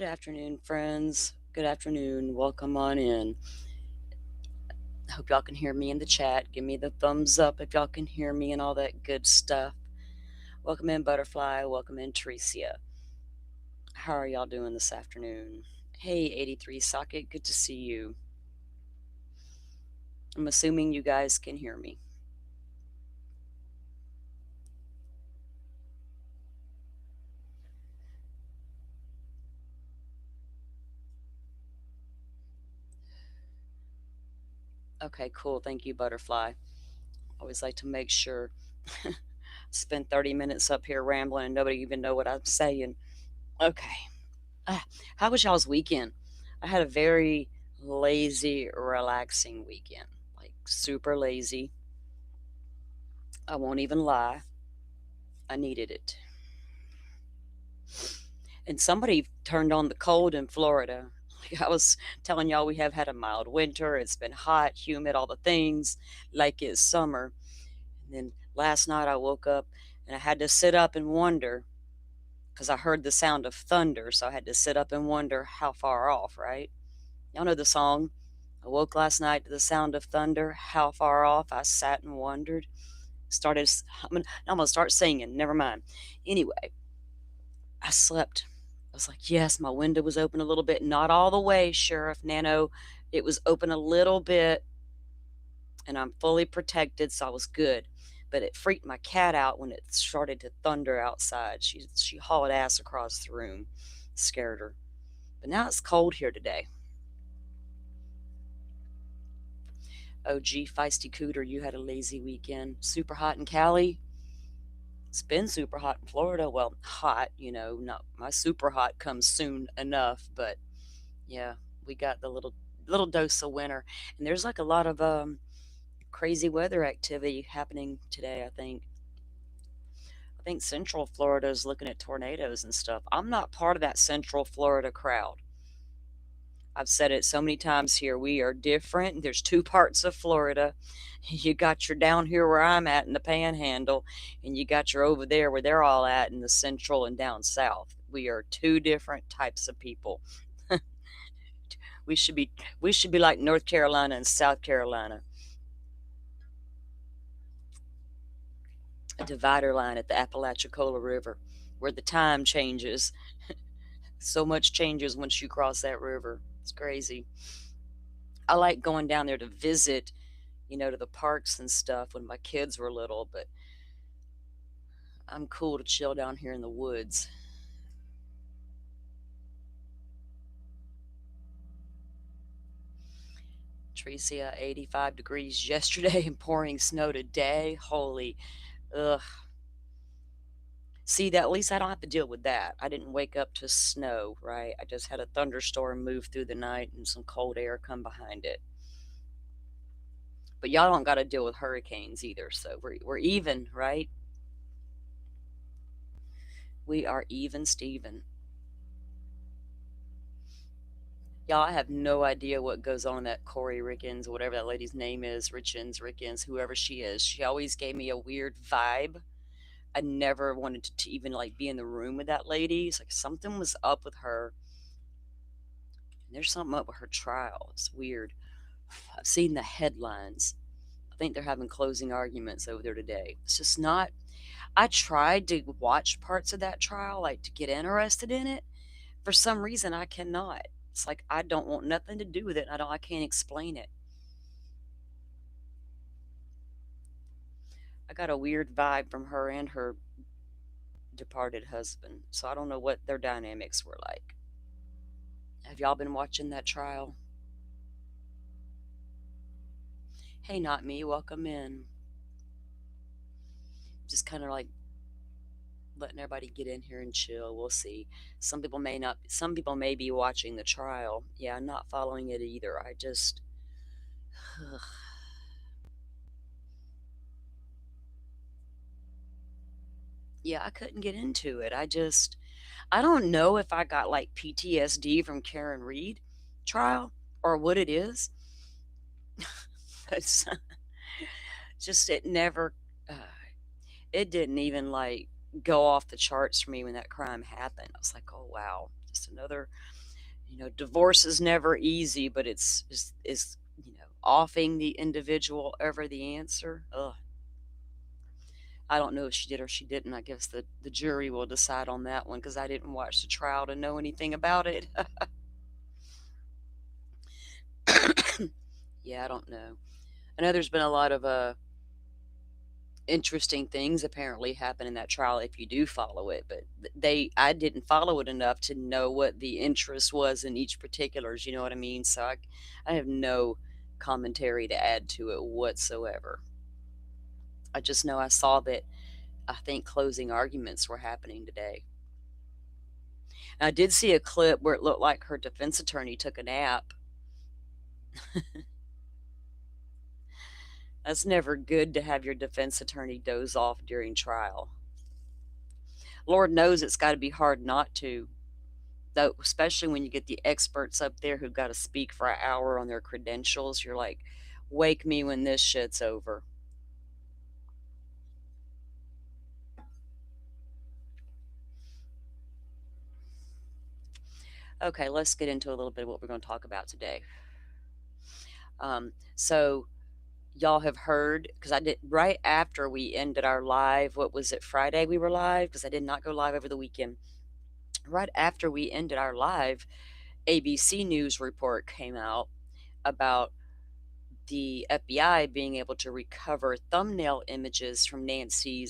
Good afternoon, friends. Good afternoon. Welcome on in. I hope y'all can hear me in the chat. Give me the thumbs up if y'all can hear me and all that good stuff. Welcome in, Butterfly. Welcome in, Teresia. How are y'all doing this afternoon? Hey, 83 Socket. Good to see you. I'm assuming you guys can hear me. Okay, cool. Thank you, Butterfly. Always like to make sure. Spend 30 minutes up here rambling and nobody even know what I'm saying. Okay. How was y'all's weekend? I had a very lazy, relaxing weekend. Like super lazy. I won't even lie. I needed it. And somebody turned on the cold in Florida. Like I was telling y'all, we have had a mild winter. It's been hot, humid, all the things like it's summer. And then last night I woke up and I had to sit up and wonder because I heard the sound of thunder. So I had to sit up and wonder how far off, right? Y'all know the song. I woke last night to the sound of thunder. How far off? I sat and wondered. I'm gonna start singing. Never mind. Anyway, I slept. I was like, yes, my window was open a little bit. Not all the way, Sheriff Nano. It was open a little bit, and I'm fully protected, so I was good. But it freaked my cat out when it started to thunder outside. She hauled ass across the room. Scared her. But now it's cold here today. OG Feisty Cooter, you had a lazy weekend. Super hot in Cali. It's been super hot in Florida. Well, hot, not my super hot comes soon enough, but yeah, we got the little dose of winter. And there's like a lot of crazy weather activity happening today, I think. I think Central Florida is looking at tornadoes and stuff. I'm not part of that Central Florida crowd. I've said it so many times here. We are different. There's two parts of Florida. You got your down here where I'm at in the panhandle, and you got your over there where they're all at in the central and down south. We are two different types of people. we should be we should be like North Carolina and South Carolina. A divider line at the Apalachicola River where the time changes. So much changes once you cross that river. It's crazy. I like going down there to visit, to the parks and stuff when my kids were little, but I'm cool to chill down here in the woods. Tracy, 85 degrees yesterday and pouring snow today. Holy, ugh. See, that at least I don't have to deal with that. I didn't wake up to snow, right? I just had a thunderstorm move through the night and some cold air come behind it. But y'all don't got to deal with hurricanes either, so we're even, right? We are even, Steven. Y'all, I have no idea what goes on at Corey Rickens, whatever that lady's name is, Rickens, whoever she is. She always gave me a weird vibe. I never wanted to even like be in the room with that lady. It's like something was up with her. And there's something up with her trial. It's weird. I've seen the headlines. I think they're having closing arguments over there today. It's just not. I tried to watch parts of that trial, like to get interested in it. For some reason, I cannot. It's like I don't want nothing to do with it. I can't explain it. I got a weird vibe from her and her departed husband. So I don't know what their dynamics were like. Have y'all been watching that trial? Hey, not me. Welcome in. Just kind of like letting everybody get in here and chill. We'll see. Some people may not. Some people may be watching the trial. Yeah, I'm not following it either. I just. Yeah, I couldn't get into it. I don't know if I got like PTSD from Karen Reed trial or what it is. It's just, it never, uh, it didn't even like go off the charts for me when that crime happened. I was like, oh wow, just another. Divorce is never easy, but it's offing the individual ever the answer. Ugh. I don't know if she did or she didn't. I guess the jury will decide on that one because I didn't watch the trial to know anything about it. Yeah, I don't know. I know there's been a lot of interesting things apparently happen in that trial if you do follow it, but I didn't follow it enough to know what the interest was in each particulars. You know what I mean? So I have no commentary to add to it whatsoever. I just know I saw that I think closing arguments were happening today. And I did see a clip where it looked like her defense attorney took a nap. That's never good to have your defense attorney doze off during trial. Lord knows it's got to be hard not to, though, especially when you get the experts up there who've got to speak for an hour on their credentials. You're like, wake me when this shit's over. Okay, let's get into a little bit of what we're going to talk about today. So y'all have heard, because I did right after we ended our live. What was it, Friday we were live? Because I did not go live over the weekend. Right after we ended our live, ABC News report came out about the FBI being able to recover thumbnail images from Nancy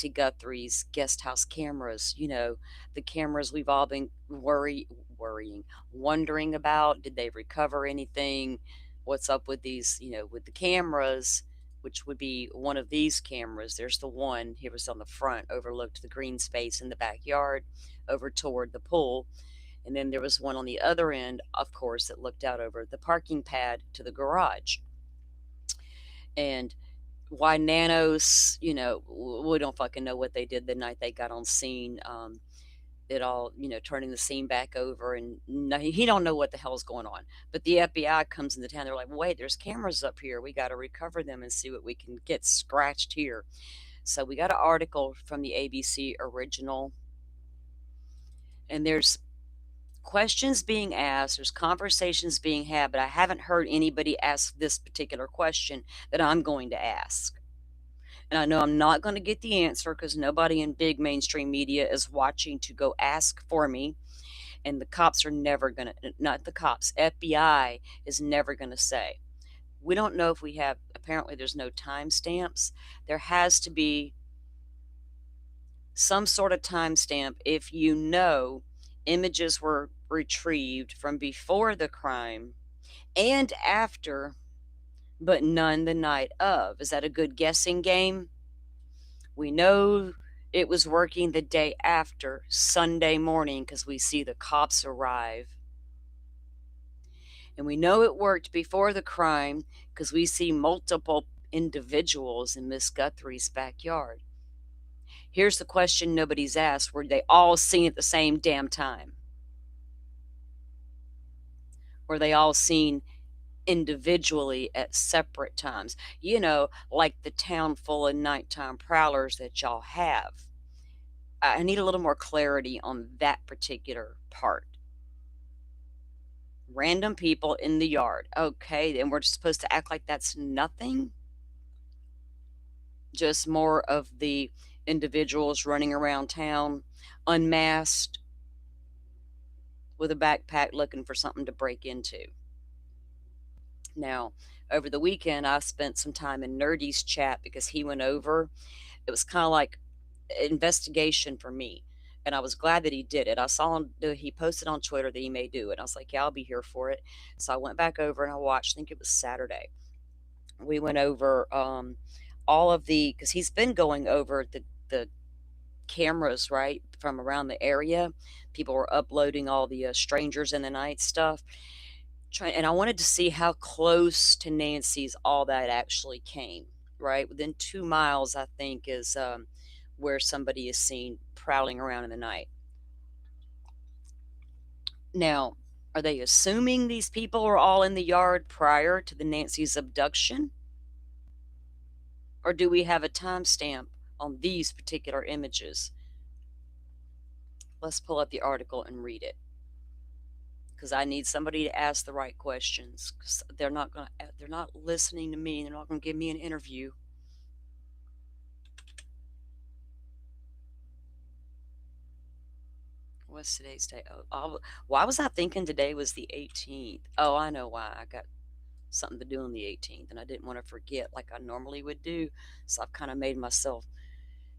Guthrie's guest house cameras. The cameras we've all been wondering about. Did they recover anything? What's up with these, with the cameras, which would be one of these cameras. There's the one here was on the front, overlooked the green space in the backyard over toward the pool. And then there was one on the other end, of course, that looked out over the parking pad to the garage. And why Nanos, we don't fucking know what they did the night they got on scene. It all, turning the scene back over, and no, he don't know what the hell's going on. But the FBI comes into town. They're like, wait, there's cameras up here. We got to recover them and see what we can get scratched here. So we got an article from the ABC original, and there's questions being asked, there's conversations being had, but I haven't heard anybody ask this particular question that I'm going to ask. And I know I'm not going to get the answer because nobody in big mainstream media is watching to go ask for me. And the cops are never going to, not the cops, FBI is never going to say. We don't know if we have, apparently, there's no timestamps. There has to be some sort of timestamp if images were retrieved from before the crime and after, but none the night of. Is that a good guessing game? We know it was working the day after, Sunday morning, because we see the cops arrive. And we know it worked before the crime because we see multiple individuals in Miss Guthrie's backyard. Here's the question nobody's asked: were they all seen at the same damn time? Were they all seen individually at separate times? Like the town full of nighttime prowlers that y'all have. I need a little more clarity on that particular part. Random people in the yard. Okay, and we're supposed to act like that's nothing? Just more of the individuals running around town unmasked with a backpack looking for something to break into. Now, over the weekend, I spent some time in Nerdy's chat because he went over. It was kind of like investigation for me. And I was glad that he did it. I saw him, he posted on Twitter that he may do it. I was like, yeah, I'll be here for it. So I went back over and I watched, I think it was Saturday. We went over all of because he's been going over the cameras, right, from around the area. People were uploading all the strangers in the night stuff. And I wanted to see how close to Nancy's all that actually came, right? Within 2 miles, I think, is where somebody is seen prowling around in the night. Now, are they assuming these people are all in the yard prior to the Nancy's abduction? Or do we have a timestamp on these particular images. Let's pull up the article and read it because I need somebody to ask the right questions because they're not listening to me. They're not going to give me an interview. What's today's day? Why was I thinking today was the 18th? Oh, I know why. I got something to do on the 18th and I didn't want to forget like I normally would do. So I've kind of made myself.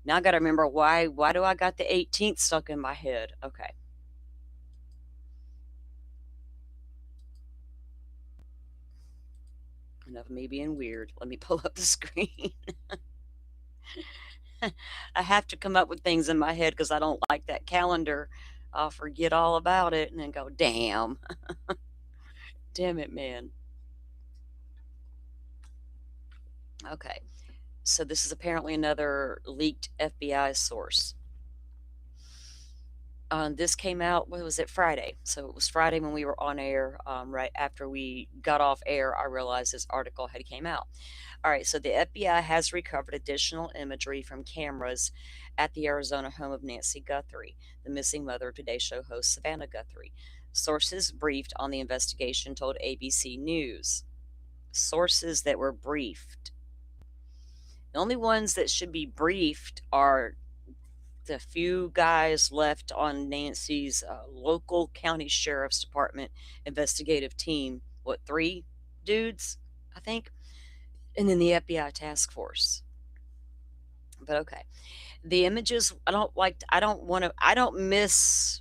Now I got to remember why do I got the 18th stuck in my head? Okay. Enough of me being weird. Let me pull up the screen. I have to come up with things in my head because I don't like that calendar. I'll forget all about it and then go, damn. Damn it, man. Okay. So this is apparently another leaked FBI source. This came out, what was it, Friday? So it was Friday when we were on air. Right after we got off air, I realized this article had came out. All right, so the FBI has recovered additional imagery from cameras at the Arizona home of Nancy Guthrie, the missing mother of Today Show host Savannah Guthrie. Sources briefed on the investigation told ABC News. Sources that were briefed. The only ones that should be briefed are the few guys left on Nancy's local county sheriff's department investigative team. What, three dudes, I think? And then the FBI task force. But okay. The images, I don't miss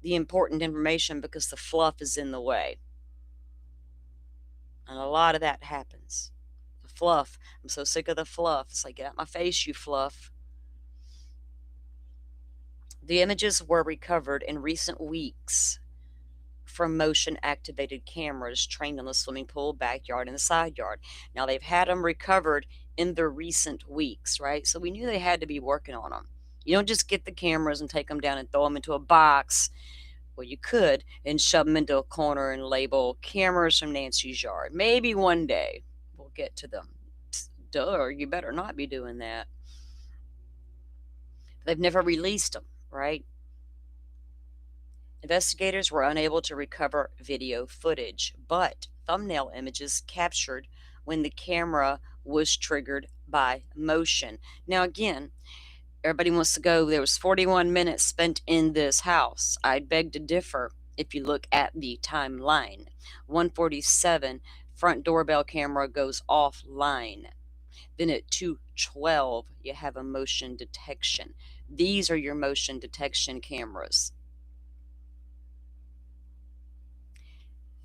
the important information because the fluff is in the way. And a lot of that happens. The fluff. I'm so sick of the fluff. It's like, get out my face, you fluff. The images were recovered in recent weeks from motion activated cameras trained on the swimming pool, backyard, and the side yard. Now, they've had them recovered in the recent weeks, right? So we knew they had to be working on them. You don't just get the cameras and take them down and throw them into a box. Well, you could and shove them into a corner and label cameras from Nancy's yard. Maybe one day we'll get to them. Duh, you better not be doing that. They've never released them, right? Investigators were unable to recover video footage, but thumbnail images captured when the camera was triggered by motion. Now, again, everybody wants to go, there was 41 minutes spent in this house. I beg to differ if you look at the timeline. 147, front doorbell camera goes offline. Then at 212, you have a motion detection. These are your motion detection cameras.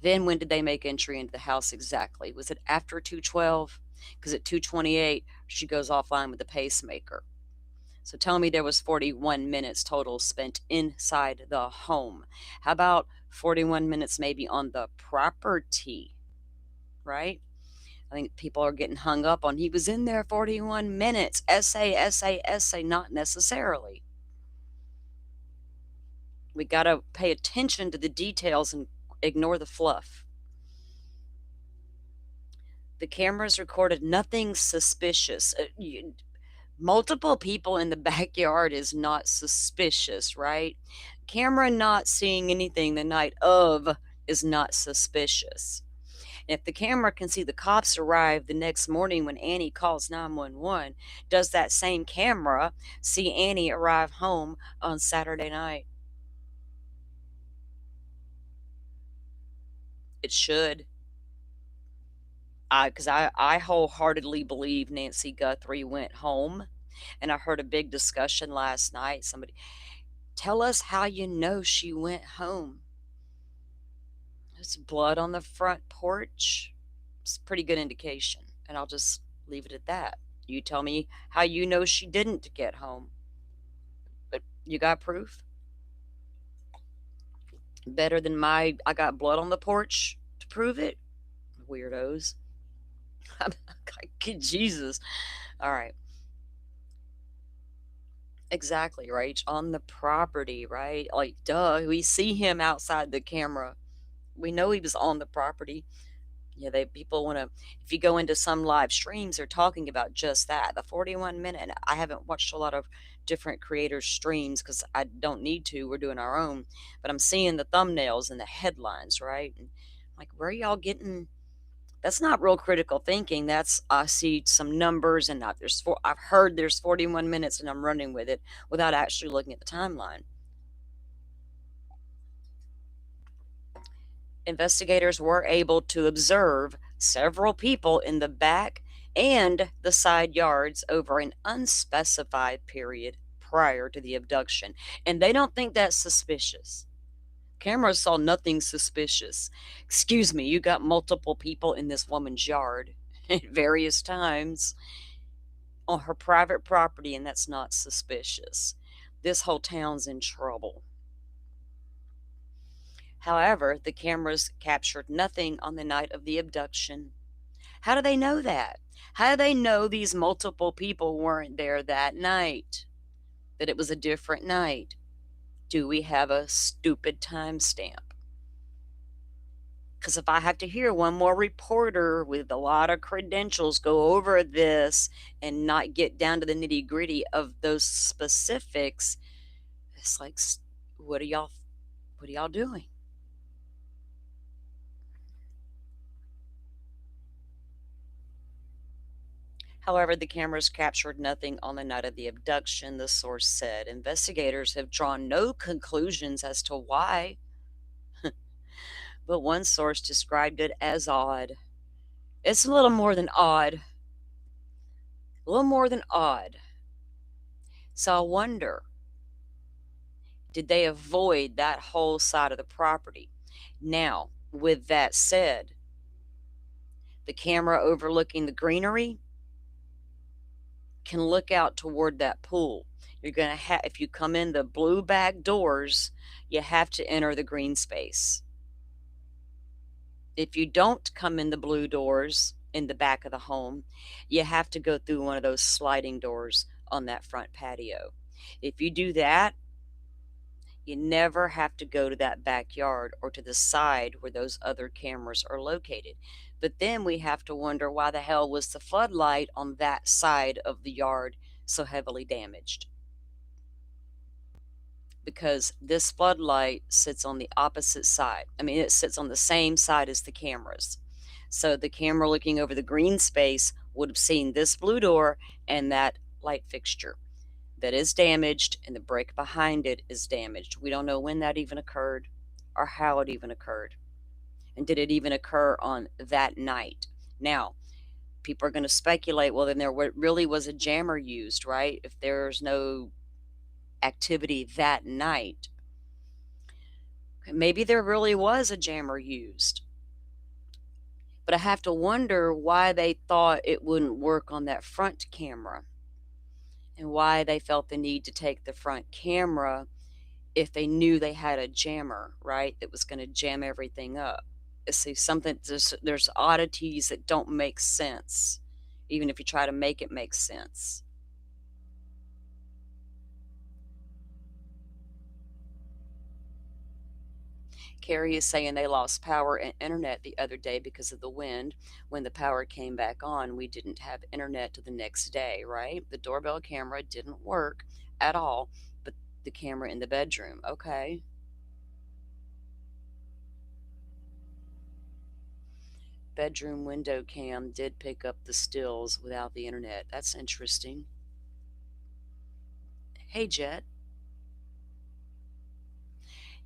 Then when did they make entry into the house exactly? Was it after 212? Because at 228, she goes offline with the pacemaker. So tell me there was 41 minutes total spent inside the home. How about 41 minutes maybe on the property, right? I think people are getting hung up on he was in there 41 minutes. Essay, essay, essay, not necessarily. We got to pay attention to the details and ignore the fluff. The cameras recorded nothing suspicious. Multiple people in the backyard is not suspicious, right? Camera not seeing anything the night of is not suspicious. And if the camera can see the cops arrive the next morning when Annie calls 911, does that same camera see Annie arrive home on Saturday night? It should. Because I wholeheartedly believe Nancy Guthrie went home. And I heard a big discussion last night. Somebody, tell us how you know she went home. There's blood on the front porch. It's a pretty good indication. And I'll just leave it at that. You tell me how you know she didn't get home. But you got proof? Better than I got blood on the porch to prove it? Weirdos. Jesus. All right. Exactly, right? On the property, right? Like, duh, we see him outside the camera. We know he was on the property. Yeah, they people want to. If you go into some live streams, they're talking about just that, the 41 minute. I haven't watched a lot of different creators' streams because I don't need to. We're doing our own, but I'm seeing the thumbnails and the headlines, right? And like, where are y'all getting? That's not real critical thinking. That's I see some numbers and not there's four. I've heard there's 41 minutes and I'm running with it without actually looking at the timeline. Investigators were able to observe several people in the back and the side yards over an unspecified period prior to the abduction. And they don't think that's suspicious. Cameras saw nothing suspicious. Excuse me, you got multiple people in this woman's yard at various times on her private property, and that's not suspicious. This whole town's in trouble. However, the cameras captured nothing on the night of the abduction. How do they know that? How do they know these multiple people weren't there that night? That it was a different night? Do we have a stupid timestamp? Because if I have to hear one more reporter with a lot of credentials go over this and not get down to the nitty gritty of those specifics, it's like, what are y'all, what are y'all doing? However, the cameras captured nothing on the night of the abduction, the source said. Investigators have drawn no conclusions as to why, but one source described it as odd. It's a little more than odd. A little more than odd. So I wonder, did they avoid that whole side of the property? Now, with that said, the camera overlooking the greenery can look out toward that pool. You're going to have, if you come in the blue back doors, you have to enter the green space. If you don't come in the blue doors in the back of the home, you have to go through one of those sliding doors on that front patio. If you do that, you never have to go to that backyard or to the side where those other cameras are located. But then we have to wonder, why the hell was the floodlight on that side of the yard so heavily damaged? Because this floodlight sits on the opposite side. I mean, it sits on the same side as the cameras. So the camera looking over the green space would have seen this blue door and that light fixture that is damaged, and the break behind it is damaged. We don't know when that even occurred or how it even occurred. And did it even occur on that night? Now, people are going to speculate, well, then there really was a jammer used, right? If there's no activity that night, maybe there really was a jammer used. But I have to wonder why they thought it wouldn't work on that front camera and why they felt the need to take the front camera if they knew they had a jammer, right, that was going to jam everything up. See, something, there's oddities that don't make sense, even if you try to make it make sense. Carrie is saying they lost power and internet the other day because of the wind. When the power came back on, we didn't have internet to the next day, right? The doorbell camera didn't work at all, but the camera in the bedroom, okay. Bedroom window cam did pick up the stills without the internet. That's interesting. Hey, Jet,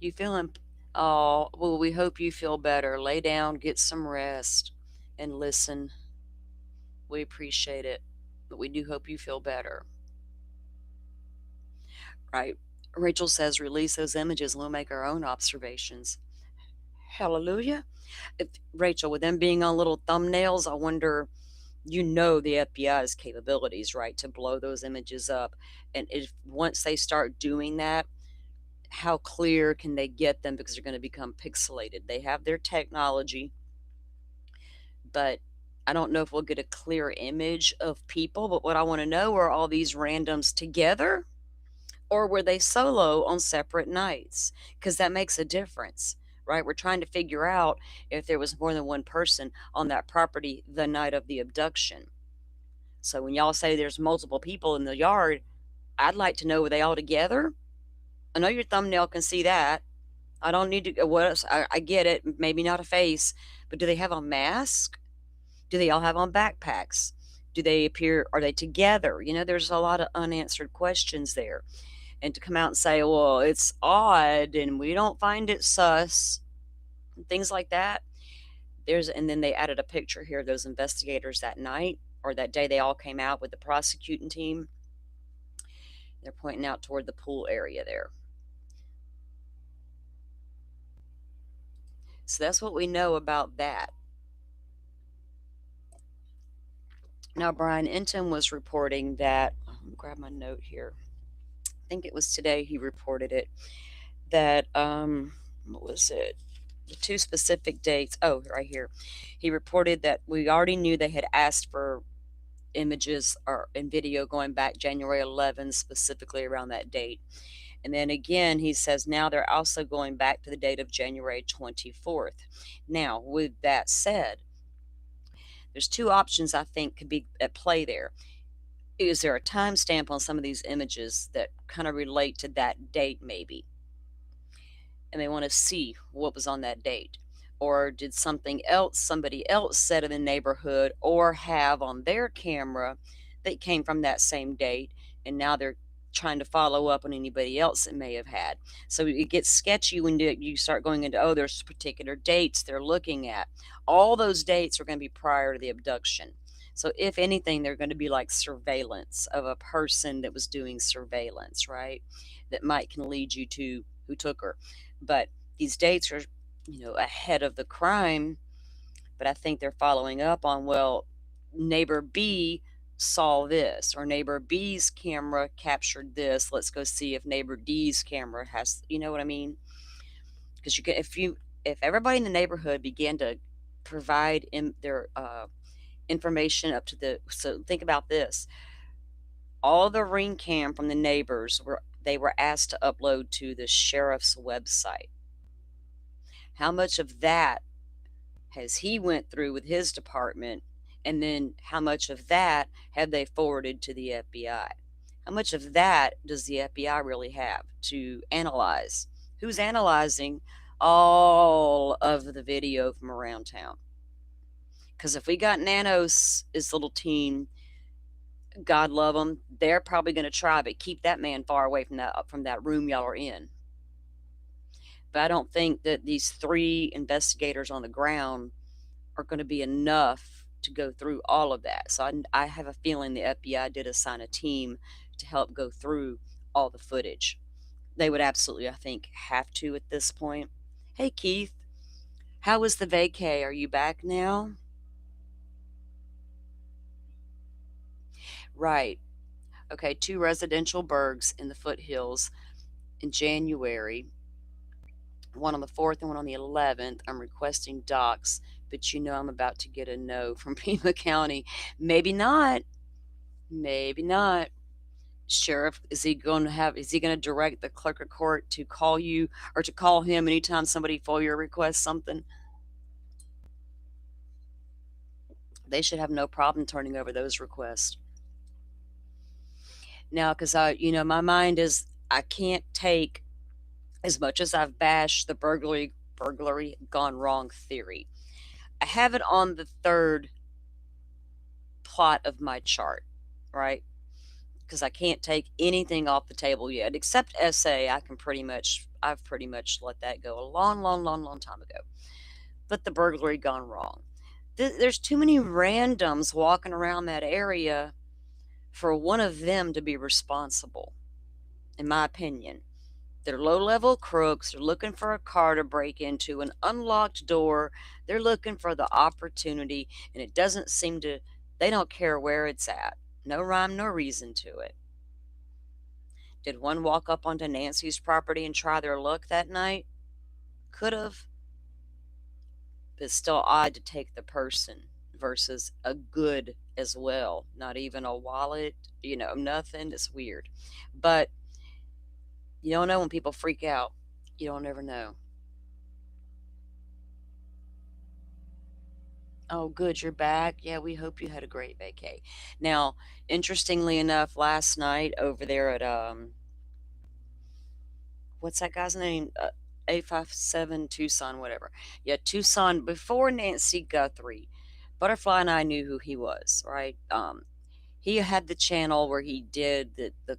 you feeling? Oh, well, we hope you feel better. Lay down, get some rest, and listen. We appreciate it, but we do hope you feel better. Right? Rachel says, release those images and we'll make our own observations. Hallelujah. If, Rachel, with them being on little thumbnails, I wonder, the FBI's capabilities, right, to blow those images up. And if once they start doing that, how clear can they get them, because they're going to become pixelated? They have their technology, but I don't know if we'll get a clear image of people. But what I want to know, are all these randoms together, or were they solo on separate nights? Because that makes a difference, right? We're trying to figure out if there was more than one person on that property the night of the abduction. So when y'all say there's multiple people in the yard, I'd like to know, were they all together? I know your thumbnail can see that. I don't need to, what else? I get it, maybe not a face, but do they have a mask? Do they all have on backpacks? Do they appear, are they together? There's a lot of unanswered questions there. And to come out and say, well, it's odd and we don't find it sus, and things like that. And then they added a picture here of those investigators that night or that day they all came out with the prosecuting team. They're pointing out toward the pool area there. So that's what we know about that. Now, Brian Enton was reporting that, let me grab my note here. I think it was today he reported it, that, what was it? The two specific dates. Oh, right here. He reported that we already knew they had asked for images or in video going back January 11, specifically around that date. And then again, he says now they're also going back to the date of January 24th. Now, with that said, there's two options I think could be at play there. Is there a timestamp on some of these images that kind of relate to that date, maybe? And they want to see what was on that date. Or did something else somebody else said in the neighborhood or have on their camera that came from that same date, and now they're trying to follow up on anybody else that may have had. So it gets sketchy when you start going into, oh, there's particular dates they're looking at. All those dates are going to be prior to the abduction. So if anything, they're going to be like surveillance of a person that was doing surveillance, right? That might can lead you to who took her. But these dates are, ahead of the crime. But I think they're following up on, well, neighbor B saw this, or neighbor B's camera captured this. Let's go see if neighbor D's camera has, you know what I mean? Because if everybody in the neighborhood began to provide their information up to so think about this. All the ring cam from the neighbors they were asked to upload to the sheriff's website. How much of that has he went through with his department, and then how much of that have they forwarded to the FBI? How much of that does the FBI really have to analyze? Who's analyzing all of the video from around town? Because if we got Nanos, his little team, God love them, they're probably going to try, but keep that man far away from that room y'all are in. But I don't think that these 3 investigators on the ground are going to be enough to go through all of that. So I have a feeling the FBI did assign a team to help go through all the footage. They would absolutely, I think, have to at this point. Hey, Keith, how was the vacay? Are you back now? Right. Okay, 2 residential burgs in the foothills in January. One on the 4th and one on the 11th. I'm requesting docs, but I'm about to get a no from Pima County. Maybe not. Maybe not. Sheriff, is he going to direct the clerk of court to call you or to call him anytime somebody FOIA requests something? They should have no problem turning over those requests. Now, because my mind is, I can't take, as much as I've bashed the burglary gone wrong theory, I have it on the 3rd plot of my chart, right? Because I can't take anything off the table yet, except SA. I've pretty much let that go a long, long, long, long time ago. But the burglary gone wrong. There's too many randoms walking around that area for one of them to be responsible, in my opinion. They're low-level crooks. They're looking for a car to break into, an unlocked door. They're looking for the opportunity, and it doesn't seem to, they don't care where it's at. No rhyme, no reason to it. Did one walk up onto Nancy's property and try their luck that night? Could have. But it's still odd to take the person versus a good as well. Not even a wallet, nothing. It's weird. But you don't know when people freak out. You don't ever know. Oh, good, you're back. Yeah, we hope you had a great vacay. Now, interestingly enough, last night over there at what's that guy's name? 857 Tucson, whatever. Yeah, Tucson. Before Nancy Guthrie, Butterfly and I knew who he was, right? He had the channel where he did the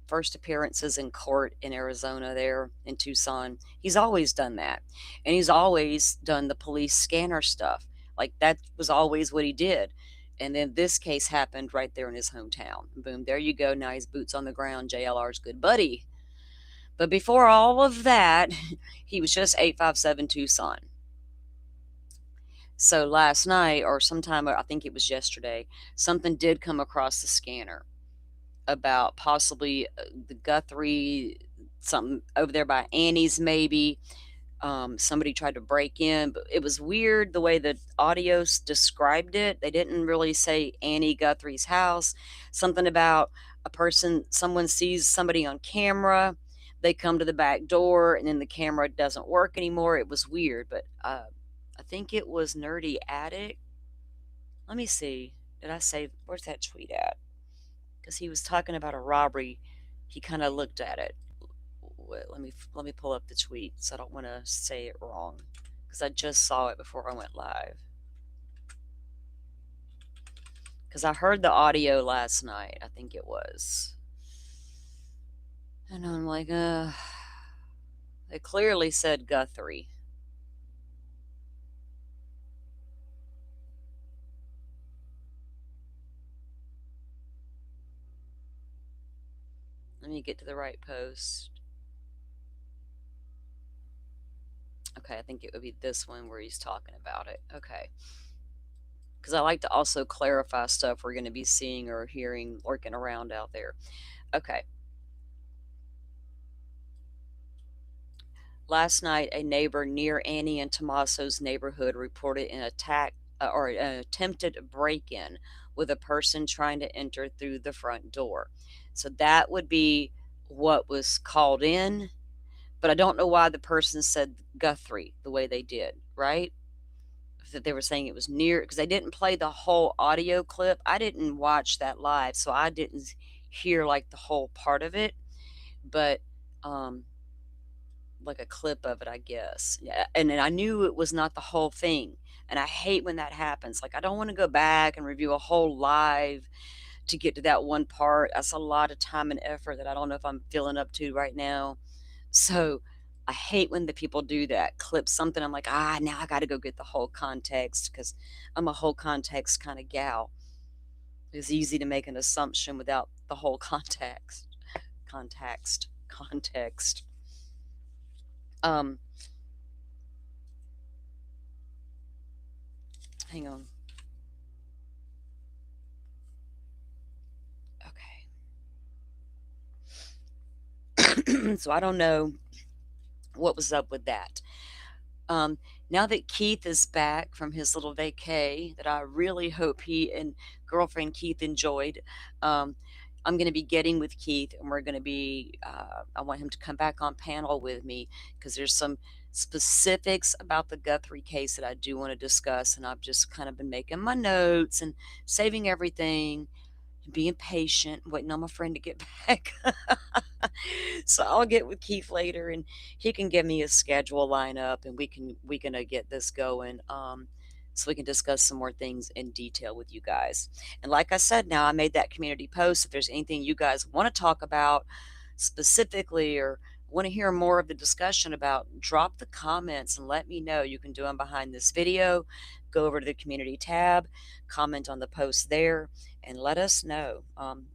first appearances in court in Arizona, there in Tucson. He's always done that, and he's always done the police scanner stuff. Like that was always what he did. And then this case happened right there in his hometown. Boom, there you go. Now he's boots on the ground, JLR's good buddy. But before all of that, he was just 857 Tucson. So last night, or sometime, I think it was yesterday, something did come across the scanner about possibly the Guthrie, something over there by Annie's, maybe. Somebody tried to break in, but it was weird the way the audios described it. They didn't really say Annie Guthrie's house. Something about a person, someone sees somebody on camera, they come to the back door, and then the camera doesn't work anymore. It was weird, but I think it was Nerdy Addict. Let me see. Did I say, where's that tweet at? Because he was talking about a robbery. He kind of looked at it. Let me pull up the tweet, so I don't want to say it wrong, because I just saw it before I went live. Because I heard the audio last night, I think it was, and I'm like, they clearly said Guthrie. Let me get to the right post. Okay, I think it would be this one where he's talking about it. Okay. Because I like to also clarify stuff we're going to be seeing or hearing lurking around out there. Okay. Last night, a neighbor near Annie and Tommaso's neighborhood reported an attack or an attempted break in with a person trying to enter through the front door. So that would be what was called in, but I don't know why the person said Guthrie the way they did, right? That they were saying it was near, because they didn't play the whole audio clip. I didn't watch that live, so I didn't hear like the whole part of it, but um, like a clip of it, I guess. Yeah, and then I knew it was not the whole thing. And I hate when that happens. Like I don't want to go back and review a whole live to get to that one part. That's a lot of time and effort that I don't know if I'm feeling up to right now. So I hate when the people do that. Clip something. I'm like, now I got to go get the whole context, because I'm a whole context kind of gal. It's easy to make an assumption without the whole context. Context. Um, hang on. Okay. So I don't know what was up with that. Um, Now that Keith is back from his little vacay, that I really hope he and girlfriend Keith enjoyed, um, I'm going to be getting with Keith, and we're going to be, I want him to come back on panel with me, because there's some specifics about the Guthrie case that I do want to discuss. And I've just kind of been making my notes and saving everything, being patient, waiting on my friend to get back. So I'll get with Keith later, and he can give me a schedule lineup, and we can get this going. So we can discuss some more things in detail with you guys. And like I said, now I made that community post. If there's anything you guys want to talk about specifically, or want to hear more of the discussion about, drop the comments and let me know. You can do them behind this video. Go over to the community tab, comment on the post there, and let us know.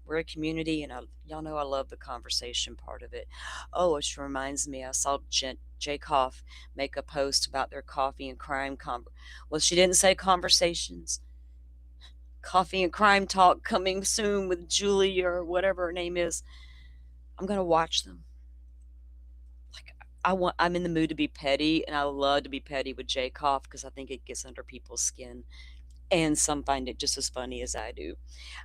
We're a community, and y'all know I love the conversation part of it. Oh, which reminds me, I saw Jay Koff make a post about their coffee and crime well, she didn't say conversations. Coffee and crime talk coming soon with Julie, or whatever her name is. I'm gonna watch them. Like I'm in the mood to be petty, and I love to be petty with Jay Koff, because I think it gets under people's skin, and some find it just as funny as I do.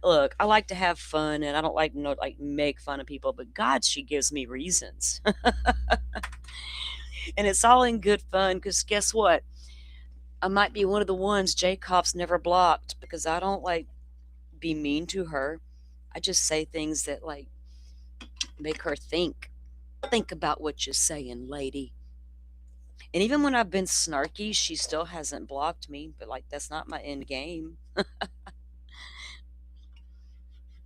Look, I like to have fun, and I don't like like make fun of people, but God, she gives me reasons. And it's all in good fun, because guess what? I might be one of the ones Jacob's never blocked because I don't like be mean to her. I just say things that like make her think. Think about what you're saying, lady. And even when I've been snarky, she still hasn't blocked me. But like that's not my end game.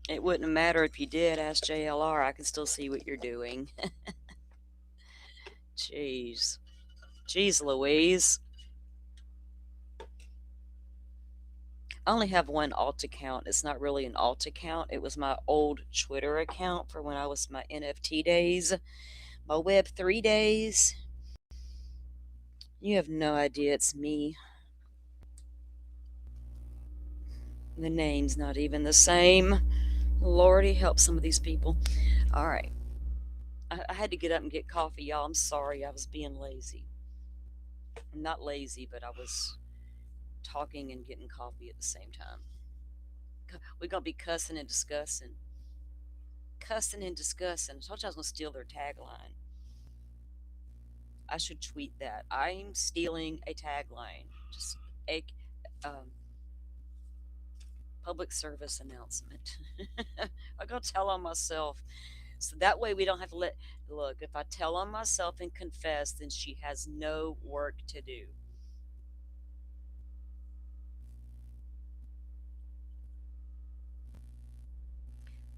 It wouldn't matter if you did. Ask JLR. I can still see what you're doing. Jeez. Jeez Louise. I only have one alt account. It's not really an alt account. It was my old Twitter account for when I was my NFT days, my Web3 days. You have no idea it's me. The name's not even the same. Lordy help some of these people. All right. I had to get up and get coffee, y'all. I'm sorry. I was being lazy. I'm not lazy, but I was talking and getting coffee at the same time. We're going to be cussing and discussing. Cussing and discussing. I told you I was going to steal their tagline. I should tweet that. I'm stealing a tagline. Just a public service announcement. I'm going to tell on myself. So that way we don't have to look, if I tell on myself and confess, then she has no work to do.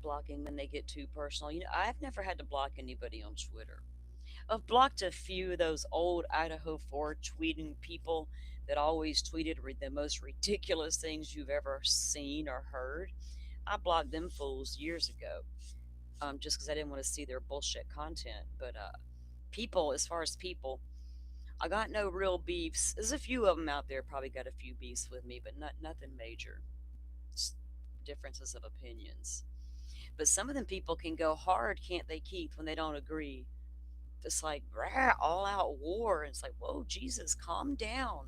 Blocking when they get too personal. I've never had to block anybody on Twitter. I've blocked a few of those old Idaho 4 tweeting people that always tweeted the most ridiculous things you've ever seen or heard. I blocked them fools years ago, just because I didn't want to see their bullshit content. But people, as far as people, I got no real beefs. There's a few of them out there probably got a few beefs with me, but nothing major. Just differences of opinions. But some of them people can go hard, can't they, Keith, when they don't agree? It's like rah, all out war. And it's like, whoa, Jesus, calm down.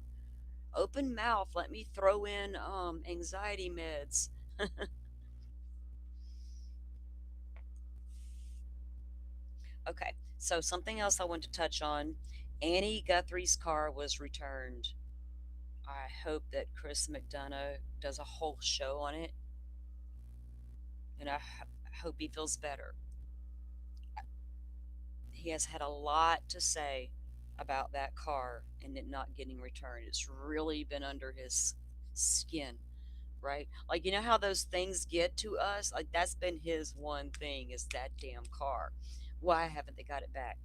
Open mouth. Let me throw in anxiety meds. Okay, so something else I want to touch on. Annie Guthrie's car was returned. I hope that Chris McDonough does a whole show on it, and hope he feels better. He has had a lot to say about that car and it not getting returned. It's really been under his skin, right? Like, you know how those things get to us? Like, that's been his one thing is that damn car. Why haven't they got it back?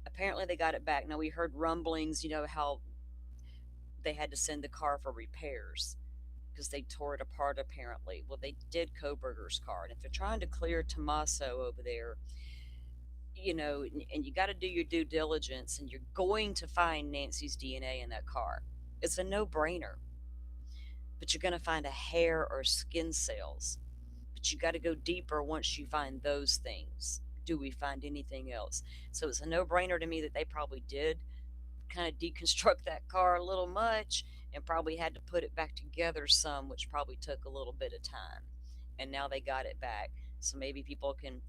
Apparently, they got it back. Now, we heard rumblings, how they had to send the car for repairs because they tore it apart, apparently. Well, they did Koberger's car. And if they're trying to clear Tommaso over there, and you got to do your due diligence, and you're going to find Nancy's DNA in that car. It's a no brainer, but you're going to find a hair or skin cells. But you got to go deeper once you find those things. Do we find anything else? So it's a no brainer to me that they probably did kind of deconstruct that car a little much and probably had to put it back together some, which probably took a little bit of time. And now they got it back. So maybe people can,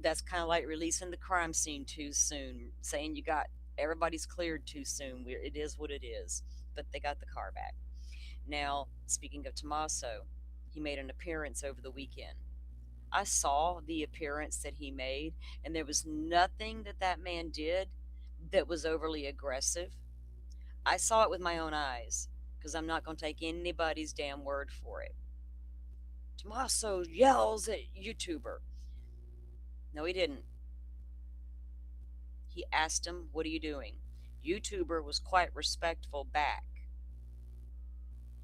that's kind of like releasing the crime scene too soon, saying you got everybody's cleared too soon. It is what it is. But they got the car back. Now, speaking of Tommaso, he made an appearance over the weekend. I saw the appearance that he made, and there was nothing that that man did that was overly aggressive. I saw it with my own eyes because I'm not going to take anybody's damn word for it. Tommaso yells at YouTuber. No, he didn't. He asked him, "What are you doing?" YouTuber was quite respectful back.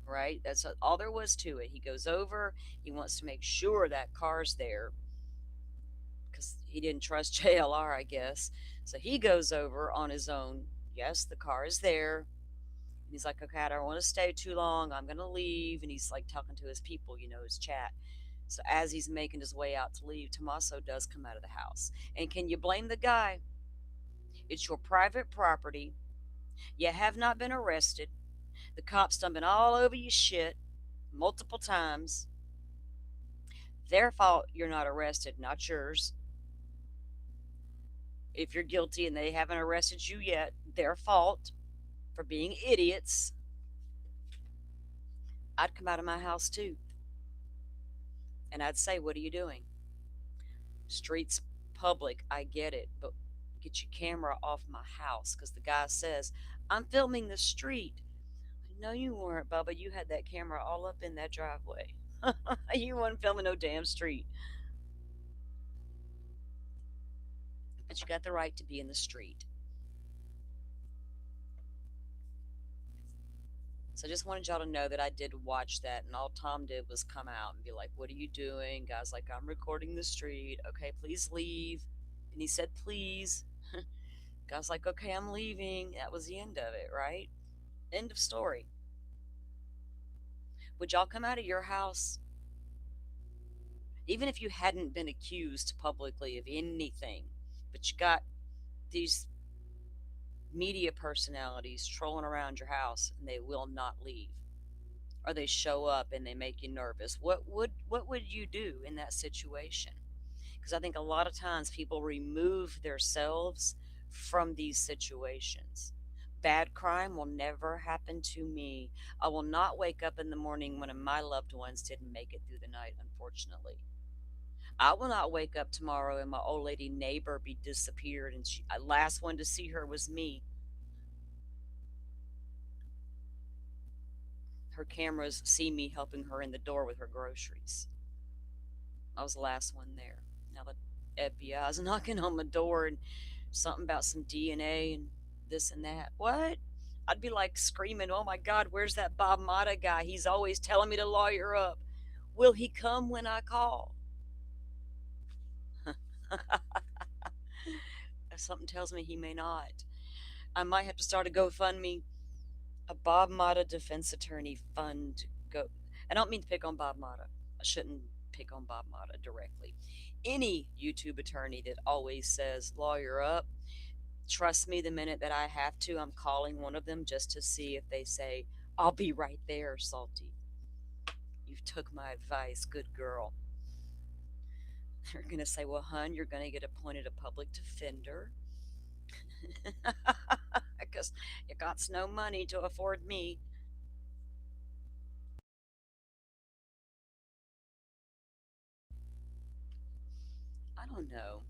Right? That's all there was to it. He goes over, he wants to make sure that car's there because he didn't trust JLR, I guess. So he goes over on his own. Yes, the car is there. And he's like, okay, I don't want to stay too long. I'm going to leave. And he's like talking to his people, his chat. So as he's making his way out to leave, Tommaso does come out of the house. And can you blame the guy? It's your private property. You have not been arrested. The cops done been all over your shit multiple times. Their fault you're not arrested, not yours. If you're guilty and they haven't arrested you yet, their fault for being idiots. I'd come out of my house too, and I'd say, "What are you doing? Streets public, I get it, but get your camera off my house." Because the guy says, "I'm filming the street." No, you weren't, Bubba. You had that camera all up in that driveway. You weren't filming no damn street. But you got the right to be in the street. So I just wanted y'all to know that I did watch that, and all Tom did was come out and be like, "What are you doing?" Guys, like, "I'm recording the street. Okay, please leave." And he said, "Please." Guys, like, "Okay, I'm leaving." That was the end of it, right? End of story. Would y'all come out of your house, even if you hadn't been accused publicly of anything, but you got these media personalities trolling around your house and they will not leave, or they show up and they make you nervous? What would you do in that situation? Because I think a lot of times people remove themselves from these situations. Bad crime will never happen to me. I will not wake up in the morning when my loved ones didn't make it through the night, unfortunately. I will not wake up tomorrow and my old lady neighbor be disappeared and last one to see her was me. Her cameras see me helping her in the door with her groceries. I was the last one there. Now the FBI is knocking on my door and something about some DNA and this and that. What? I'd be like screaming, "Oh my God, where's that Bob Mata guy? He's always telling me to lawyer up. Will he come when I call?" Something tells me he may not. I might have to start a GoFundMe, a Bob Mata defense attorney fund. Go. I don't mean to pick on Bob Mata. I shouldn't pick on Bob Mata directly. Any YouTube attorney that always says lawyer up, trust me, the minute that I have to, I'm calling one of them just to see if they say, "I'll be right there, Salty. You took my advice, good girl." They're going to say, "Well, hun, you're going to get appointed a public defender because you got no money to afford me." I don't know.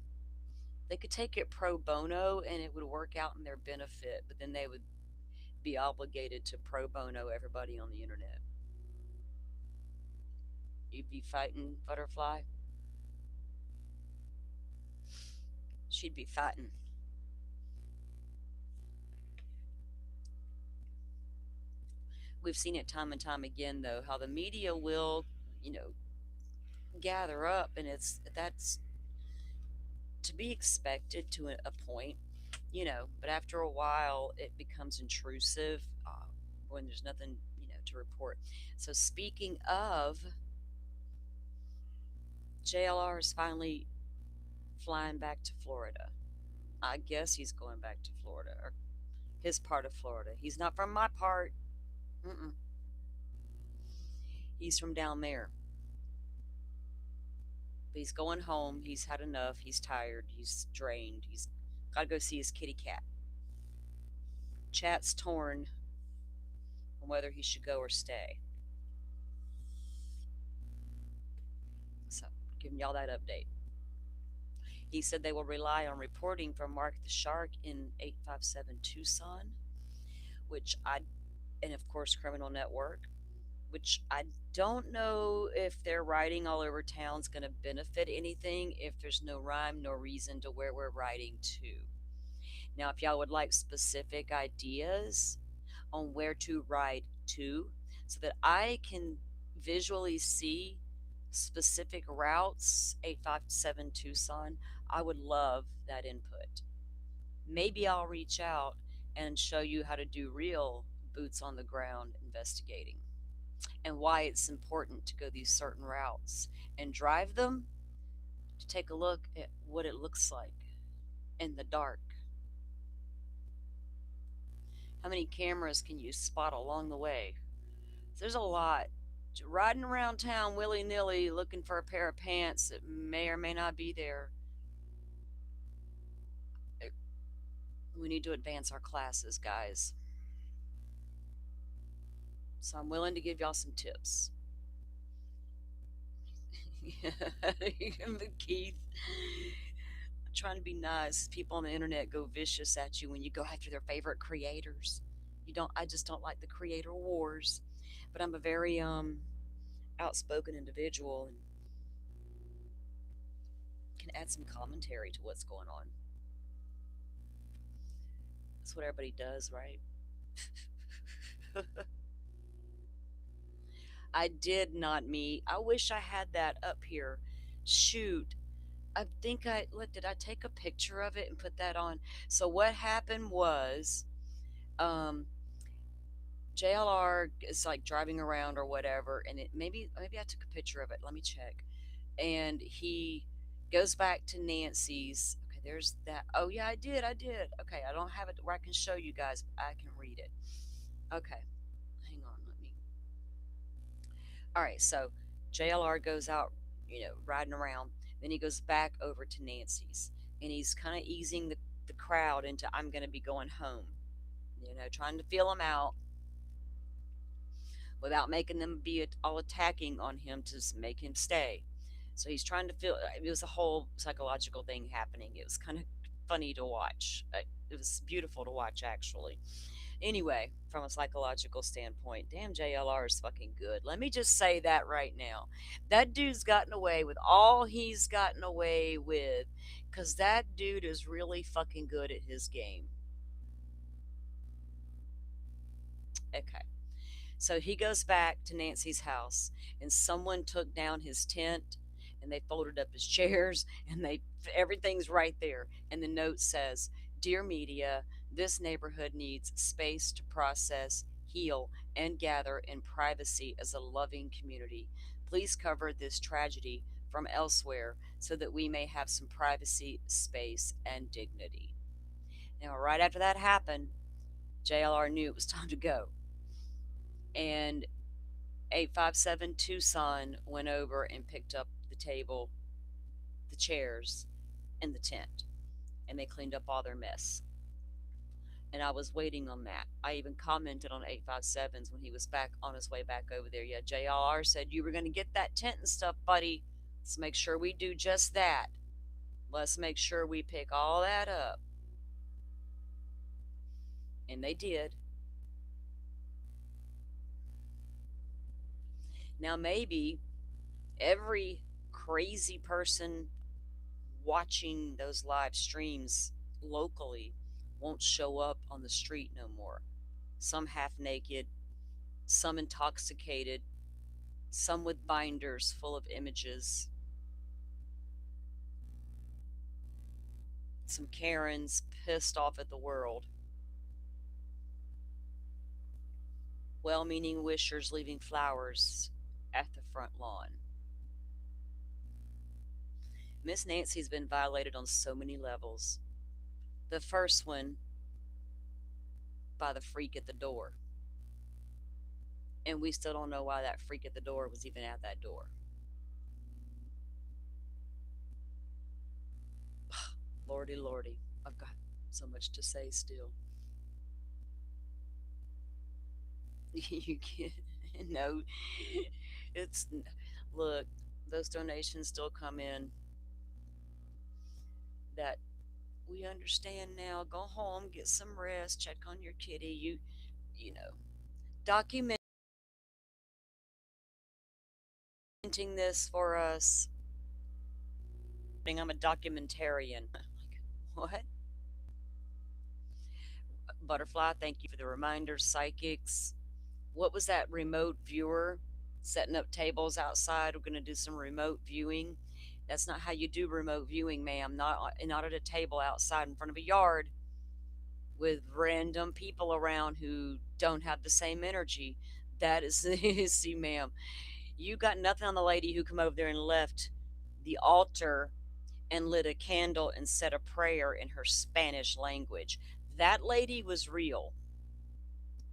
They could take it pro bono and it would work out in their benefit, but then they would be obligated to pro bono everybody on the internet. You'd be fighting Butterfly. She'd be fighting. We've seen it time and time again, though, how the media will, you know, gather up, and that's to be expected to a point, But after a while, it becomes intrusive when there's nothing, to report. So speaking of, JLR is finally flying back to Florida. I guess he's going back to Florida, or his part of Florida. He's not from my part. Mm-mm. He's from down there. But he's going home. He's had enough. He's tired. He's drained. He's got to go see his kitty cat. Chat's torn on whether he should go or stay. So, giving y'all that update. He said they will rely on reporting from Mark the Shark in 857 Tucson, which and of course, Criminal Network, which I don't know if their riding all over town's going to benefit anything if there's no rhyme nor reason to where we're riding to. Now, if y'all would like specific ideas on where to ride to so that I can visually see specific routes, 857 Tucson, I would love that input. Maybe I'll reach out and show you how to do real boots on the ground investigating and why it's important to go these certain routes and drive them to take a look at what it looks like in the dark. How many cameras can you spot along the way? There's a lot. Riding around town willy nilly looking for a pair of pants that may or may not be there. We need to advance our classes, guys. So I'm willing to give y'all some tips. But Keith, trying to be nice. People on the internet go vicious at you when you go after their favorite creators. You don't. I just don't like the creator wars. But I'm a very outspoken individual and can add some commentary to what's going on. That's what everybody does, right? I did not meet. I wish I had that up here. Shoot. I think I look. Did I take a picture of it and put that on? So what happened was, um, JLR is like driving around or whatever, and it maybe I took a picture of it. Let me check. And he goes back to Nancy's. Okay, there's that. Oh yeah, I did. I did. Okay, I don't have it where I can show you guys, but I can read it. Okay, hang on. Let me. All right, so JLR goes out, riding around. Then he goes back over to Nancy's, and he's kind of easing the crowd into I'm going to be going home. Trying to feel them out without making them be all attacking on him to make him stay. So he's trying to feel. It was a whole psychological thing happening. It was kind of funny to watch. It was beautiful to watch, actually. Anyway, from a psychological standpoint, damn JLR is fucking good. Let me just say that right now. That dude's gotten away with all he's gotten away with because that dude is really fucking good at his game. Okay. So he goes back to Nancy's house, and someone took down his tent and they folded up his chairs and everything's right there. And the note says, "Dear media, this neighborhood needs space to process, heal, and gather in privacy as a loving community. Please cover this tragedy from elsewhere so that we may have some privacy, space, and dignity." Now, right after that happened, JLR knew it was time to go. And 857 Tucson went over and picked up the table, the chairs, and the tent, and they cleaned up all their mess. And I was waiting on that. I even commented on 857's when he was back on his way back over there. Yeah, JLR said, "You were going to get that tent and stuff, buddy. Let's make sure we do just that. Let's make sure we pick all that up." And they did. Now, maybe every crazy person watching those live streams locally won't show up on the street no more. Some half naked, some intoxicated, some with binders full of images, some Karens pissed off at the world, well meaning wishers leaving flowers at the front lawn. Miss Nancy's been violated on so many levels. The first one by the freak at the door. And we still don't know why that freak at the door was even at that door. Lordy, lordy. I've got so much to say still. You can't, no, it's, look, those donations still come in that we understand now. Go home, get some rest, check on your kitty. You know, documenting this for us. I'm a documentarian. What? Butterfly, thank you for the reminder. Psychics. What was that remote viewer? Setting up tables outside. We're going to do some remote viewing. That's not how you do remote viewing, ma'am. Not at a table outside in front of a yard with random people around who don't have the same energy. That is, see, ma'am, you got nothing on the lady who come over there and left the altar and lit a candle and said a prayer in her Spanish language. That lady was real.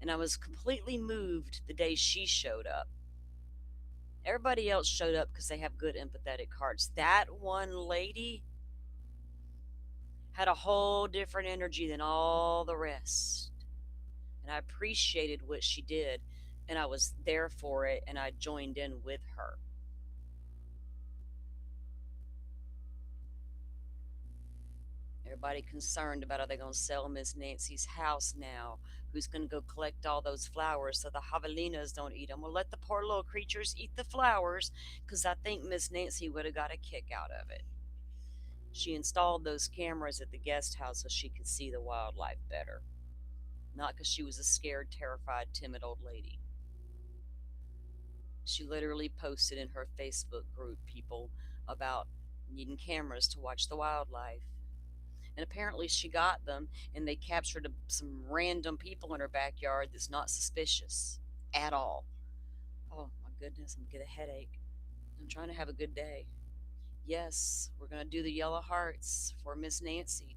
And I was completely moved the day she showed up. Everybody else showed up because they have good empathetic hearts. That one lady had a whole different energy than all the rest. And I appreciated what she did. and I was there for it, and I joined in with her. Everybody concerned about, are they going to sell Miss Nancy's house now? Who's going to go collect all those flowers so the javelinas don't eat them? Well, let the poor little creatures eat the flowers, because I think Miss Nancy would have got a kick out of it. She installed those cameras at the guest house so she could see the wildlife better, not because she was a scared, terrified, timid old lady. She literally posted in her Facebook group, people, about needing cameras to watch the wildlife. And apparently she got them, and they captured some random people in her backyard that's not suspicious at all. Oh my goodness, I'm gonna get a headache. I'm trying to have a good day. Yes, we're gonna do the yellow hearts for Miss Nancy.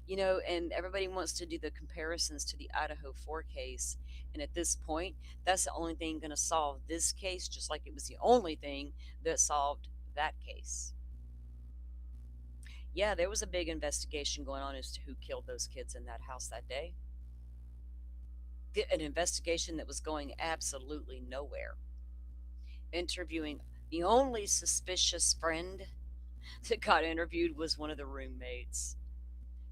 And everybody wants to do the comparisons to the Idaho 4 case. And at this point, that's the only thing going to solve this case, just like it was the only thing that solved that case. Yeah, there was a big investigation going on as to who killed those kids in that house that day. An investigation that was going absolutely nowhere. Interviewing the only suspicious friend that got interviewed was one of the roommates.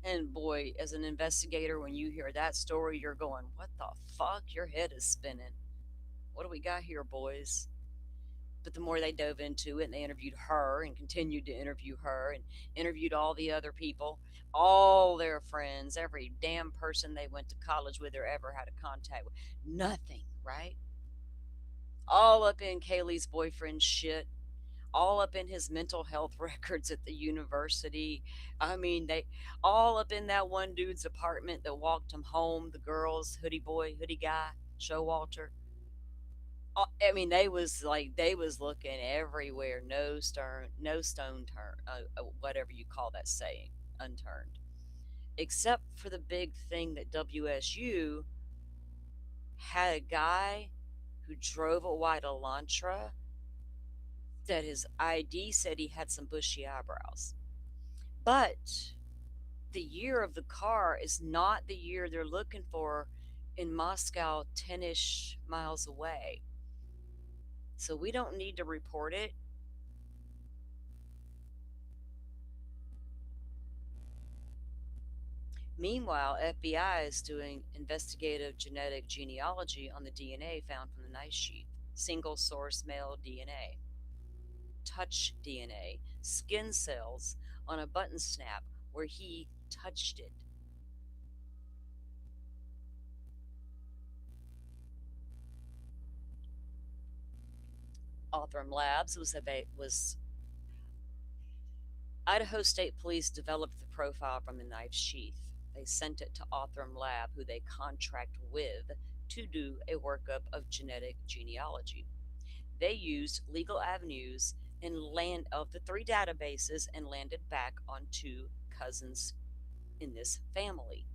And boy, as an investigator, when you hear that story, you're going, what the fuck? Your head is spinning. What do we got here, boys? But the more they dove into it, and they interviewed her and continued to interview her and interviewed all the other people, all their friends, every damn person they went to college with or ever had a contact with. Nothing, right? All up in Kaylee's boyfriend's shit, all up in his mental health records at the university. I mean, they all up in that one dude's apartment that walked him home, the girls, hoodie boy, hoodie guy, Showalter. I mean, they was looking everywhere, no stone turned, whatever you call that saying, unturned. Except for the big thing that WSU had a guy who drove a white Elantra that his ID said he had some bushy eyebrows. But the year of the car is not the year they're looking for in Moscow, 10-ish miles away. So we don't need to report it. Meanwhile, FBI is doing investigative genetic genealogy on the DNA found from the knife sheath. Single source male DNA, touch DNA, skin cells on a button snap where he touched it. Othram Labs was Idaho State Police developed the profile from the knife sheath. They sent it to Othram Lab, who they contract with to do a workup of genetic genealogy. They used legal avenues and land of the three databases and landed back on two cousins in this family.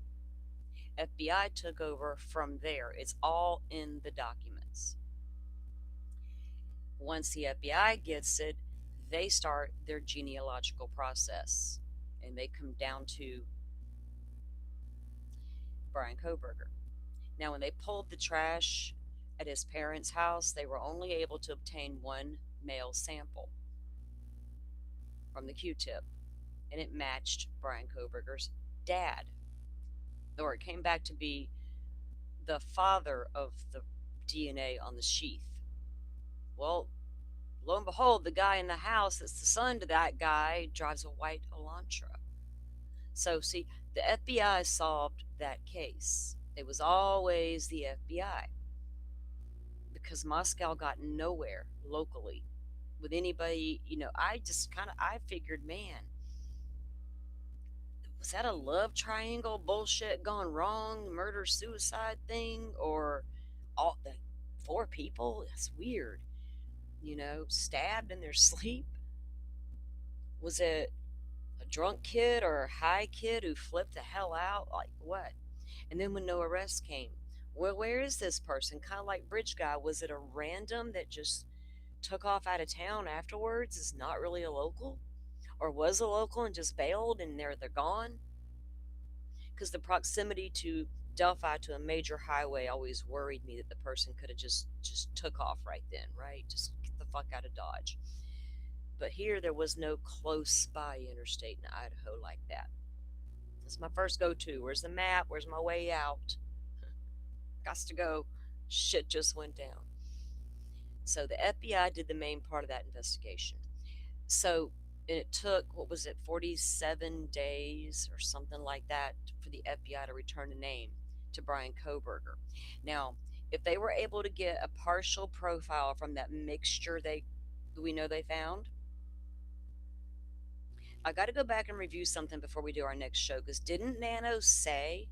FBI took over from there. It's all in the documents. Once the FBI gets it, they start their genealogical process and they come down to Brian Koberger. Now, when they pulled the trash at his parents' house, they were only able to obtain one male sample from the Q tip, and it matched Brian Koberger's dad, or it came back to be the father of the DNA on the sheath. Well, lo and behold, the guy in the house that's the son to that guy drives a white Elantra. So, see, the FBI solved that case. It was always the FBI because Moscow got nowhere locally with anybody. I just I figured, man, was that a love triangle bullshit gone wrong, murder suicide thing, or all the four people? That's weird. Stabbed in their sleep. Was it a drunk kid or a high kid who flipped the hell out? Like what? And then when no arrest came, well, where is this person? Kind of like Bridge Guy. Was it a random that just took off out of town afterwards? Is not really a local, or was a local and just bailed and they're gone? Because the proximity to Delphi to a major highway always worried me that the person could have just took off right then, right? Just get the fuck out of Dodge. But here there was no close by interstate in Idaho like that. It's my first go to. Where's the map? Where's my way out? Got to go. Shit just went down. So the FBI did the main part of that investigation. So it took, what was it, 47 days or something like that for the FBI to return a name to Brian Koberger. Now, if they were able to get a partial profile from that mixture we know they found, I got to go back and review something before we do our next show, because didn't Nano say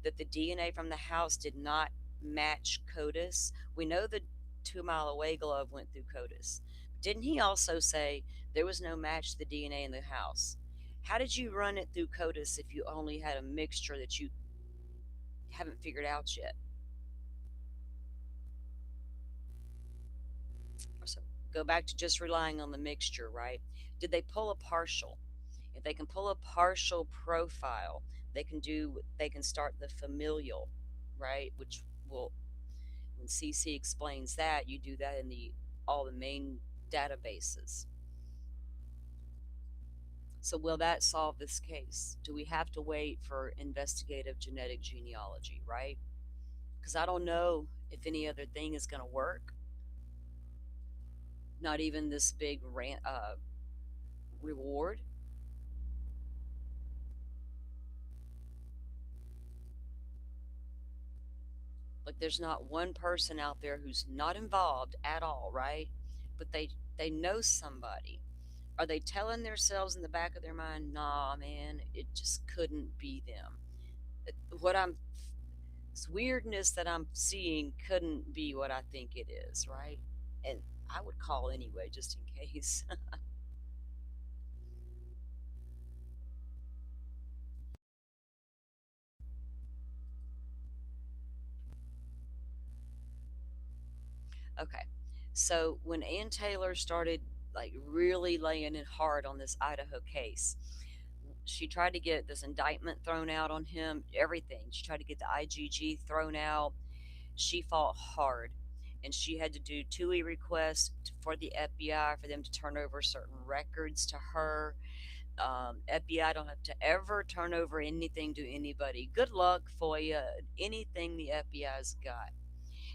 that the DNA from the house did not match CODIS? We know the 2 Mile Away glove went through CODIS. Didn't he also say there was no match to the DNA in the house? How did you run it through CODIS if you only had a mixture that you haven't figured out yet? So go back to just relying on the mixture, right? Did they pull a partial? If they can pull a partial profile, they can start the familial, right? Which will, when CC explains that, you do that in the all the main databases. So will that solve this case? Do we have to wait for investigative genetic genealogy, right? Because I don't know if any other thing is going to work. Not even this big reward. Like there's not one person out there who's not involved at all, right? But they know somebody. Are they telling themselves in the back of their mind, nah, man, it just couldn't be them? What I'm, this weirdness that I'm seeing couldn't be what I think it is, right? And I would call anyway, just in case. Okay. So when Ann Taylor started like really laying it hard on this Idaho case, she tried to get this indictment thrown out on him, everything. She tried to get the IGG thrown out. She fought hard, and she had to do TUI requests for the FBI for them to turn over certain records to her. FBI don't have to ever turn over anything to anybody. Good luck for you. Anything the FBI's got,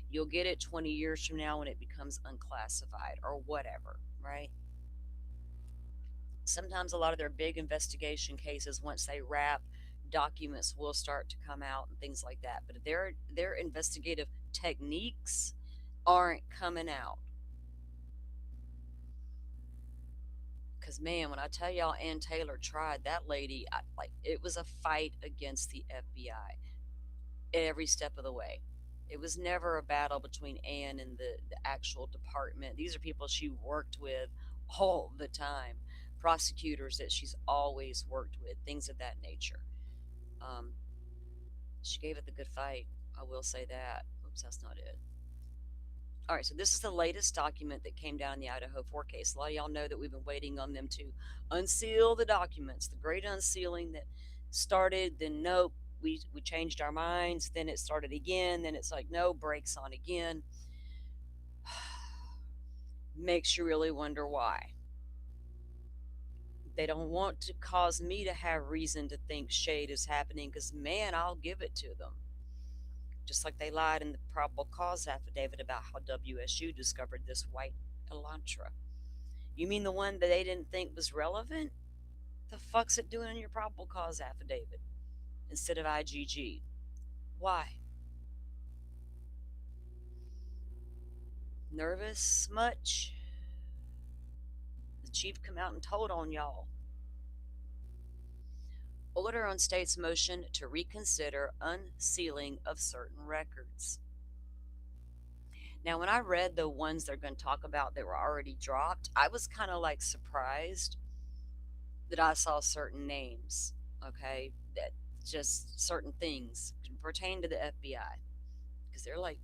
you'll get it 20 years from now when it becomes unclassified or whatever, right? Sometimes a lot of their big investigation cases, once they wrap, documents will start to come out and things like that. But their investigative techniques aren't coming out. Because man, when I tell y'all, Ann Taylor tried that lady, like it was a fight against the FBI every step of the way. It was never a battle between Ann and the actual department. These are people she worked with all the time, prosecutors that she's always worked with, things of that nature. Um, she gave it the good fight. I will say that. Oops, that's not it. All right, so this is the latest document that came down in the Idaho 4 case. A lot of y'all know that we've been waiting on them to unseal the documents, the great unsealing that started, then nope, we changed our minds, then it started again, then it's like no, brakes on again. Makes you really wonder why. They don't want to cause me to have reason to think shade is happening because, man, I'll give it to them. Just like they lied in the probable cause affidavit about how WSU discovered this white Elantra. You mean the one that they didn't think was relevant? The fuck's it doing in your probable cause affidavit instead of IGG? Why? Nervous much? The chief come out and told on y'all. Order on state's motion to reconsider unsealing of certain records. Now, when I read the ones they're going to talk about that were already dropped, I was kind of like surprised that I saw certain names, okay, that just certain things pertain to the FBI because they're like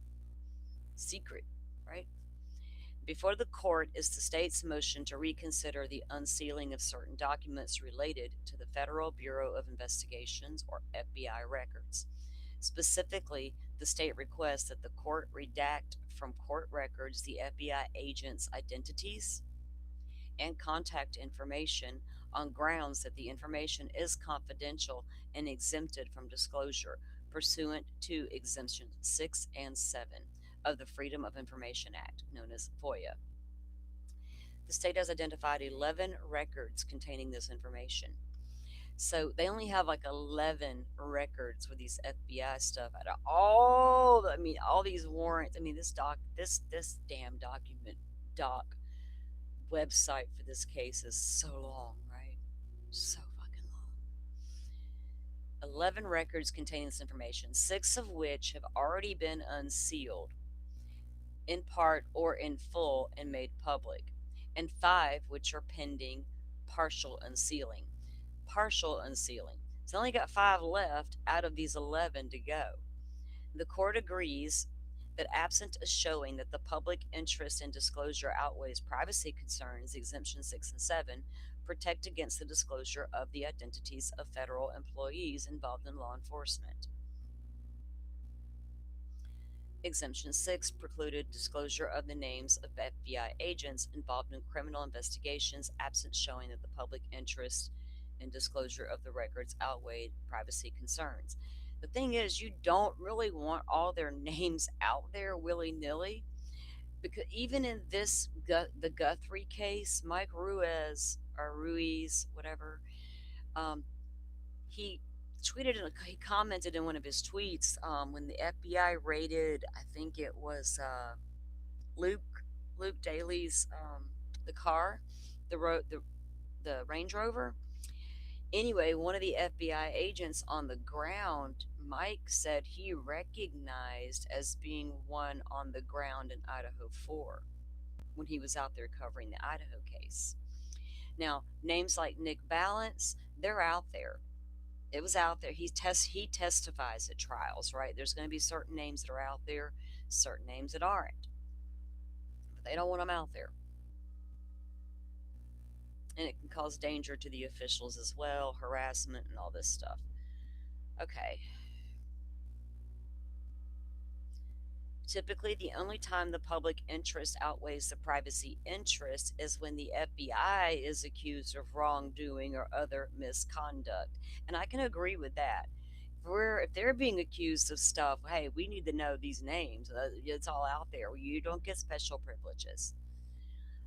secret, right? Before the court is the state's motion to reconsider the unsealing of certain documents related to the Federal Bureau of Investigations or FBI records. Specifically, the state requests that the court redact from court records the FBI agents' identities and contact information on grounds that the information is confidential and exempted from disclosure pursuant to Exemption 6 and 7 of the Freedom of Information Act, known as FOIA. The state has identified 11 records containing this information. So they only have like 11 records with these FBI stuff out of all I mean all these warrants. I mean this damn doc website for this case is so long, right? So fucking long. 11 records containing this information, 6 of which have already been unsealed in part or in full and made public, and 5 which are pending partial unsealing. Partial unsealing. It's only got 5 left out of these 11 to go. The court agrees that absent a showing that the public interest in disclosure outweighs privacy concerns, Exemption 6 and 7 protect against the disclosure of the identities of federal employees involved in law enforcement. Exemption 6 precluded disclosure of the names of FBI agents involved in criminal investigations absent showing that the public interest in disclosure of the records outweighed privacy concerns. The thing is, you don't really want all their names out there willy nilly because even in the Guthrie case, Mike Ruiz or Ruiz, whatever, um, he he commented in one of his tweets when the FBI raided, I think it was Luke Luke Daly's the car, the Range Rover. Anyway, one of the FBI agents on the ground, Mike said he recognized as being one on the ground in Idaho 4 when he was out there covering the Idaho case. Now, names like Nick Balance, they're out there. It was out there. He testifies at trials, right? There's going to be certain names that are out there, certain names that aren't, but they don't want them out there, and it can cause danger to the officials as well, harassment and all this stuff. Okay. Typically, the only time the public interest outweighs the privacy interest is when the FBI is accused of wrongdoing or other misconduct. And I can agree with that. If they're being accused of stuff, hey, we need to know these names. It's all out there. You don't get special privileges.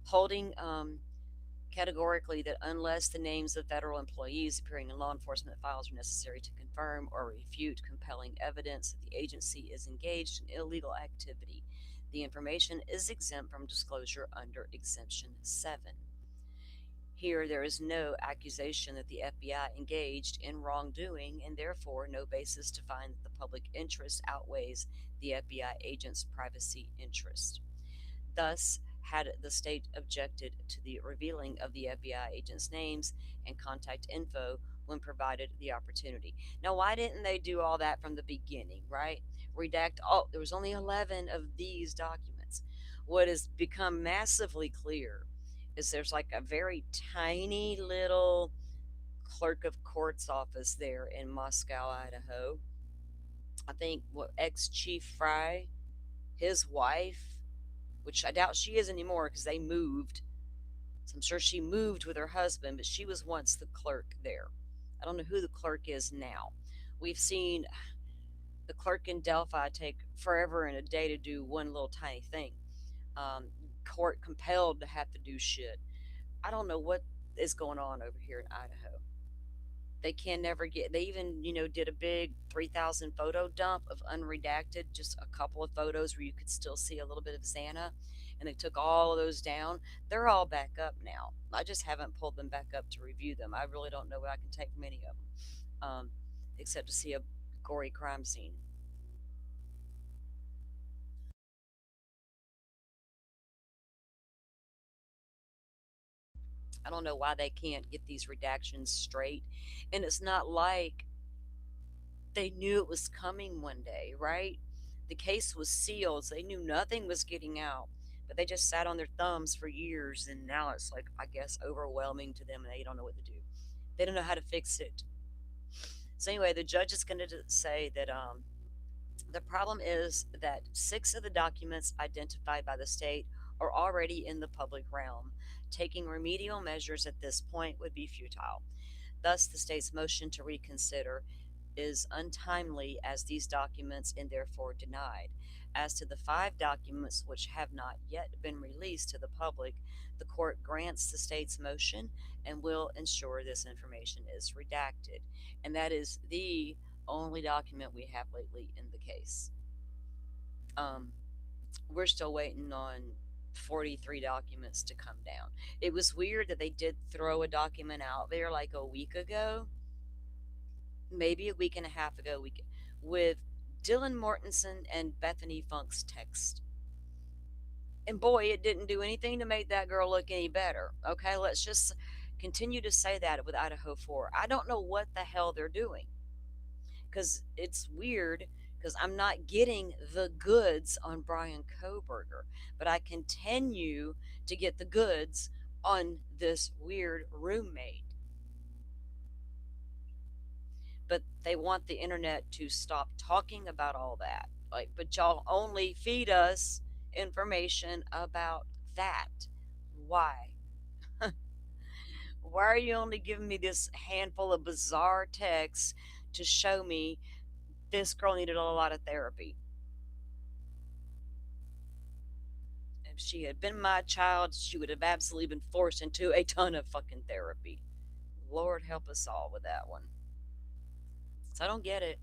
Holding categorically that unless the names of federal employees appearing in law enforcement files are necessary to confirm or refute compelling evidence that the agency is engaged in illegal activity, the information is exempt from disclosure under Exemption 7. Here, there is no accusation that the FBI engaged in wrongdoing, and therefore no basis to find that the public interest outweighs the FBI agent's privacy interest. Thus, had the state objected to the revealing of the FBI agents' names and contact info when provided the opportunity. Now, why didn't they do all that from the beginning, right? Redact all, there was only 11 of these documents. What has become massively clear is there's like a very tiny little clerk of court's office there in Moscow, Idaho. I think what ex Chief Fry, his wife, which I doubt she is anymore because they moved. So I'm sure she moved with her husband, but she was once the clerk there. I don't know who the clerk is now. We've seen the clerk in Delphi take forever and a day to do one little tiny thing. Um, Court compelled to have to do shit. I don't know what is going on over here in Idaho. They can never get, they even, did a big 3,000 photo dump of unredacted, just a couple of photos where you could still see a little bit of Xana, and they took all of those down. They're all back up now. I just haven't pulled them back up to review them. I really don't know what I can take from any of them, except to see a gory crime scene. I don't know why they can't get these redactions straight. And it's not like they knew it was coming one day, right? The case was sealed, so they knew nothing was getting out. But they just sat on their thumbs for years, and now it's like, I guess, overwhelming to them, and they don't know what to do. They don't know how to fix it. So anyway, the judge is going to say that The problem is that six of the documents identified by the state are already in the public realm. Taking remedial measures at this point would be futile. Thus, the state's motion to reconsider is untimely as these documents and therefore denied. As to the five documents which have not yet been released to the public, the court grants the state's motion and will ensure this information is redacted. And that is the only document we have lately in the case. Um, we're still waiting on 43 documents to come down. It was weird that they did throw a document out there like a week ago, maybe a week and a half ago, with Dylan Mortensen and Bethany Funk's text. And boy, it didn't do anything to make that girl look any better. Okay, let's just continue to say that with Idaho 4. I don't know what the hell they're doing because it's weird because I'm not getting the goods on Brian Koberger, but I continue to get the goods on this weird roommate. But they want the internet to stop talking about all that. Like, but y'all only feed us information about that. Why? Why are you only giving me this handful of bizarre texts to show me this girl needed a lot of therapy? If she had been my child, she would have absolutely been forced into a ton of fucking therapy. Lord help us all with that one. So I don't get it.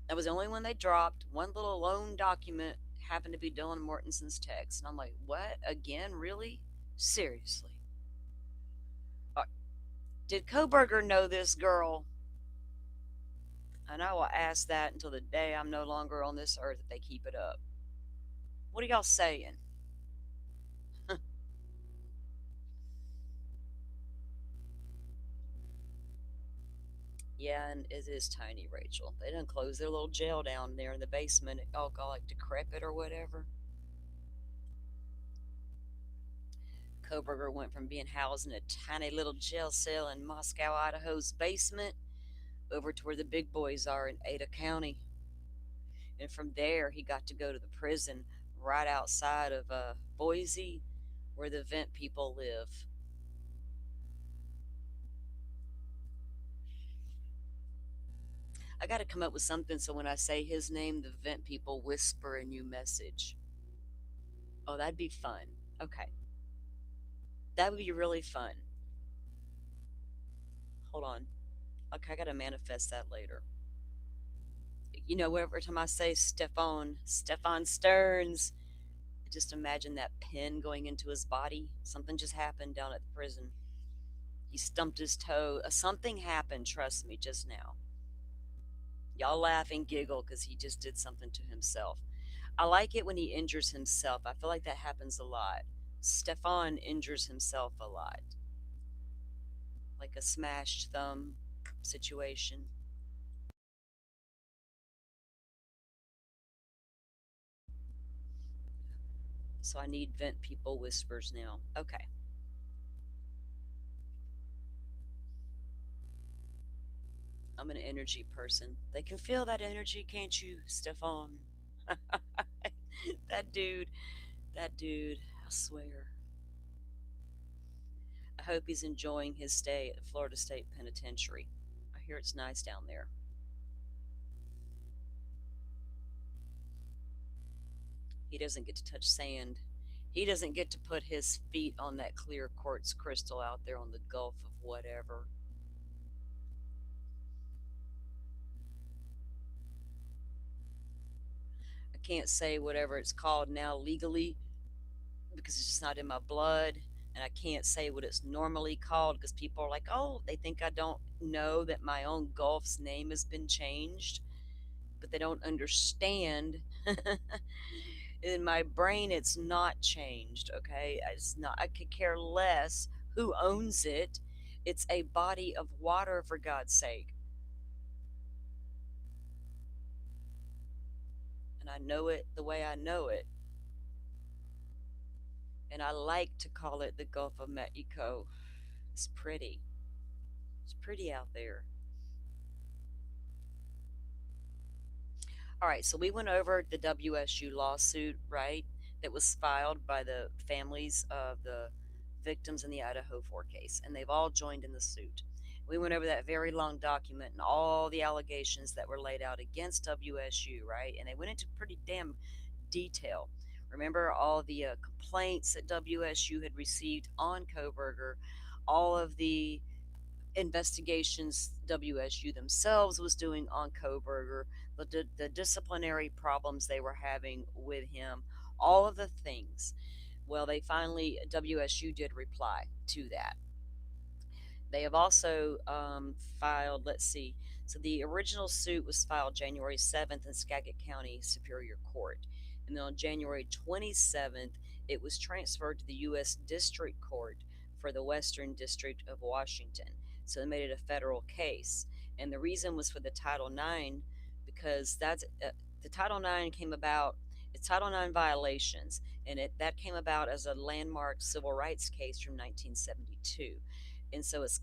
That was the only one they dropped. One little lone document happened to be Dylan Mortensen's text. And I'm like, what? Again? Really? Seriously? Uh, Did Koberger know this girl? And I will ask that until the day I'm no longer on this earth if they keep it up. What are y'all saying? Yeah, and it is tiny, Rachel. They didn't close their little jail down there in the basement. It all got like decrepit or whatever. Koberger went from being housed in a tiny little jail cell in Moscow, Idaho's basement over to where the big boys are in Ada County. And from there, he got to go to the prison right outside of Boise, where the vent people live. I got to come up with something so when I say his name, the vent people whisper a new message. Oh, that'd be fun. Okay. That would be really fun. Hold on. Okay, I got to manifest that later. You know, every time I say Stefan Stearns, just imagine that pin going into his body. Something just happened down at the prison. He stumped his toe. Something happened, trust me, just now. Y'all laugh and giggle because he just did something to himself. I like it when he injures himself. I feel like that happens a lot. Stefan injures himself a lot, like a smashed thumb situation. So I need vent people whispers now. Okay. I'm an energy person. They can feel that energy, can't you, Stefan? that dude, that dude, I swear. I hope he's enjoying his stay at Florida State Penitentiary. I hear it's nice down there. He doesn't get to touch sand. He doesn't get to put his feet on that clear quartz crystal out there on the Gulf of whatever. I can't say whatever it's called now legally because it's just not in my blood. And I can't say what it's normally called because people are like, oh, they think I don't know that my own Gulf's name has been changed, but they don't understand. In my brain, it's not changed. Okay, it's not. I could care less who owns it. It's a body of water, for God's sake, and I know it the way I know it. And I like to call it the Gulf of Mexico. It's pretty. It's pretty out there. All right, so we went over the WSU lawsuit, right? That was filed by the families of the victims in the Idaho 4 case, and they've all joined in the suit. We went over that very long document and all the allegations that were laid out against WSU, right? And they went into pretty damn detail. Remember all the complaints that WSU had received on Koberger, all of the investigations WSU themselves was doing on Koberger, the disciplinary problems they were having with him, all of the things. Well, they finally, WSU did reply to that. They have also filed, let's see, so the original suit was filed January 7th in Skagit County Superior Court. And then on January 27th, it was transferred to the U.S. District Court for the Western District of Washington. So they made it a federal case. And the reason was for the Title IX, because the Title IX came about, it's Title IX violations, and that came about as a landmark civil rights case from 1972, and so it's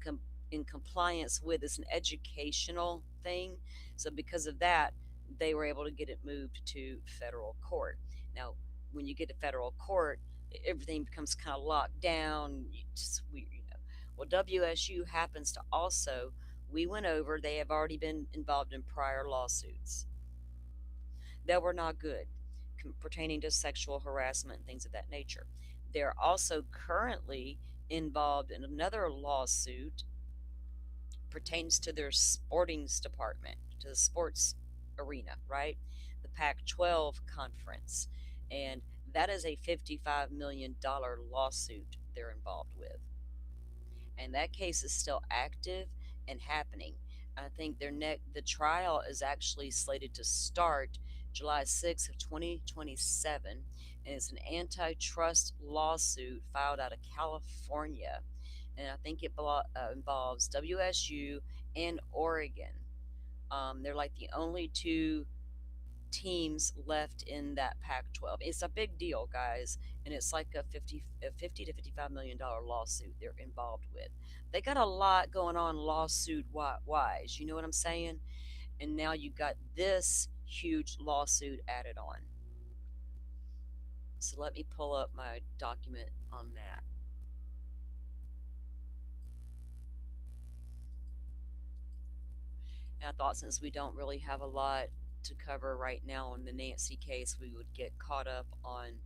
in compliance with, it's an educational thing. So because of that, they were able to get it moved to federal court. Now, when you get to federal court, everything becomes kind of locked down. Just weird, you know. Well, WSU happens to also, we went over, they have already been involved in prior lawsuits that were not good, pertaining to sexual harassment and things of that nature. They're also currently involved in another lawsuit pertains to their sportings department, to the sports arena, right? The Pac 12 conference. And that is a $55 million lawsuit they're involved with. And that case is still active and happening. I think the trial is actually slated to start July 6th of 2027, and it's an antitrust lawsuit filed out of California, and I think it involves WSU and Oregon. They're like the only two teams left in that Pac 12. It's a big deal, guys, and it's like a 50 to $55 million lawsuit they're involved with. They got a lot going on lawsuit wise, you know what I'm saying? And now you got this huge lawsuit added on. So let me pull up my document on that. And I thought since we don't really have a lot to cover right now on the Nancy case, we would get caught up on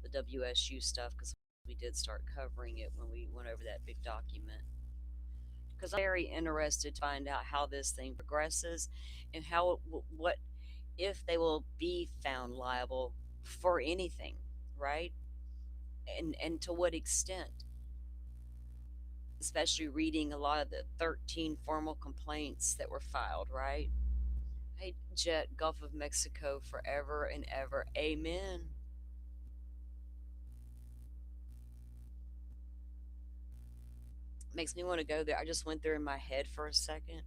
the WSU stuff because we did start covering it when we went over that big document. Because I'm very interested to find out how this thing progresses and how what if they will be found liable for anything, right? And to what extent, especially reading a lot of the 13 formal complaints that were filed, right? Hey, Jet, Gulf of Mexico forever and ever. Amen. Makes me want to go there. I just went there in my head for a second.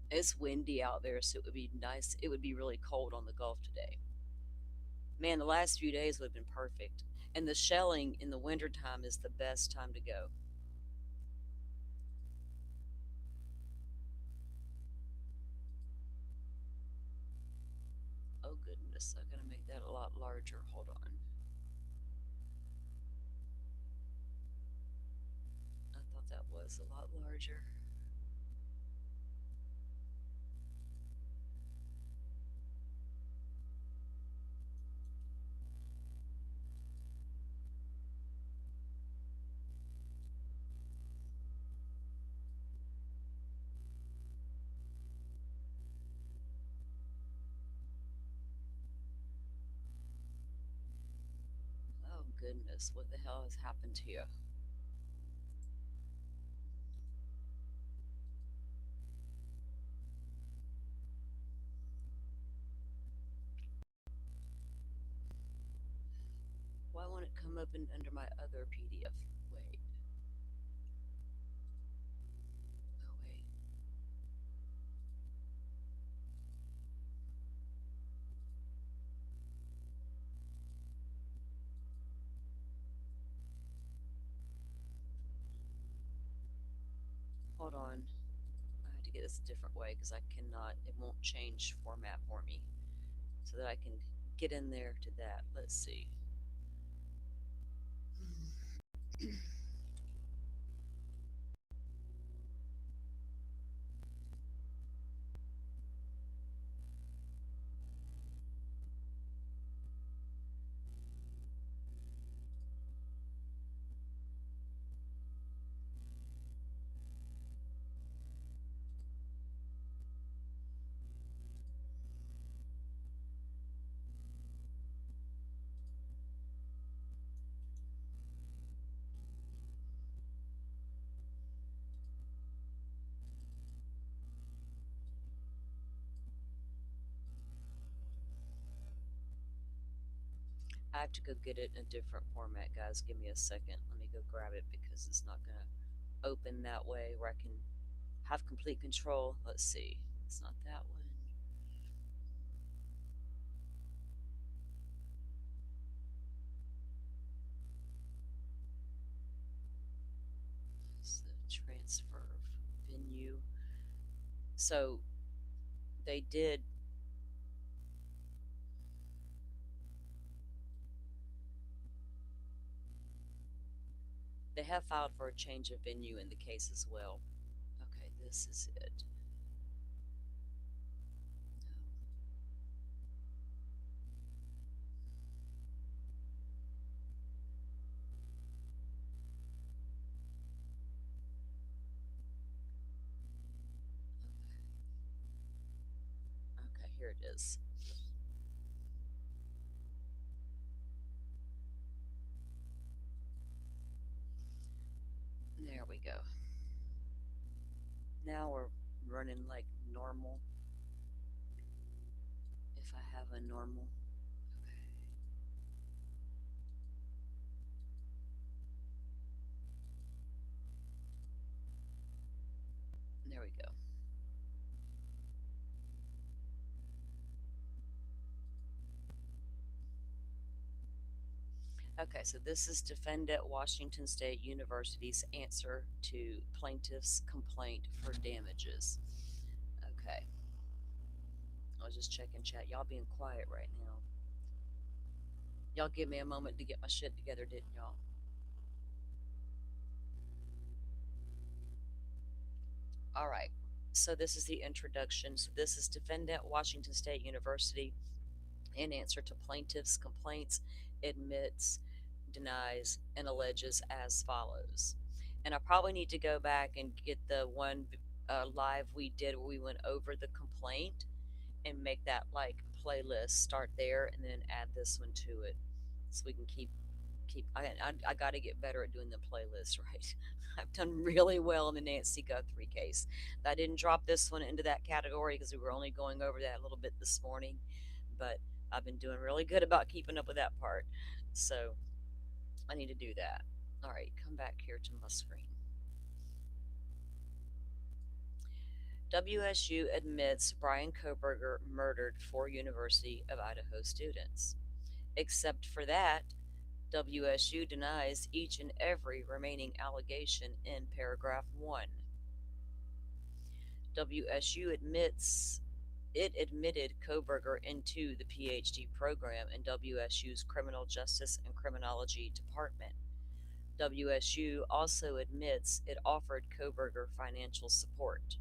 It's windy out there, so it would be nice. It would be really cold on the Gulf today. Man, the last few days would have been perfect. And the shelling in the wintertime is the best time to go. Oh, goodness. I gotta make that a lot larger. Hold on. I thought that was a lot larger. Oh, goodness. What the hell has happened to you? Why won't it come up under my other PDF? Wait. Oh, wait. Hold on. I have to get this a different way because I cannot, it won't change format for me. so that I can get in there to that. Let's see. I have to go get it in a different format, guys. Give me a second. Let me go grab it because it's not going to open that way where I can have complete control. Let's see. It's not that one. It's the transfer of venue. So they did, they have filed for a change of venue in the case as well. Okay, this is it. Okay, here it is. There we go. Now we're running like normal. If I have a normal. Okay, there we go. Okay, so this is defendant Washington State University's answer to plaintiff's complaint for damages. Okay, I was just checking chat. Y'all being quiet right now. Y'all give me a moment to get my shit together, didn't y'all? All right. So this is the introduction. So this is defendant Washington State University in answer to plaintiff's complaints admits, denies, and alleges as follows. And I probably need to go back and get the one live we did where we went over the complaint and make that like playlist. Start there and then add this one to it, so we can keep. I got to get better at doing the playlist, right? I've done really well in the Nancy Guthrie case. I didn't drop this one into that category because we were only going over that a little bit this morning, but I've been doing really good about keeping up with that part. So I need to do that. All right, come back here to my screen. WSU admits Brian Koberger murdered four University of Idaho students. Except for that, WSU denies each and every remaining allegation in paragraph 1. WSU admits it admitted Koberger into the PhD program in WSU's Criminal Justice and Criminology Department. WSU also admits it offered Koberger financial support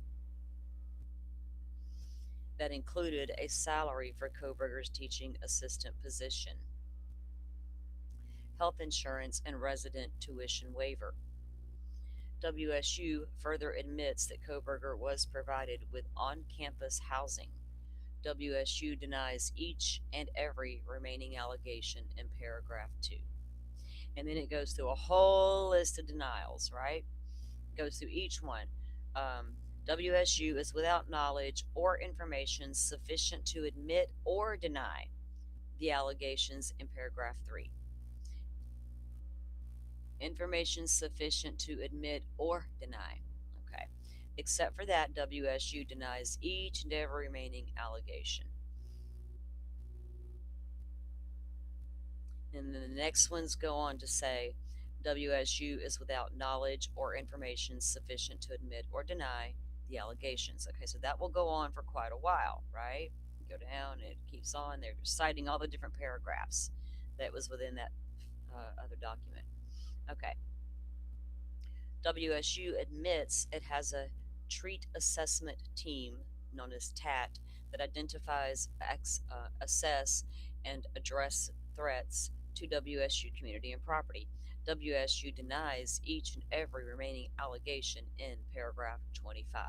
that included a salary for Koberger's teaching assistant position, health insurance, and resident tuition waiver. WSU further admits that Koberger was provided with on campus housing. WSU denies each and every remaining allegation in paragraph 2. And then it goes through a whole list of denials, right? Goes through each one. WSU is without knowledge or information sufficient to admit or deny the allegations in paragraph 3. Information sufficient to admit or deny. Okay. Except for that, WSU denies each and every remaining allegation. And then the next ones go on to say WSU is without knowledge or information sufficient to admit or deny the allegations. Okay, so that will go on for quite a while, right? go down, and it keeps on. They're citing all the different paragraphs that was within that other document. Okay. WSU admits it has a treat assessment team known as TAT that identifies, assess, and address threats to WSU community and property. WSU denies each and every remaining allegation in paragraph 25.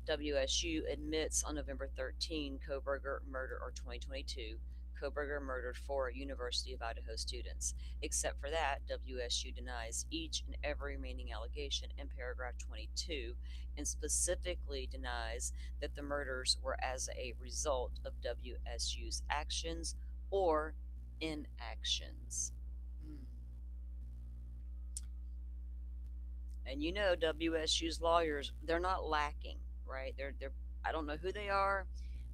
WSU admits on November 13 Koberger murder, or 2022, Koberger murdered four University of Idaho students. Except for that, WSU denies each and every remaining allegation in paragraph 22 and specifically denies that the murders were as a result of WSU's actions or inactions. Hmm. And you know WSU's lawyers, they're not lacking, right? They're I don't know who they are,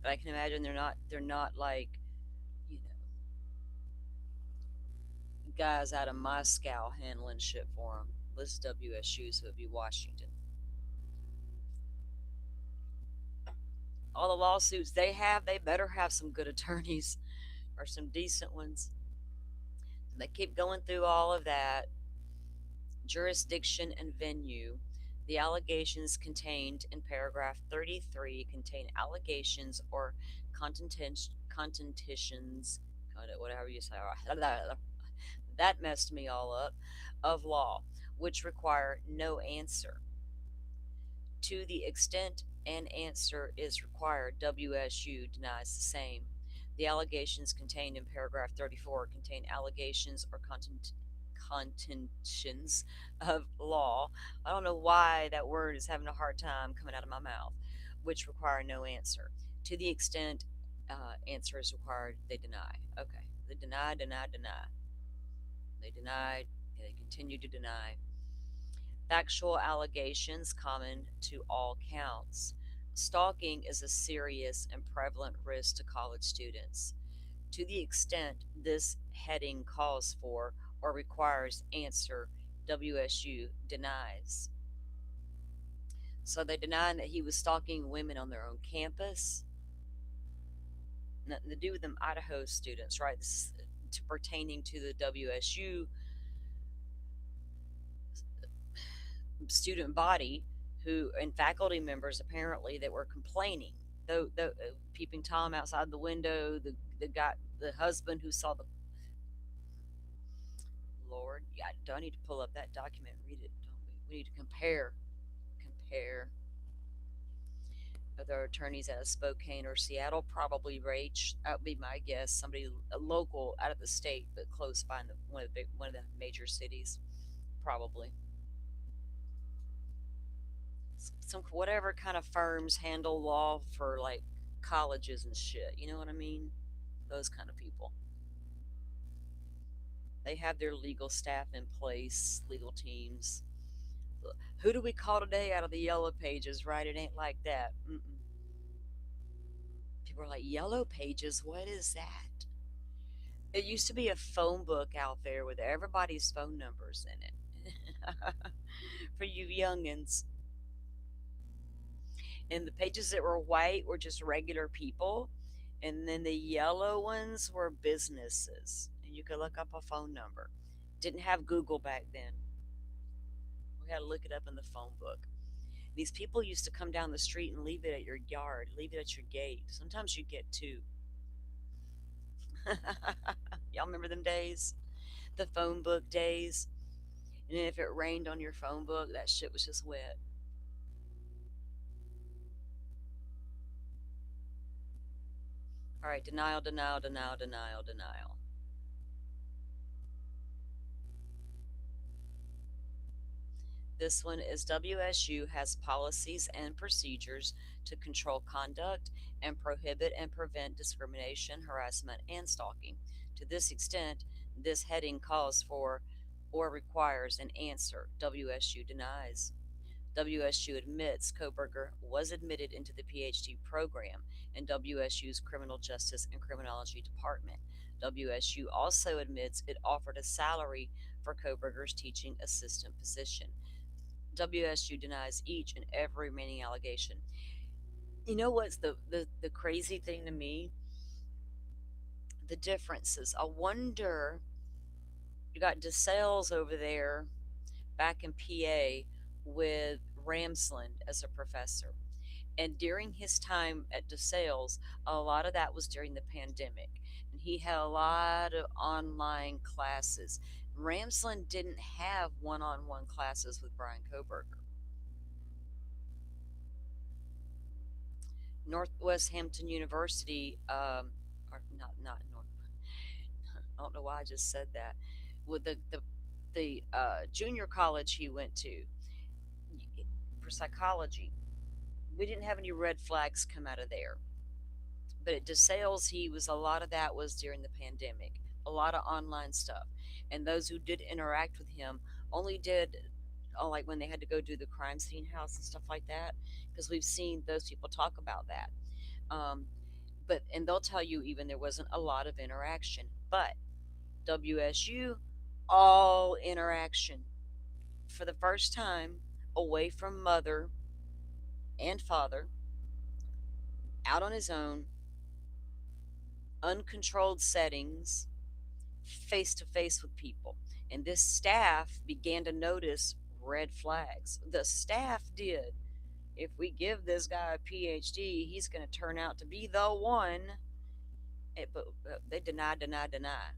but I can imagine they're not like, you know, guys out of Moscow handling shit for them. This is WSU, so it'd be Washington. All the lawsuits they have, they better have some good attorneys or some decent ones. And they keep going through all of that jurisdiction and venue. The allegations contained in paragraph 33 contain allegations or contentitions, whatever you say, that messed me all up, of law, which require no answer. To the extent an answer is required, WSU denies the same. The allegations contained in paragraph 34 contain allegations or contentions of law. I don't know why that word is having a hard time coming out of my mouth, which require no answer. To the extent answer is required, they deny. Okay. They deny, deny, deny. They denied, they continue to deny. Factual allegations common to all counts. Stalking is a serious and prevalent risk to college students. To the extent this heading calls for or requires answer, WSU denies. So they deny that he was stalking women on their own campus. Nothing to do with them Idaho students, right? This is pertaining to the WSU student body who and faculty members apparently that were complaining. Though peeping tom outside the window, the guy, the husband who saw the Lord, yeah, do I need to pull up that document and read it? Don't we? We need to compare other attorneys out of Spokane or Seattle. Probably Rach. That would be my guess. Somebody a local out of the state, but close by in one of the major cities. Probably some whatever kind of firms handle law for like colleges and shit. You know what I mean? Those kind of people. They have their legal staff in place, legal teams. Who do we call today out of the yellow pages, right? It ain't like that. Mm-mm. People are like, yellow pages? What is that? It used to be a phone book out there with everybody's phone numbers in it. For you youngins. And the pages that were white were just regular people. And then the yellow ones were businesses. And you could look up a phone number. Didn't have Google back then. We had to look it up in the phone book. These people used to come down the street and leave it at your yard, leave it at your gate. Sometimes you'd get two. Y'all remember them days? The phone book days? And then if it rained on your phone book, that shit was just wet. All right, denial, denial, denial, denial, denial. This one is WSU has policies and procedures to control conduct and prohibit and prevent discrimination, harassment, and stalking. To this extent, this heading calls for or requires an answer. WSU denies. WSU admits Koberger was admitted into the PhD program in WSU's Criminal Justice and Criminology Department. WSU also admits it offered a salary for Koberger's teaching assistant position. WSU denies each and every remaining allegation. You know what's the crazy thing to me? The differences. I wonder, you got DeSales over there back in PA with Ramsland as a professor. And during his time at DeSales, a lot of that was during the pandemic. And he had a lot of online classes. Ramsland didn't have one on one classes with Brian Koberger. Northwest Hampton University, or not North, I don't know why I just said that. With the junior college he went to for psychology, we didn't have any red flags come out of there. But at DeSales, he was a lot of that was during the pandemic, a lot of online stuff, and those who did interact with him only did. Like when they had to go do the crime scene house and stuff like that, because we've seen those people talk about that. Um, and they'll tell you even there wasn't a lot of interaction. But WSU, all interaction for the first time, away from mother and father, out on his own, uncontrolled settings, face to face with people. And this staff began to notice red flags. The staff did. If we give this guy a PhD, he's going to turn out to be the one. But they deny, deny, deny.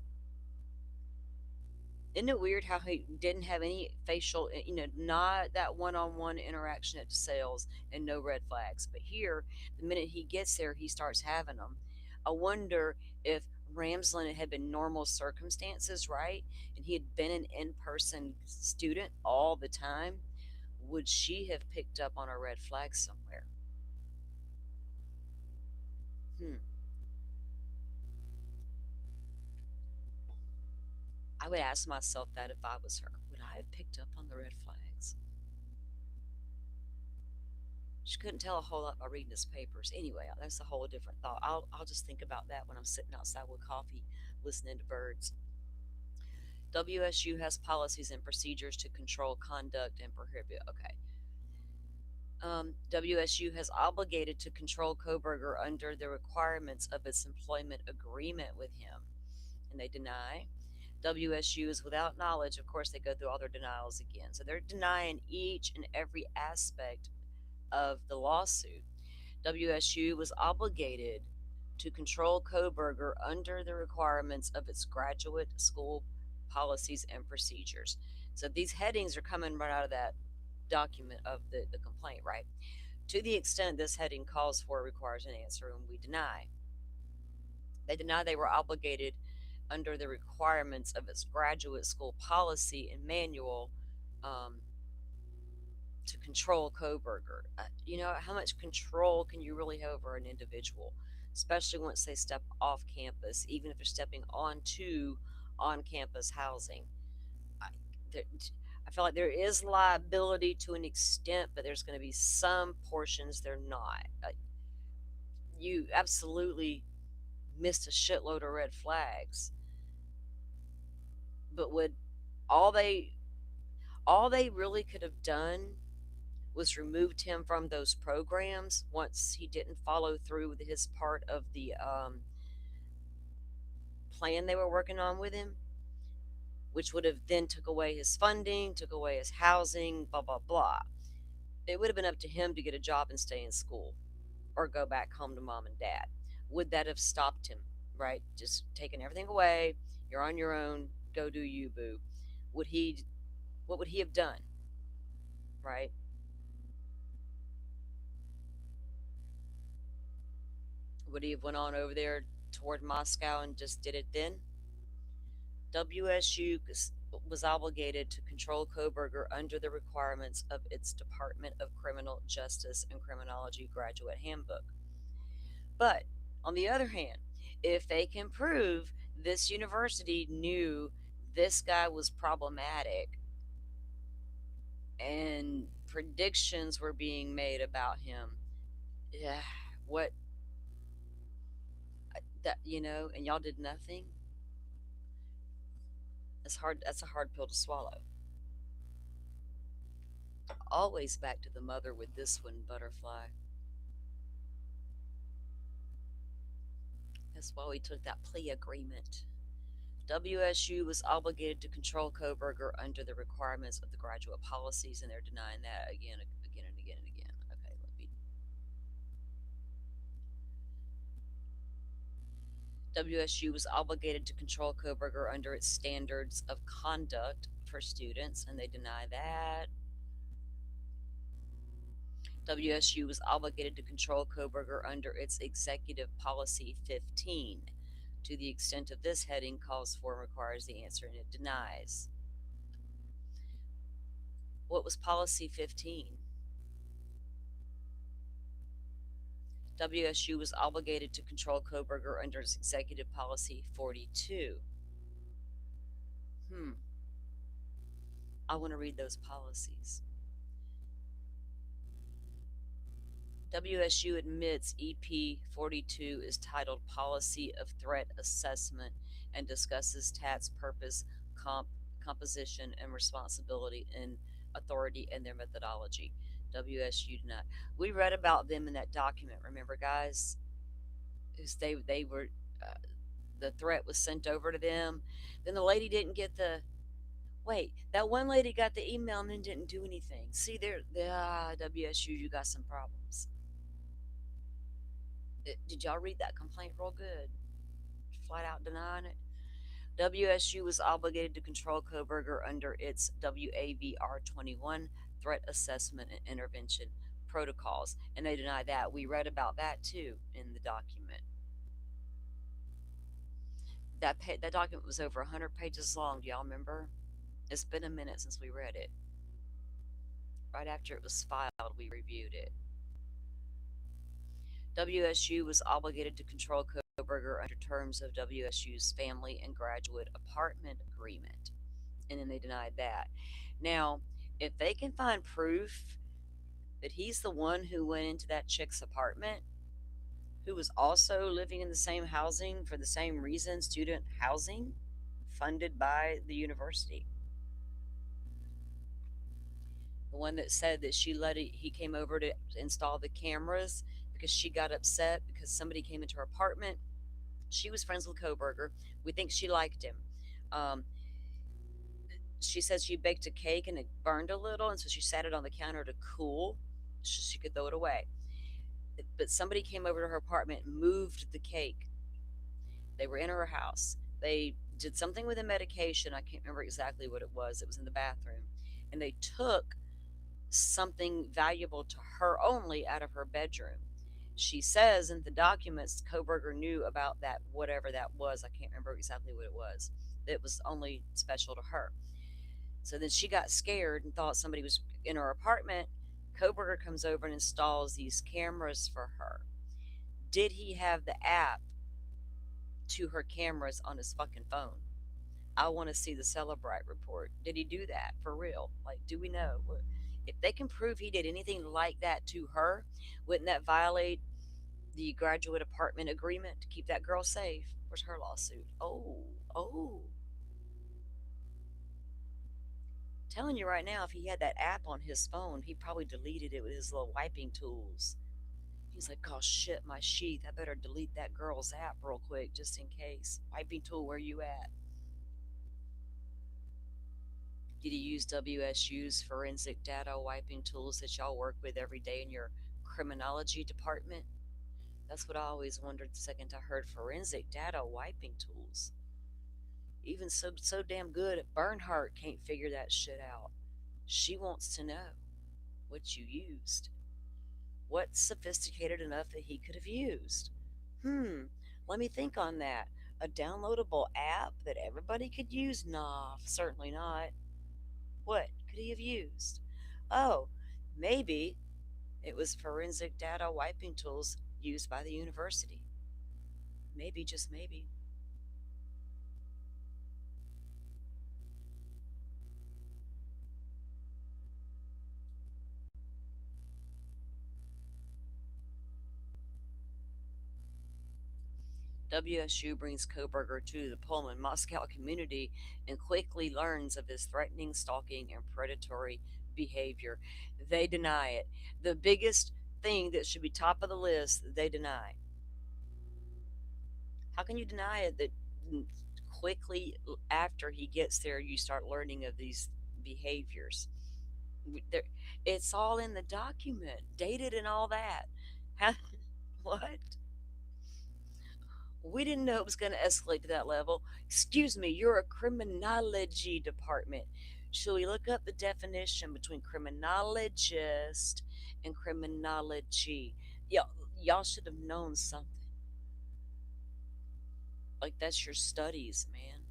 Isn't it weird how he didn't have any facial, not that one on one interaction at sales and no red flags? But here, the minute he gets there, he starts having them. I wonder if Ramsland had been normal circumstances, right? And he had been an in person student all the time, would she have picked up on a red flag somewhere? Hmm. I would ask myself that if I was her. Would I have picked up on the red flags? She couldn't tell a whole lot by reading his papers. Anyway, that's a whole different thought. I'll just think about that when I'm sitting outside with coffee, listening to birds. WSU has policies and procedures to control conduct and prohibit. Okay. WSU has obligated to control Koberger under the requirements of its employment agreement with him, and they deny. WSU is without knowledge. Of course, they go through all their denials again. So they're denying each and every aspect of the lawsuit. WSU was obligated to control Koberger under the requirements of its graduate school policies and procedures. So these headings are coming right out of that document of the complaint, right? To the extent this heading calls for, requires an answer, and we deny. They deny they were obligated under the requirements of its graduate school policy and manual um, to control Koberger. How much control can you really have over an individual, especially once they step off campus, even if they're stepping onto on campus housing? I, there, I feel like there is liability to an extent, but there's going to be some portions they're not. You absolutely missed a shitload of red flags, but would all they all they really could have done was removed him from those programs once he didn't follow through with his part of the plan they were working on with him, which would have then took away his funding, took away his housing, blah blah blah. It would have been up to him to get a job and stay in school or go back home to mom and dad. Would that have stopped him? Right, just taking everything away. You're on your own. Go do you, boo. Would he? What would he have done? Right? Would he have went on over there toward Moscow and just did it then? WSU was obligated to control Koberger under the requirements of its Department of Criminal Justice and Criminology Graduate Handbook. But on the other hand, if they can prove this university knew this guy was problematic and predictions were being made about him, yeah, what that and y'all did nothing. That's a hard pill to swallow. Always back to the mother with this one, Butterfly. That's why we took that plea agreement. WSU was obligated to control Koberger under the requirements of the graduate policies, and they're denying that again, again, and again, and again. Okay, let me. WSU was obligated to control Koberger under its standards of conduct for students, and they deny that. WSU was obligated to control Koberger under its Executive Policy 15. To the extent of this heading calls for and requires the answer, and it denies. What was Policy 15? WSU was obligated to control Koberger under its Executive Policy 42. Hmm, I want to read those policies. WSU admits EP 42 is titled Policy of Threat Assessment and discusses TAT's purpose, composition, and responsibility and authority and their methodology. WSU did not. We read about them in that document, remember, guys? They were, uh, the threat was sent over to them. Then the lady didn't get the. Wait, that one lady got the email and then didn't do anything. See, WSU, you got some problems. Did y'all read that complaint real good? Flat out denying it. WSU was obligated to control Koberger under its WAVR 21 threat assessment and intervention protocols, and they deny that. We read about that too in the document. That document was over 100 pages long. Do y'all remember? It's been a minute since we read it. Right after it was filed, we reviewed it. WSU was obligated to control Koberger under terms of WSU's family and graduate apartment agreement, and then they denied that. Now, if they can find proof that he's the one who went into that chick's apartment, who was also living in the same housing for the same reason, student housing, funded by the university, the one that said that he came over to install the cameras because she got upset because somebody came into her apartment. She was friends with Koberger. We think she liked him. Um, she says she baked a cake and it burned a little, and so she sat it on the counter to cool so she could throw it away. But somebody came over to her apartment and moved the cake. They were in her house. They did something with a medication. I can't remember exactly what it was. It was in the bathroom. And they took something valuable to her only out of her bedroom. She says in the documents Koberger knew about that, whatever that was. I can't remember exactly what it was. It was only special to her. So then she got scared and thought somebody was in her apartment. Koberger comes over and installs these cameras for her. Did he have the app to her cameras on his fucking phone? I want to see the Celebrite report. Did he do that for real? Like, do we know? If they can prove he did anything like that to her, wouldn't that violate the graduate apartment agreement to keep that girl safe? Where's her lawsuit? Oh. Telling you right now, if he had that app on his phone, he probably deleted it with his little wiping tools. He's like, oh shit, my sheath. I better delete that girl's app real quick just in case. Wiping tool, where you at? Did you use WSU's forensic data wiping tools that y'all work with every day in your criminology department? That's what I always wondered the second I heard forensic data wiping tools. Even so damn good, Bernhardt can't figure that shit out. She wants to know what you used. What's sophisticated enough that he could have used? Let me think on that. A downloadable app that everybody could use? Nah, certainly not. What could he have used? Oh, maybe it was forensic data wiping tools used by the university. Maybe, just maybe. WSU brings Koberger to the Pullman Moscow community and quickly learns of his threatening, stalking, and predatory behavior. They deny it. The biggest thing that should be top of the list, they deny. How can you deny it that quickly after he gets there, you start learning of these behaviors? There, it's all in the document, dated and all that. How, what? We didn't know it was going to escalate to that level. Excuse me, you're a criminology department. Should we look up the definition between criminologist and criminology? Y'all should have known something. Like, that's your studies, man.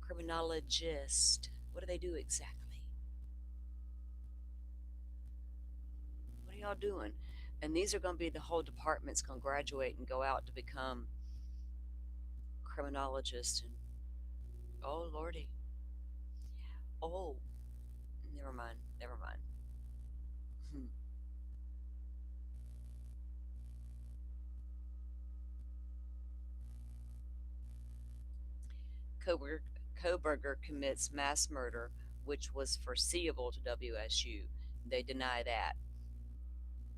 Criminologist. What do they do exactly? What are y'all doing? And these are going to be the whole department's going to graduate and go out to become criminologists. And oh, Lordy. Oh, never mind. Never mind. Hmm. Koberger, Koberger commits mass murder, which was foreseeable to WSU. They deny that.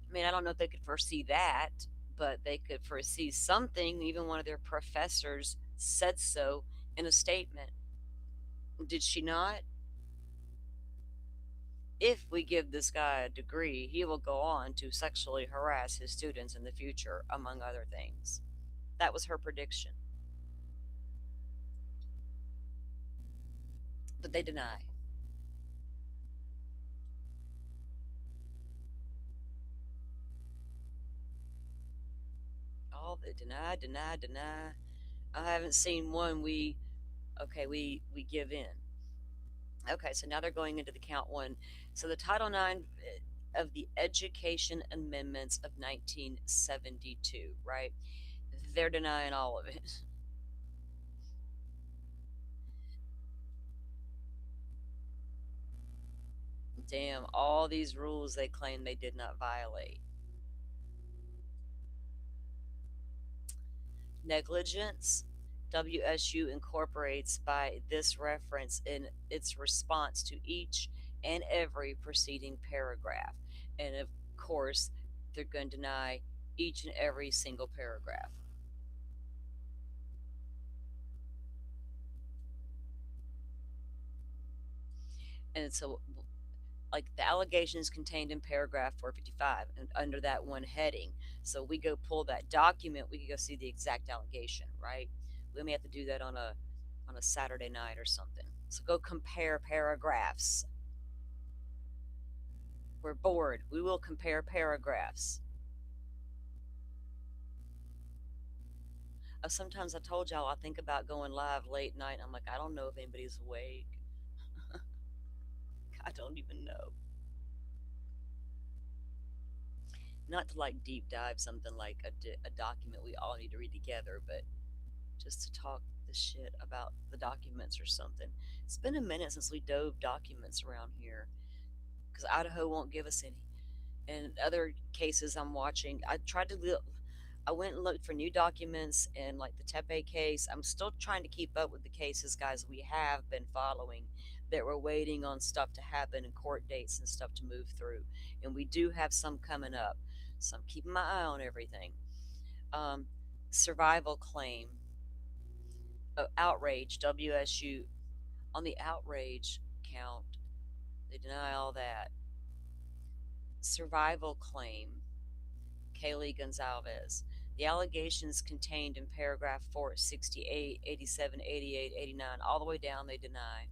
I mean, I don't know if they could foresee that, but they could foresee something. Even one of their professors said so in a statement. Did she not? If we give this guy a degree, he will go on to sexually harass his students in the future, among other things. That was her prediction. But they deny. All the deny, deny, deny. I haven't seen one we give in. Okay, so now they're going into the count one. So the Title IX of the Education Amendments of 1972, right? They're denying all of it. Damn, all these rules they claim they did not violate. Negligence. WSU incorporates by this reference in its response to each and every preceding paragraph. And of course, they're going to deny each and every single paragraph. And so, like, the allegations contained in paragraph 455 and under that one heading. So we go pull that document, we can go see the exact allegation, right? We may have to do that on a Saturday night or something. So go compare paragraphs. We're bored. We will compare paragraphs. Sometimes I told y'all I think about going live late night. I'm like, I don't know if anybody's awake. I don't even know. Not to like deep dive something like a document we all need to read together, but just to talk the shit about the documents or something. It's been a minute since we dove documents around here because Idaho won't give us any. And other cases I'm watching, I tried to look, I went and looked for new documents and like the Tepe case. I'm still trying to keep up with the cases, guys, we have been following that we're waiting on stuff to happen and court dates and stuff to move through. And we do have some coming up. So I'm keeping my eye on everything. Um, Survival claim, outrage, WSU on the outrage count. They deny all that. Survival claim, Kaylee Gonzalez. The allegations contained in paragraph 468, 87, 88, 89, all the way down, they deny.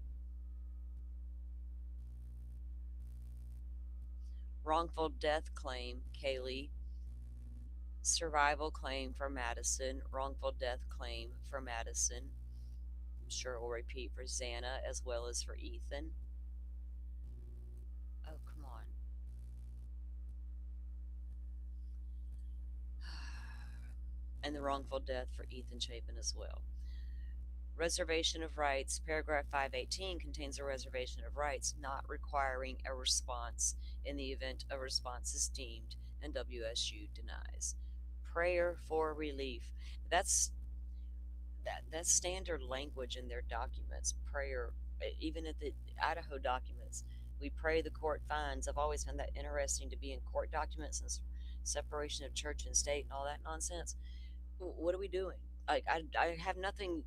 Wrongful death claim, Kaylee. Survival claim for Madison. Wrongful death claim for Madison. I'm sure it will repeat for Xana as well as for Ethan. Oh, come on. And the wrongful death for Ethan Chapin as well. Reservation of rights, paragraph 518 contains a reservation of rights not requiring a response in the event a response is deemed, and WSU denies. Prayer for relief. That's that's standard language in their documents. Prayer, even at the Idaho documents, we pray the court finds. I've always found that interesting to be in court documents and separation of church and state and all that nonsense. What are we doing? Like, I have nothing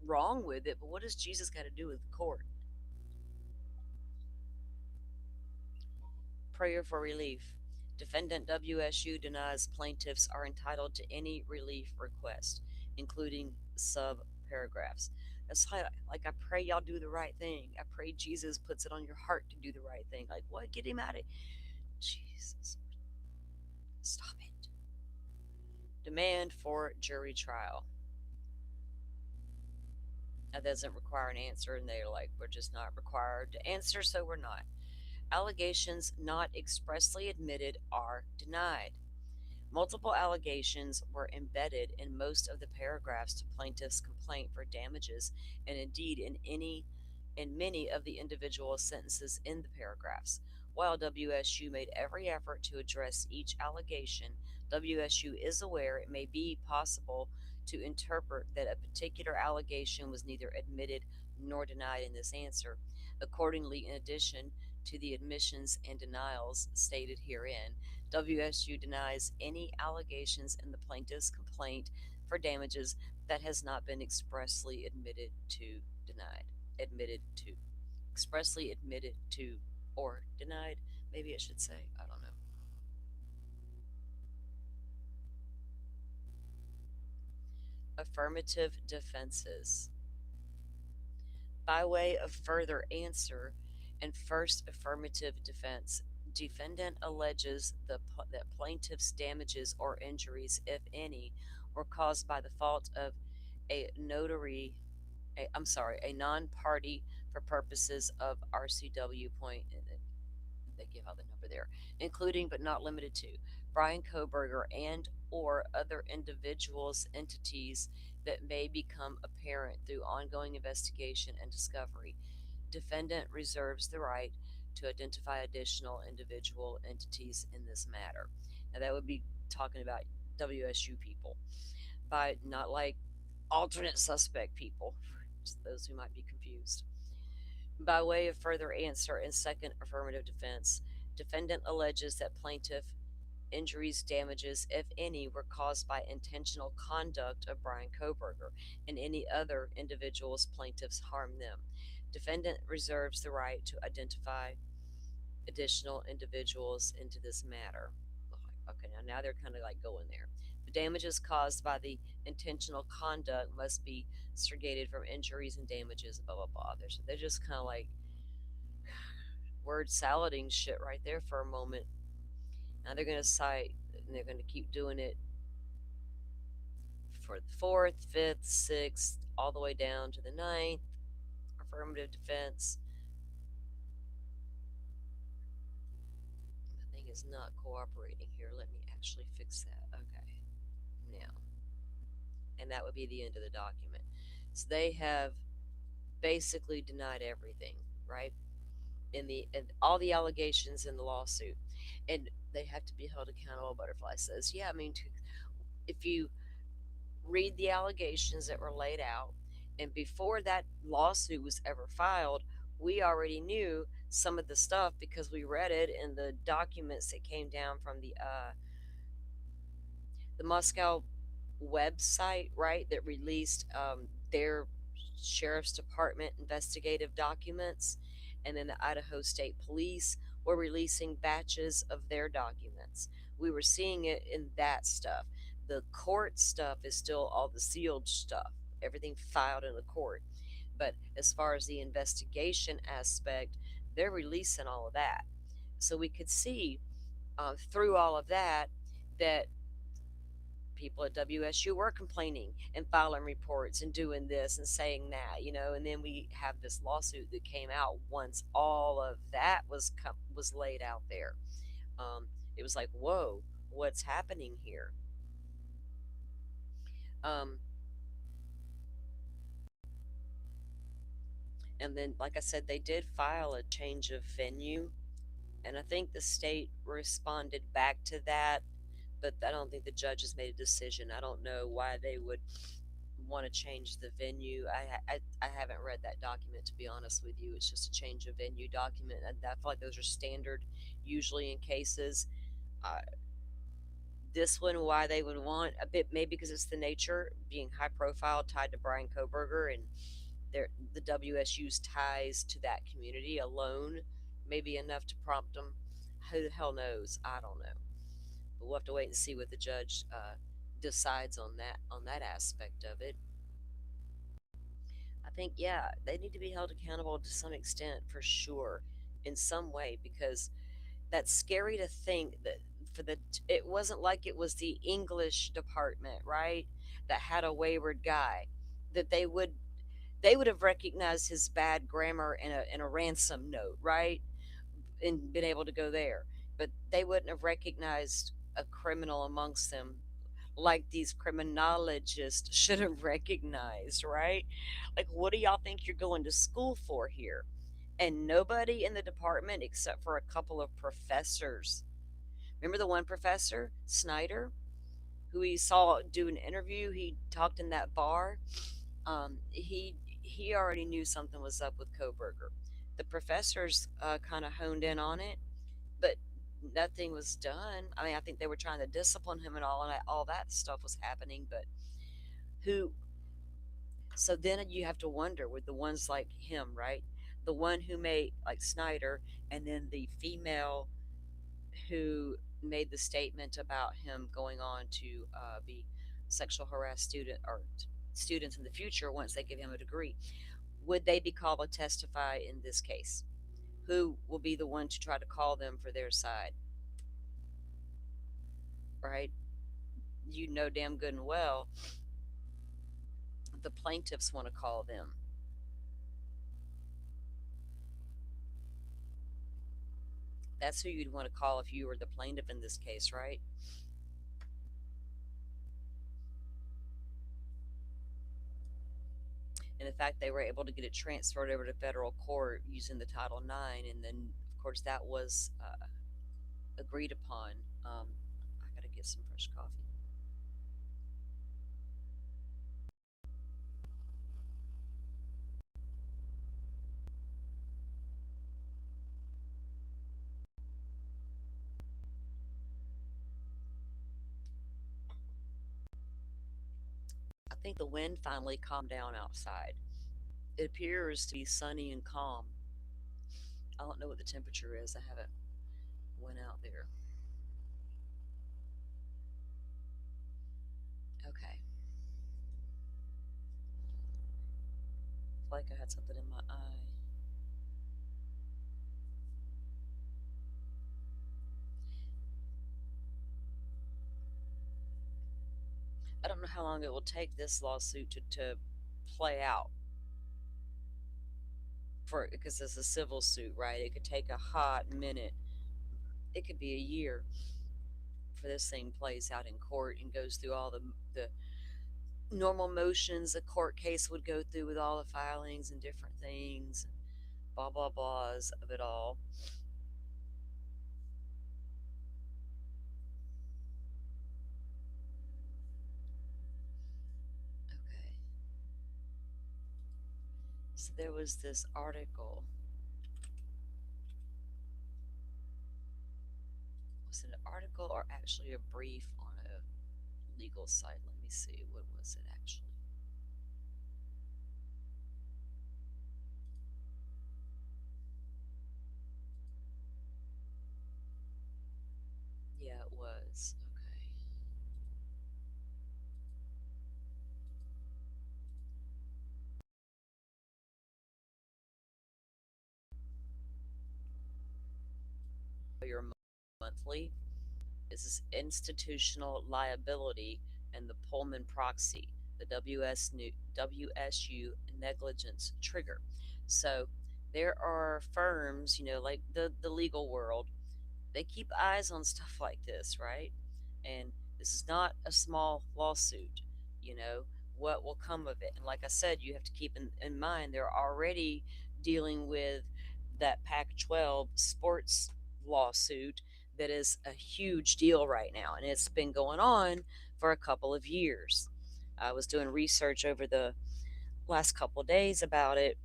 wrong with it, but what does Jesus got to do with the court? Prayer for relief. Defendant WSU denies plaintiffs are entitled to any relief request, including sub paragraphs. That's like I pray y'all do the right thing. I pray Jesus puts it on your heart to do the right thing. Like, what? Get him out of Jesus. Stop it. Demand for jury trial. That doesn't require an answer, and they're like, we're just not required to answer, so we're not. Allegations not expressly admitted are denied. Multiple allegations were embedded in most of the paragraphs to plaintiff's complaint for damages, and indeed in many of the individual sentences in the paragraphs. While WSU made every effort to address each allegation, WSU is aware it may be possible to interpret that a particular allegation was neither admitted nor denied in this answer. Accordingly, in addition to the admissions and denials stated herein, WSU denies any allegations in the plaintiff's complaint for damages that has not been expressly admitted to denied. Admitted to. Expressly admitted to or denied, maybe I should say. I don't know. Affirmative defenses. By way of further answer and first affirmative defense, defendant alleges that plaintiff's damages or injuries, if any, were caused by the fault of a notary, a non-party for purposes of RCW point. They give out the number there, including but not limited to Brian Koberger and or other individuals, entities that may become apparent through ongoing investigation and discovery. Defendant reserves the right to identify additional individual entities in this matter. Now that would be talking about WSU people, by not like alternate suspect people, just those who might be confused. By way of further answer and second affirmative defense, defendant alleges that plaintiff injuries, damages, if any, were caused by intentional conduct of Brian Koberger and any other individuals plaintiffs harmed them. Defendant reserves the right to identify additional individuals into this matter. Okay, now they're kind of like going there. The damages caused by the intentional conduct must be segregated from injuries and damages, blah, blah, blah. They're just kind of like word salading shit right there for a moment. Now they're going to cite, and they're going to keep doing it for the fourth, fifth, sixth, all the way down to the ninth. Affirmative defense. The thing is not cooperating here. Let me actually fix that. Okay. Now, and that would be the end of the document. So they have basically denied everything, right? In all the allegations in the lawsuit, and they have to be held accountable. Butterfly says, yeah, I mean, if you read the allegations that were laid out, and before that lawsuit was ever filed, we already knew some of the stuff because we read it in the documents that came down from the Moscow website, right, that released their sheriff's department investigative documents, and then the Idaho State Police were releasing batches of their documents. We were seeing it in that stuff. The court stuff is still all the sealed stuff, everything filed in the court. But as far as the investigation aspect, they're releasing all of that. So we could see through all of that that people at WSU were complaining and filing reports and doing this and saying that, and then we have this lawsuit that came out once all of that was laid out there. It was like, whoa, what's happening here? Um, and then, like I said, they did file a change of venue, and I think the state responded back to that, but I don't think the judge has made a decision. I don't know why they would want to change the venue. I haven't read that document, to be honest with you. It's just a change of venue document, and I feel like those are standard usually in cases. Uh, this one, why they would want a bit, maybe because it's the nature being high profile, tied to Brian Koberger and their the WSU's ties to that community alone, maybe enough to prompt them. Who the hell knows? I don't know. But we'll have to wait and see what the judge decides on that aspect of it. I think, yeah, they need to be held accountable to some extent for sure, in some way, because that's scary to think that for the it wasn't like it was the English department, right, that had a wayward guy, that they would have recognized his bad grammar in a ransom note, right, and been able to go there, but they wouldn't have recognized a criminal amongst them like these criminologists should have recognized, right? Like, what do y'all think you're going to school for here? And nobody in the department except for a couple of professors. Remember the one professor, Snyder, who we saw do an interview? He talked in that bar. He already knew something was up with Koberger. The professors kind of honed in on it, but nothing was done. I mean, I think they were trying to discipline him and all that stuff was happening, but who? So then you have to wonder with the ones like him, right? The one who made like Snyder, and then the female who made the statement about him going on to be sexual harassed students in the future once they give him a degree. Would they be called to testify in this case? Who will be the one to try to call them for their side, right? You know damn good and well the plaintiffs want to call them. That's who you'd want to call if you were the plaintiff in this case, right? And the fact they were able to get it transferred over to federal court using the Title IX, and then of course that was agreed upon. I gotta get some fresh coffee. I think the wind finally calmed down outside. It appears to be sunny and calm. I don't know what the temperature is. I haven't went out there. Okay. It's like I had something in my eye. I don't know how long it will take this lawsuit to play out for because it's a civil suit, right? It could take a hot minute. It could be a year for this thing plays out in court and goes through all the normal motions a court case would go through with all the filings and different things, blah blah blahs of it all. Okay, so there was this article. Was it an article or actually a brief on a legal site? Let me see. What was it actually? Yeah, it was. Okay. Your monthly is this institutional liability and the Pullman proxy, the WSU negligence trigger. So there are firms, like the legal world, they keep eyes on stuff like this, right? And this is not a small lawsuit, you know, what will come of it. And like I said, you have to keep in mind they're already dealing with that Pac 12 sports lawsuit that is a huge deal right now. And it's been going on for a couple of years. I was doing research over the last couple of days about it,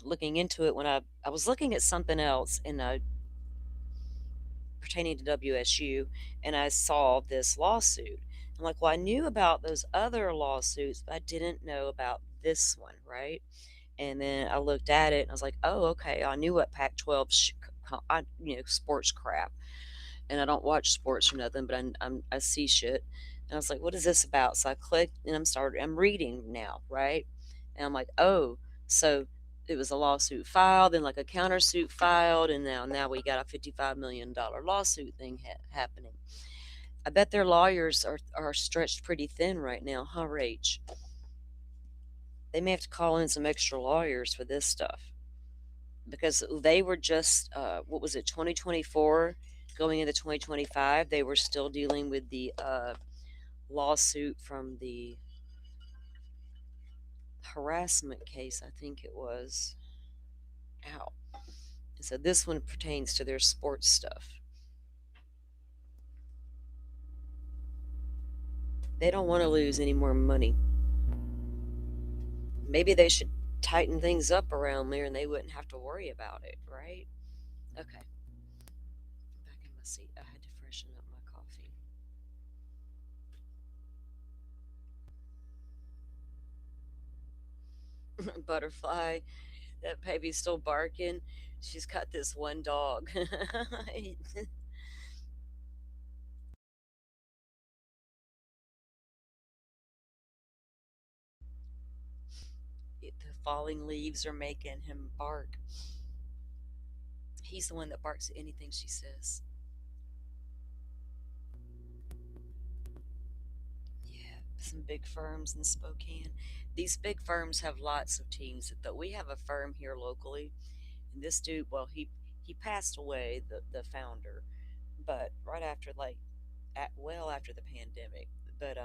looking into it when I was looking at something else, and pertaining to WSU, and I saw this lawsuit. I'm like, well, I knew about those other lawsuits, but I didn't know about this one, right? And then I looked at it and I was like, oh, okay. I knew what Pac-12, sports crap. And I don't watch sports or nothing, but I see shit. And I was like, what is this about? So I clicked and I'm reading now, right? And I'm like, oh, so it was a lawsuit filed and like a countersuit filed. And now we got a $55 million lawsuit thing happening. I bet their lawyers are stretched pretty thin right now, huh, Rach? They may have to call in some extra lawyers for this stuff because they were just what was it, 2024 going into 2025, they were still dealing with the lawsuit from the harassment case, I think it was. Ow. And so this one pertains to their sports stuff. They don't want to lose any more money. Maybe they should tighten things up around there and they wouldn't have to worry about it, right? Okay, back in my seat. I had to freshen up my coffee. Butterfly, that baby's still barking. She's got this one dog. The falling leaves are making him bark. He's the one that barks at anything she says. Yeah, some big firms in Spokane. These big firms have lots of teams. But we have a firm here locally, and this dude, well, he passed away, the founder, but right after after the pandemic. But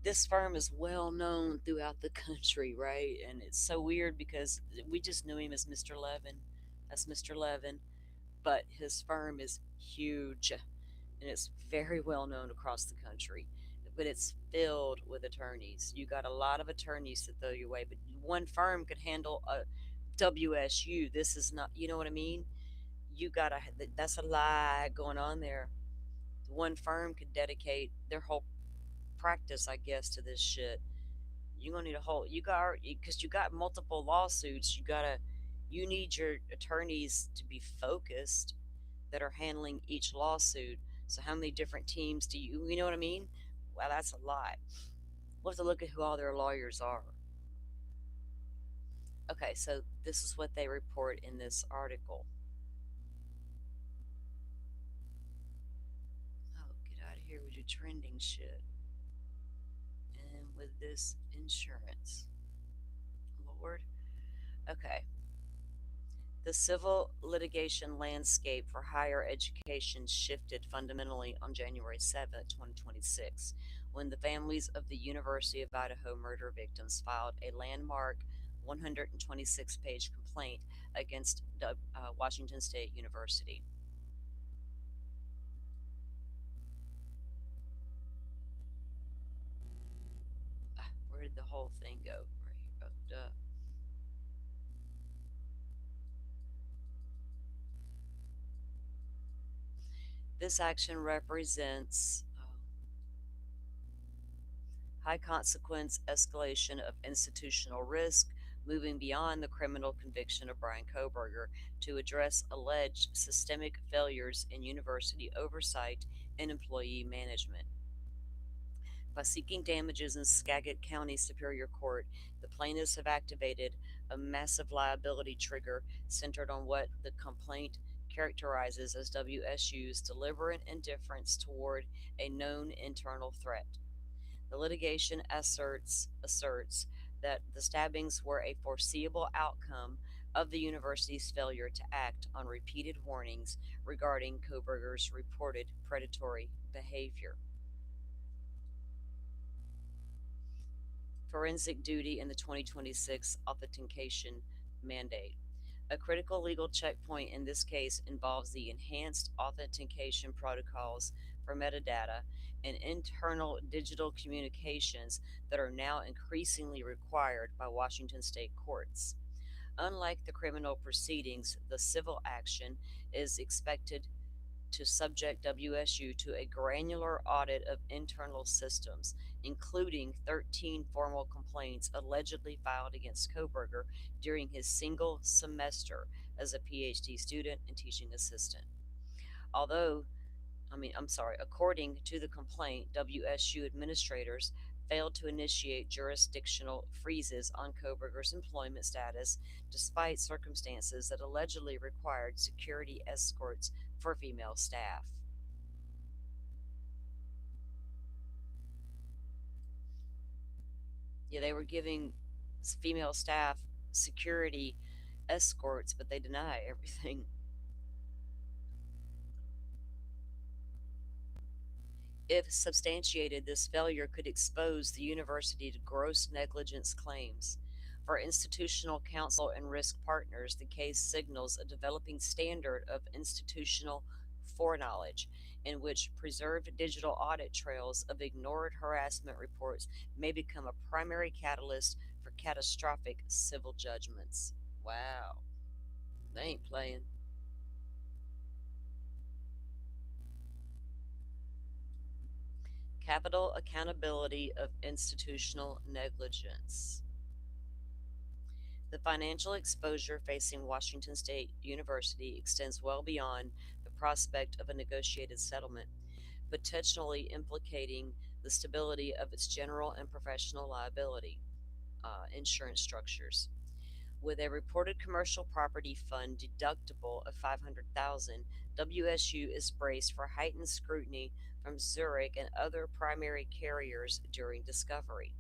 this firm is well known throughout the country, right? And it's so weird because we just knew him as Mr. Levin. That's Mr. Levin, but his firm is huge and it's very well known across the country. But it's filled with attorneys. You got a lot of attorneys to throw your way, but one firm could handle a WSU. This is not, you know what I mean? You gotta, that's a lot going on there. One firm could dedicate their whole practice, I guess, to this shit. You're gonna need a whole, you got, because you got multiple lawsuits. You need your attorneys to be focused that are handling each lawsuit. So how many different teams do you know what I mean? Wow, that's a lot. We'll have to look at who all their lawyers are. Okay, so this is what they report in this article. Oh, get out of here with your trending shit. And with this insurance. Lord. Okay. The civil litigation landscape for higher education shifted fundamentally on January 7, 2026, when the families of the University of Idaho murder victims filed a landmark 126-page complaint against Washington State University. Where did the whole thing go? Right here. Oh, duh. This action represents high consequence escalation of institutional risk, moving beyond the criminal conviction of Brian Koberger to address alleged systemic failures in university oversight and employee management. By seeking damages in Skagit County Superior Court, the plaintiffs have activated a massive liability trigger centered on what the complaint characterizes as WSU's deliberate indifference toward a known internal threat. The litigation asserts that the stabbings were a foreseeable outcome of the university's failure to act on repeated warnings regarding Koberger's reported predatory behavior. Forensic duty in the 2026 authentication mandate. A critical legal checkpoint in this case involves the enhanced authentication protocols for metadata and internal digital communications that are now increasingly required by Washington state courts. Unlike the criminal proceedings, the civil action is expected to subject WSU to a granular audit of internal systems, including 13 formal complaints allegedly filed against Koberger during his single semester as a PhD student and teaching assistant. Although I'm sorry, according to the complaint, WSU administrators failed to initiate jurisdictional freezes on Koberger's employment status despite circumstances that allegedly required security escorts for female staff. Yeah, they were giving female staff security escorts, but they deny everything. If substantiated, this failure could expose the university to gross negligence claims. For institutional counsel and risk partners, the case signals a developing standard of institutional foreknowledge in which preserved digital audit trails of ignored harassment reports may become a primary catalyst for catastrophic civil judgments. Wow, they ain't playing. Capital accountability of institutional negligence. The financial exposure facing Washington State University extends well beyond the prospect of a negotiated settlement, potentially implicating the stability of its general and professional liability insurance structures. With a reported commercial property fund deductible of 500,000, WSU is braced for heightened scrutiny from Zurich and other primary carriers during discovery.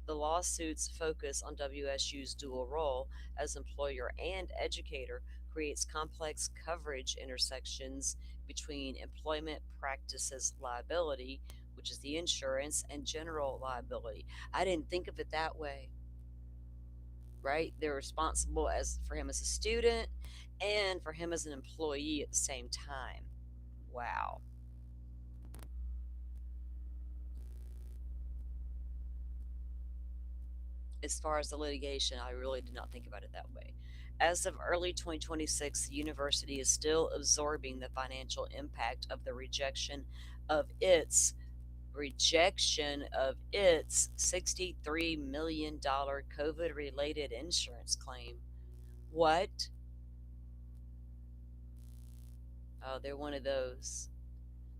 The lawsuit's focus on WSU's dual role as employer and educator creates complex coverage intersections between employment practices liability, which is the insurance, and general liability. I didn't think of it that way, right? They're responsible as for him as a student and for him as an employee at the same time. Wow. As far as the litigation, I really did not think about it that way. As of early 2026, the university is still absorbing the financial impact of the rejection of its $63 million COVID related insurance claim. What? Oh, they're one of those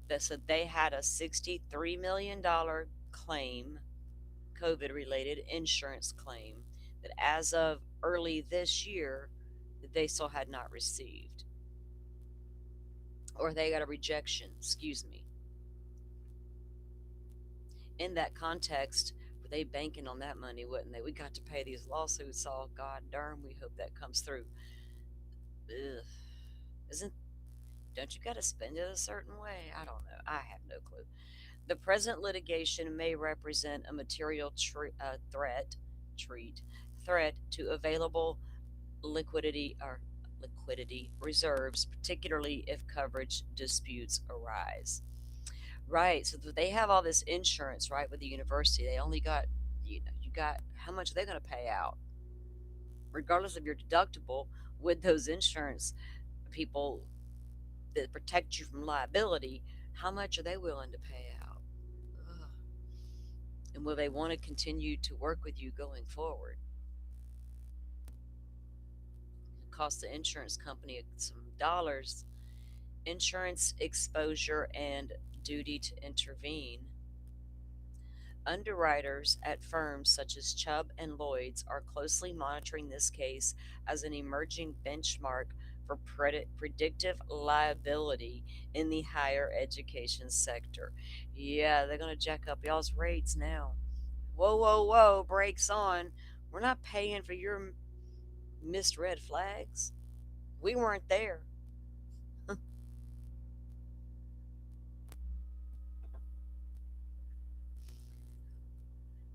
that said they had a $63 million claim, COVID related insurance claim, that as of early this year, that they still had not received. Or they got a rejection, excuse me. In that context, were they banking on that money, wouldn't they? We got to pay these lawsuits all god darn, we hope that comes through. Ugh. Isn't don't you gotta spend it a certain way? I don't know. I have no clue. The present litigation may represent a material treat threat to available liquidity reserves, particularly if coverage disputes arise. Right. So they have all this insurance, right, with the university. They only got you got how much are they going to pay out, regardless of your deductible, with those insurance people that protect you from liability. How much are they willing to pay out? Ugh. And will they want to continue to work with you going forward? It costs the insurance company some dollars. Insurance exposure and duty to intervene. Underwriters at firms such as Chubb and Lloyd's are closely monitoring this case as an emerging benchmark for predictive liability in the higher education sector. Yeah, they're going to jack up y'all's rates now. Whoa, whoa, whoa, brakes on. We're not paying for your missed red flags. We weren't there.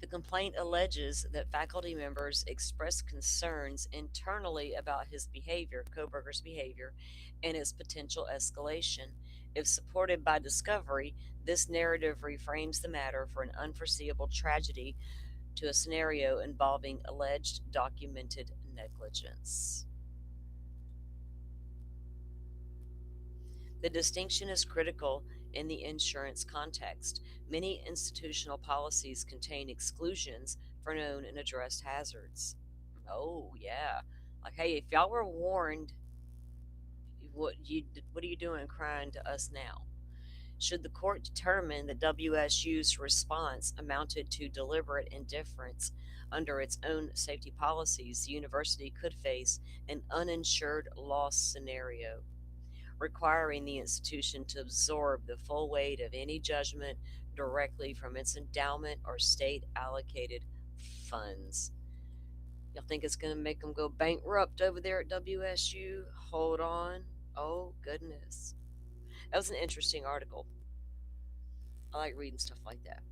The complaint alleges that faculty members expressed concerns internally about his behavior, Koberger's behavior, and its potential escalation. If supported by discovery, this narrative reframes the matter for an unforeseeable tragedy to a scenario involving alleged documented negligence. The distinction is critical in the insurance context. Many institutional policies contain exclusions for known and addressed hazards. Oh, yeah. Like, hey, if y'all were warned, what are you doing crying to us now? Should the court determine that WSU's response amounted to deliberate indifference under its own safety policies, the university could face an uninsured loss scenario, requiring the institution to absorb the full weight of any judgment directly from its endowment or state allocated funds. Y'all think it's going to make them go bankrupt over there at WSU? Hold on. Oh, goodness. That was an interesting article. I like reading stuff like that.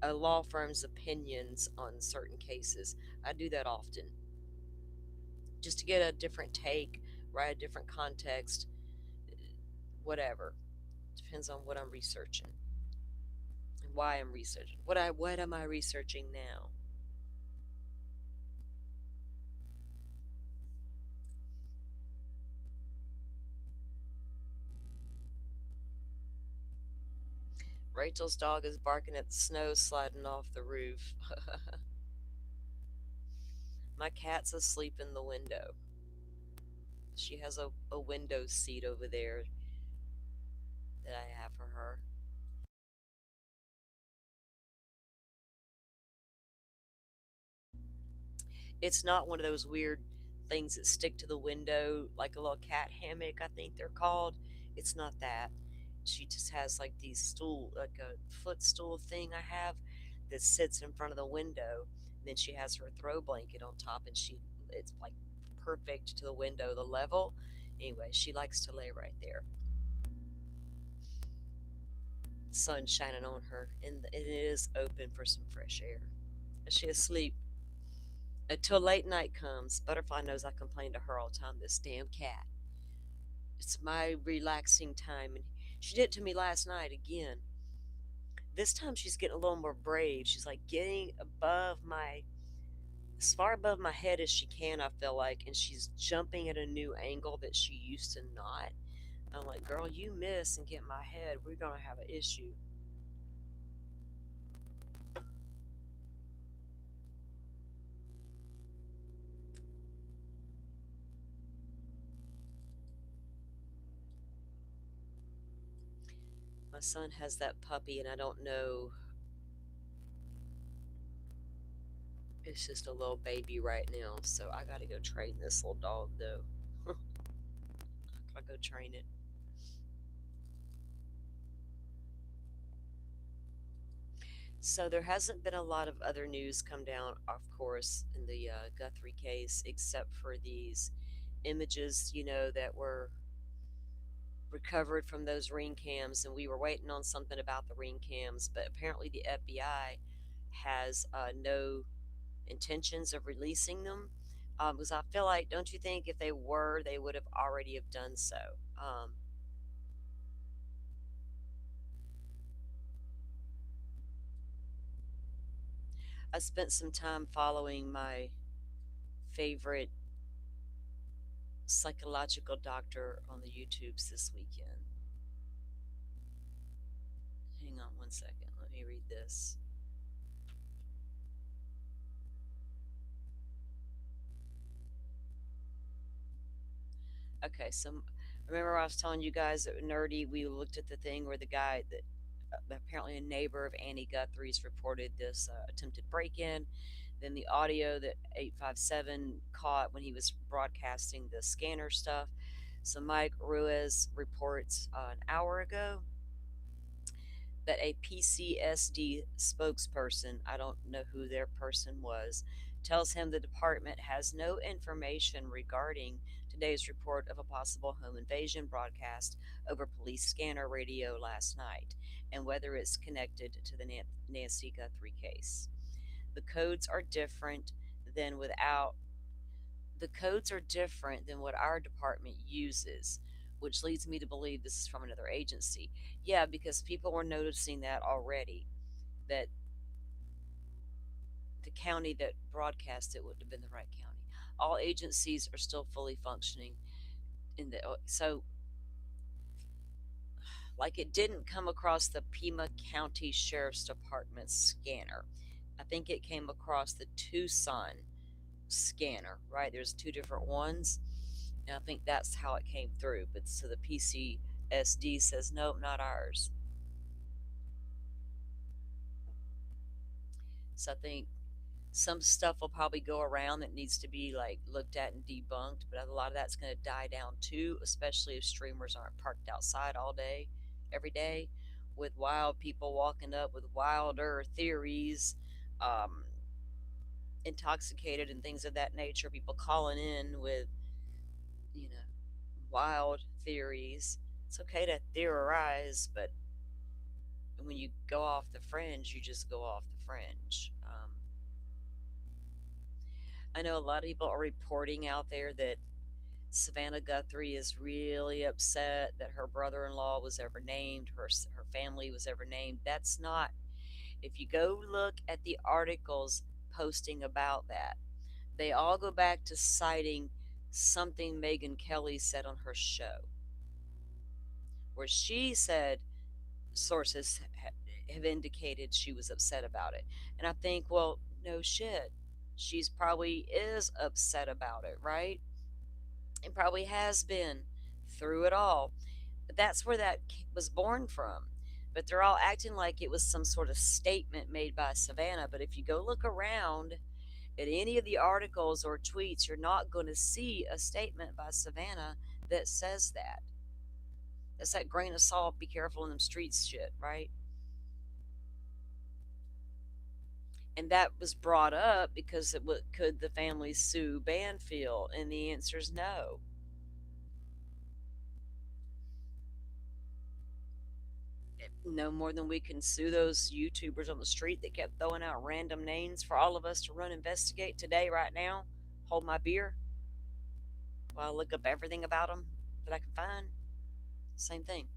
A law firm's opinions on certain cases. I do that often just to get a different take, right? A different context, whatever. Depends on what I'm researching and why I'm researching. What am I researching now? Rachel's dog is barking at the snow sliding off the roof. My cat's asleep in the window. She has a window seat over there that I have for her. It's not one of those weird things that stick to the window like a little cat hammock, I think they're called. It's not that. She just has like these stool, like a footstool thing I have that sits in front of the window. Then she has her throw blanket on top, and it's like perfect to the window, the level. Anyway, she likes to lay right there. Sun shining on her, and it is open for some fresh air. Is she asleep? Until late night comes. Butterfly knows I complain to her all the time. This damn cat. It's my relaxing time. And she did it to me last night again. This time she's getting a little more brave. She's like getting as far above my head as she can, I feel like. And she's jumping at a new angle that she used to not. I'm like, girl, you miss and get my head. We're going to have an issue. My son has that puppy, and I don't know. It's just a little baby right now. So I got to go train this little dog, though. I go train it. So there hasn't been a lot of other news come down, of course, in the Guthrie case, except for these images, that were recovered from those ring cams, and we were waiting on something about the ring cams, but apparently the FBI has no intentions of releasing them. Because I feel like, don't you think if they were, they would have already have done so? Um, I spent some time following my favorite psychological doctor on the YouTubes this weekend. Hang on one second. Let me read this. Okay, so remember I was telling you guys that nerdy, we looked at the thing where the guy that apparently a neighbor of Annie Guthrie's reported this attempted break in. Then the audio that 857 caught when he was broadcasting the scanner stuff. So Mike Ruiz reports an hour ago that a PCSD spokesperson, I don't know who their person was, tells him the department has no information regarding today's report of a possible home invasion broadcast over police scanner radio last night and whether it's connected to the Nancy Guthrie case. The codes are different than without the codes are different than what our department uses, which leads me to believe this is from another agency. Yeah, because people were noticing that already, that the county that broadcast it would have been the right county. All agencies are still fully functioning in the so Like it didn't come across the Pima County Sheriff's Department scanner. I think it came across the Tucson scanner, right? There's two different ones. And I think that's how it came through. But so the PCSD says, nope, not ours. So I think some stuff will probably go around that needs to be like looked at and debunked, but a lot of that's going to die down too, especially if streamers aren't parked outside all day, every day, with wild people walking up with wilder theories, um, intoxicated and things of that nature. People calling in with, you know, wild theories. It's okay to theorize, but when you go off the fringe, you just go off the fringe. I know a lot of people are reporting out there that Savannah Guthrie is really upset that her brother-in-law was ever named, her family was ever named. That's not. If you go look at the articles posting about that, they all go back to citing something Megan Kelly said on her show, where she said sources have indicated she was upset about it. And I think, well, no shit. She's probably is upset about it, right? And probably has been through it all. But that's where that was born from. But they're all acting like it was some sort of statement made by Savannah. But if you go look around at any of the articles or tweets, you're not going to see a statement by Savannah that says that. That's that grain of salt, be careful in them streets shit, right? And that was brought up because could the family sue Banfield? And the answer is no. No more than we can sue those YouTubers on the street that kept throwing out random names for all of us to run investigate today, right now. Hold my beer while I look up everything about them that I can find. Same thing.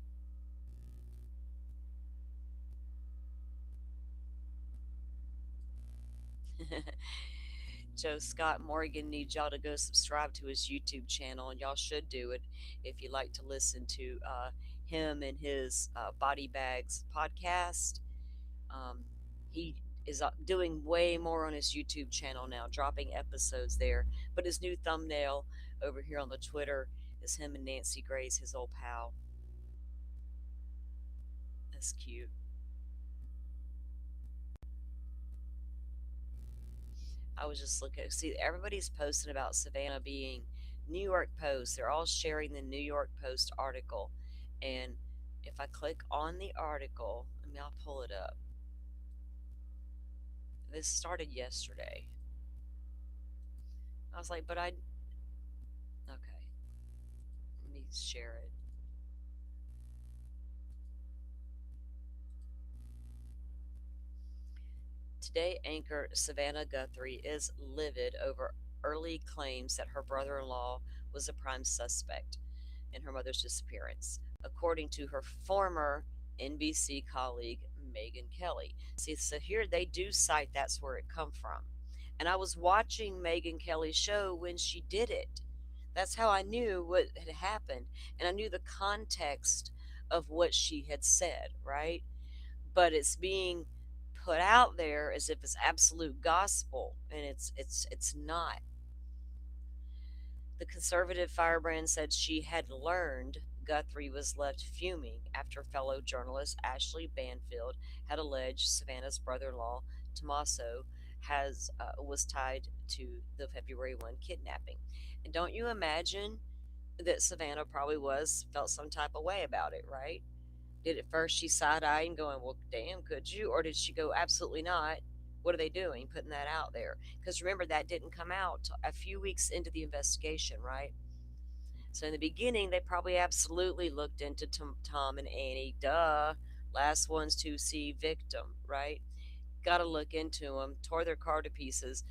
Joe Scott Morgan needs y'all to go subscribe to his YouTube channel, and y'all should do it if you like to listen to him and his Body Bags podcast. Um, he is doing way more on his YouTube channel now, dropping episodes there. But his new thumbnail over here on the Twitter is him and Nancy Grace, his old pal. That's cute. I was just looking. See, everybody's posting about Savannah being New York Post. They're all sharing the New York Post article. And if I click on the article, I mean, I'll pull it up. This started yesterday. I was like, but I, okay, let me share it. Today, anchor Savannah Guthrie is livid over early claims that her brother in law was a prime suspect in her mother's disappearance, according to her former NBC colleague, Megan Kelly. See, so here they do cite that's where it come from. And I was watching Megan Kelly's show when she did it. That's how I knew what had happened. And I knew the context of what she had said, right? But it's being put out there as if it's absolute gospel, and it's not. The conservative firebrand said she had learned Guthrie was left fuming after fellow journalist Ashley Banfield had alleged Savannah's brother-in-law Tommaso has was tied to the February 1 kidnapping. And don't you imagine that Savannah probably was felt some type of way about it, right? Did at first she side eyeing, going, well, damn, could you? Or did she go, absolutely not? What are they doing? Putting that out there. Because remember, that didn't come out a few weeks into the investigation, right? So in the beginning, they probably absolutely looked into Tom and Annie. Duh. Last ones to see victim, right? Got to look into them. Tore their car to pieces.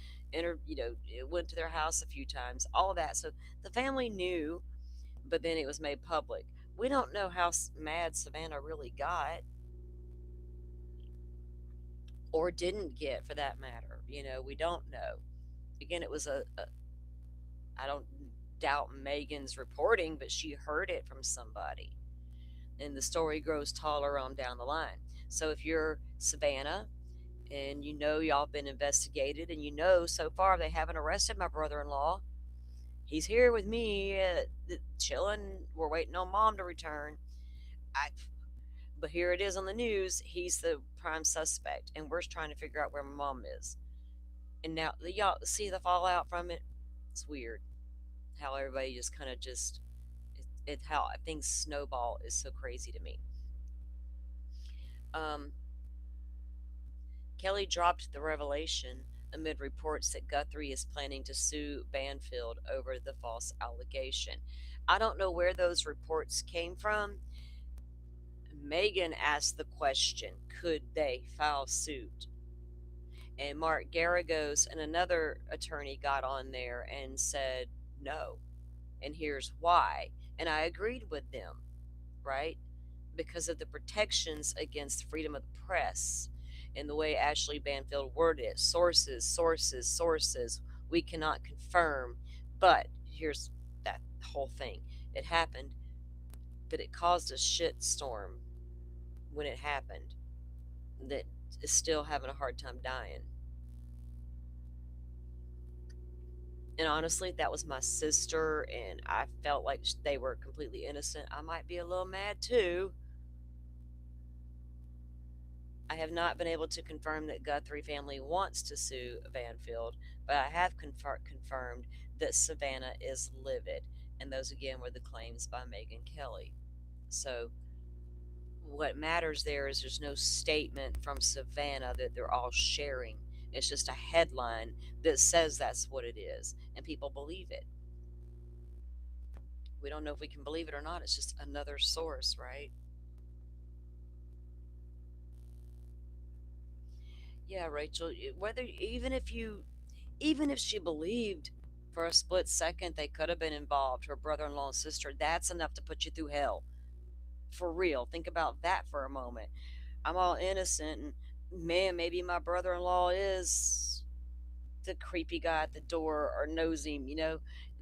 Went to their house a few times. All that. So the family knew, but then it was made public. We don't know how mad Savannah really got or didn't get for that matter. We don't know. Again, it was I don't doubt Megan's reporting, but she heard it from somebody. and the story grows taller on down the line. So if you're Savannah and you know y'all been investigated and you know so far they haven't arrested my brother-in-law, he's here with me, chilling. We're waiting on mom to return. I, but here it is on the news. He's the prime suspect, and we're trying to figure out where my mom is. And now y'all see the fallout from it. It's weird how everybody just kind of just how things snowball is so crazy to me. Um, Kelly dropped the revelation amid reports that Guthrie is planning to sue Banfield over the false allegation. I don't know where those reports came from. Megan asked the question, could they file suit? And Mark Garagos and another attorney got on there and said no. And here's why. And I agreed with them, right? Because of the protections against freedom of the press and the way Ashley Banfield worded it, sources, sources, sources. We cannot confirm. But here's that whole thing. It happened, but it caused a shit storm when it happened that is still having a hard time dying. And honestly, that was my sister, and I felt like they were completely innocent. I might be a little mad too. I have not been able to confirm that Guthrie family wants to sue Banfield, but I have confirmed that Savannah is livid. And those again were the claims by Megan Kelly. So what matters there is there's no statement from Savannah that they're all sharing. It's just a headline that says that's what it is, and people believe it. We don't know if we can believe it or not. It's just another source, right? Yeah, Rachel. Whether even if she believed for a split second they could have been involved, her brother-in-law and sister, that's enough to put you through hell. For real. Think about that for a moment. I'm all innocent, and man, maybe my brother-in-law is the creepy guy at the door or knows him.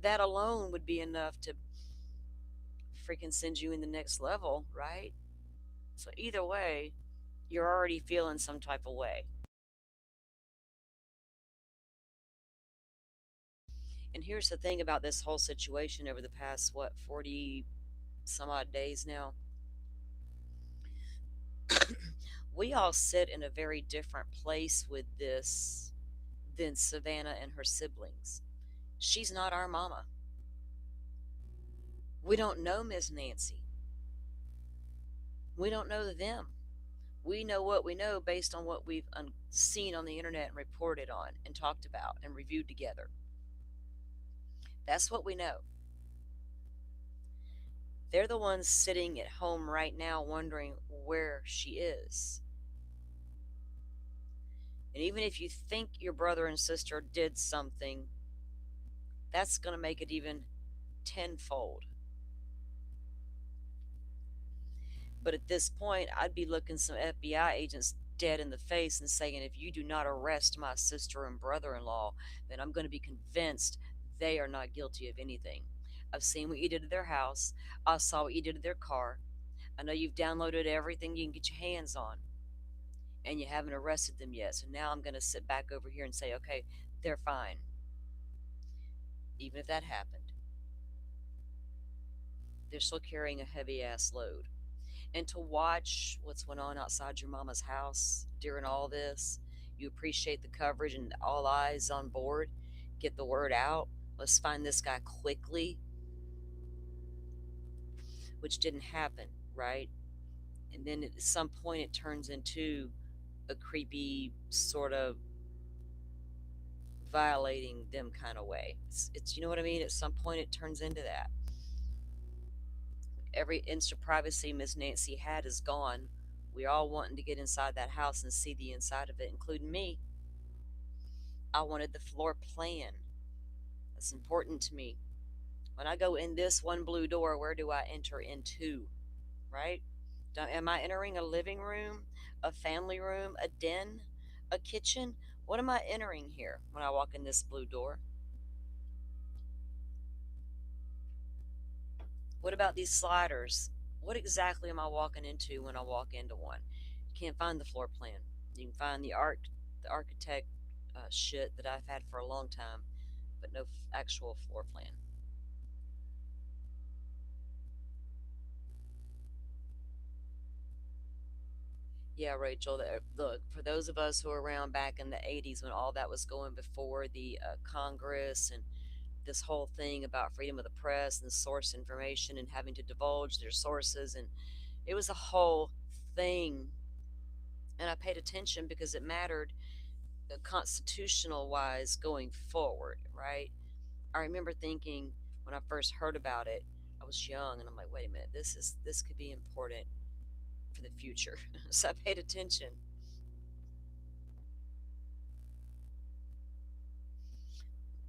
That alone would be enough to freaking send you in the next level, right? So either way, you're already feeling some type of way. And here's the thing about this whole situation over the past, what, 40 some odd days now. We all sit in a very different place with this than Savannah and her siblings. She's not our mama. We don't know Miss Nancy. We don't know them. We know what we know based on what we've seen on the internet and reported on and talked about and reviewed together. That's what we know. They're the ones sitting at home right now wondering where she is. And even if you think your brother and sister did something, that's going to make it even tenfold. But at this point, I'd be looking some FBI agents dead in the face and saying, if you do not arrest my sister and brother in law, then I'm going to be convinced they are not guilty of anything. I've seen what you did to their house. I saw what you did to their car. I know you've downloaded everything you can get your hands on, and you haven't arrested them yet. So now I'm going to sit back over here and say, okay, they're fine. Even if that happened, they're still carrying a heavy ass load. And to watch what's going on outside your mama's house during all this, you appreciate the coverage and all eyes on board. Get the word out. Let's find this guy quickly, which didn't happen, right? And then at some point, it turns into a creepy sort of violating them kind of way. It's you know what I mean? At some point, it turns into that. Every inch of privacy Miss Nancy had is gone. We're all wanting to get inside that house and see the inside of it, including me. I wanted the floor plan. That's important to me. When I go in this one blue door, where do I enter into? Right? Am I entering a living room, a family room, a den, a kitchen? What am I entering here when I walk in this blue door? What about these sliders? What exactly am I walking into when I walk into one? You can't find the floor plan. You can find the architect shit that I've had for a long time, but no actual floor plan. Yeah, Rachel. Look, for those of us who were around back in the '80s when all that was going before the Congress and this whole thing about freedom of the press and source information and having to divulge their sources, and it was a whole thing. And I paid attention because it mattered constitutional wise going forward, right? I remember thinking when I first heard about it, I was young and I'm like, wait a minute, this could be important for the future. So I paid attention.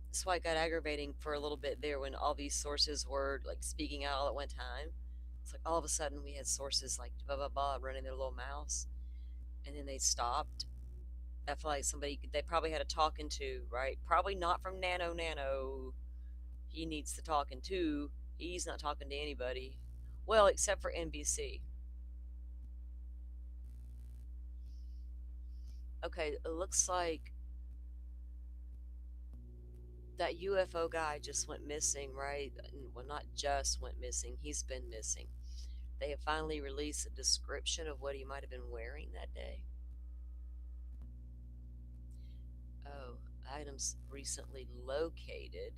That's why it got aggravating for a little bit there when all these sources were like speaking out all at one time. It's like all of a sudden we had sources like blah blah blah running their little mouths, and then they stopped. I feel like somebody they probably had a talking to, right? Probably not from Nano. He needs the talking to. He's not talking to anybody. Well, except for NBC. Okay, it looks like that UFO guy just went missing, right? Well, not just went missing, he's been missing. They have finally released a description of what he might have been wearing that day. Oh, items recently located,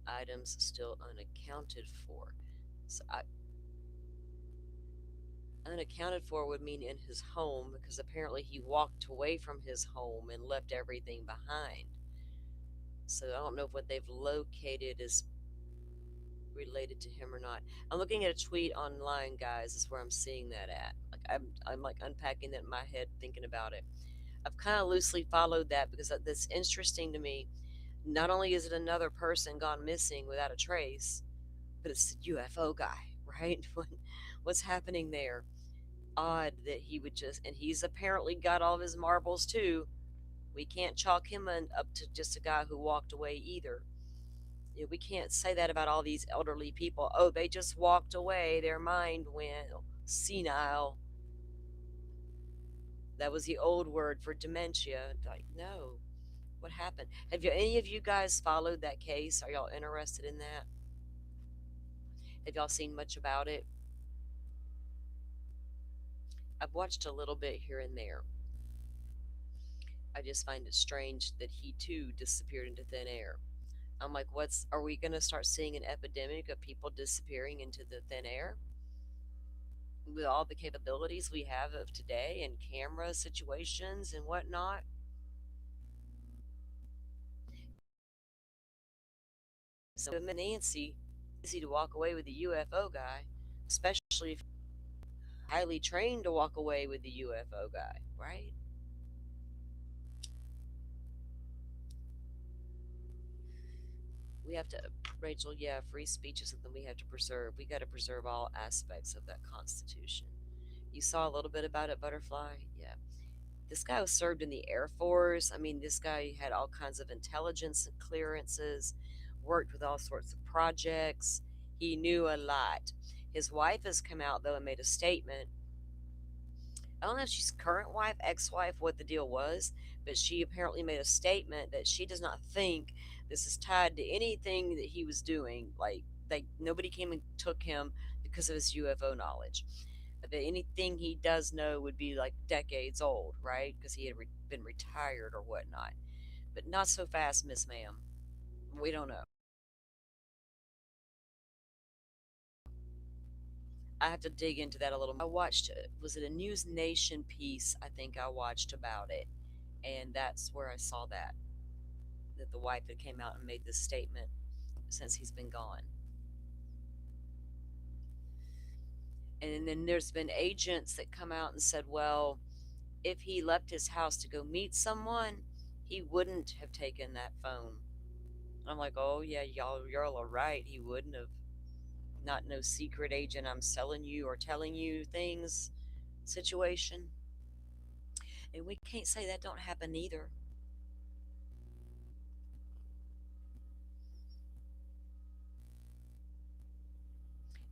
items still unaccounted for. So, unaccounted for would mean in his home because apparently he walked away from his home and left everything behind. So I don't know if what they've located is related to him or not. I'm looking at a tweet online, guys. Is where I'm seeing that at. Like I'm like unpacking that in my head, thinking about it. I've kind of loosely followed that because that's interesting to me. Not only is it another person gone missing without a trace, but it's the UFO guy, right? What's happening there? Odd that he would just, and he's apparently got all of his marbles too. We can't chalk him up to just a guy who walked away either. You know, we can't say that about all these elderly people. Oh, they just walked away. Their mind went senile. That was the old word for dementia. Like, no. What happened? Have you any of you guys followed that case? Are y'all interested in that? Have y'all seen much about it? I've watched a little bit here and there. I just find it strange that he too disappeared into thin air. I'm like, are we going to start seeing an epidemic of people disappearing into the thin air? With all the capabilities we have of today and camera situations and whatnot. So, Nancy, easy to walk away with the UFO guy, especially if highly trained to walk away with the UFO guy, right? We have to, Rachel, yeah, free speech is something we have to preserve. We got to preserve all aspects of that Constitution. You saw a little bit about it, Butterfly? Yeah. This guy was served in the Air Force. I mean, this guy had all kinds of intelligence clearances, worked with all sorts of projects. He knew a lot. His wife has come out, though, and made a statement. I don't know if she's current wife, ex wife, what the deal was, but she apparently made a statement that she does not think this is tied to anything that he was doing. Like, nobody came and took him because of his UFO knowledge. That anything he does know would be like decades old, right? Because he had been retired or whatnot. But not so fast, Miss Ma'am. We don't know. I have to dig into that a little more. I watched it. Was it a News Nation piece? I think I watched about it. And that's where I saw that the wife had came out and made this statement since he's been gone. And then there's been agents that come out and said, well, if he left his house to go meet someone, he wouldn't have taken that phone. I'm like, oh yeah, y'all are right. He wouldn't have. Not no secret agent. I'm selling you or telling you things situation. And we can't say that don't happen either.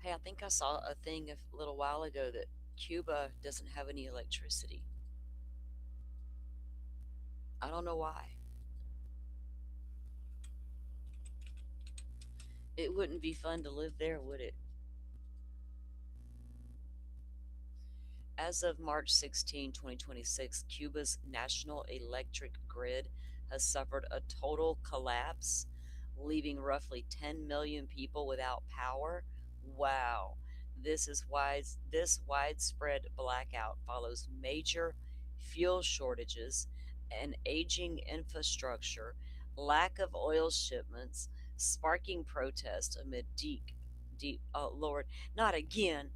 Hey, I think I saw a thing a little while ago that Cuba doesn't have any electricity. I don't know why. It wouldn't be fun to live there, would it? As of March 16, 2026, Cuba's national electric grid has suffered a total collapse, leaving roughly 10 million people without power. Wow. This widespread blackout follows major fuel shortages, an aging infrastructure, lack of oil shipments, sparking protests amid deep, oh Lord, not again.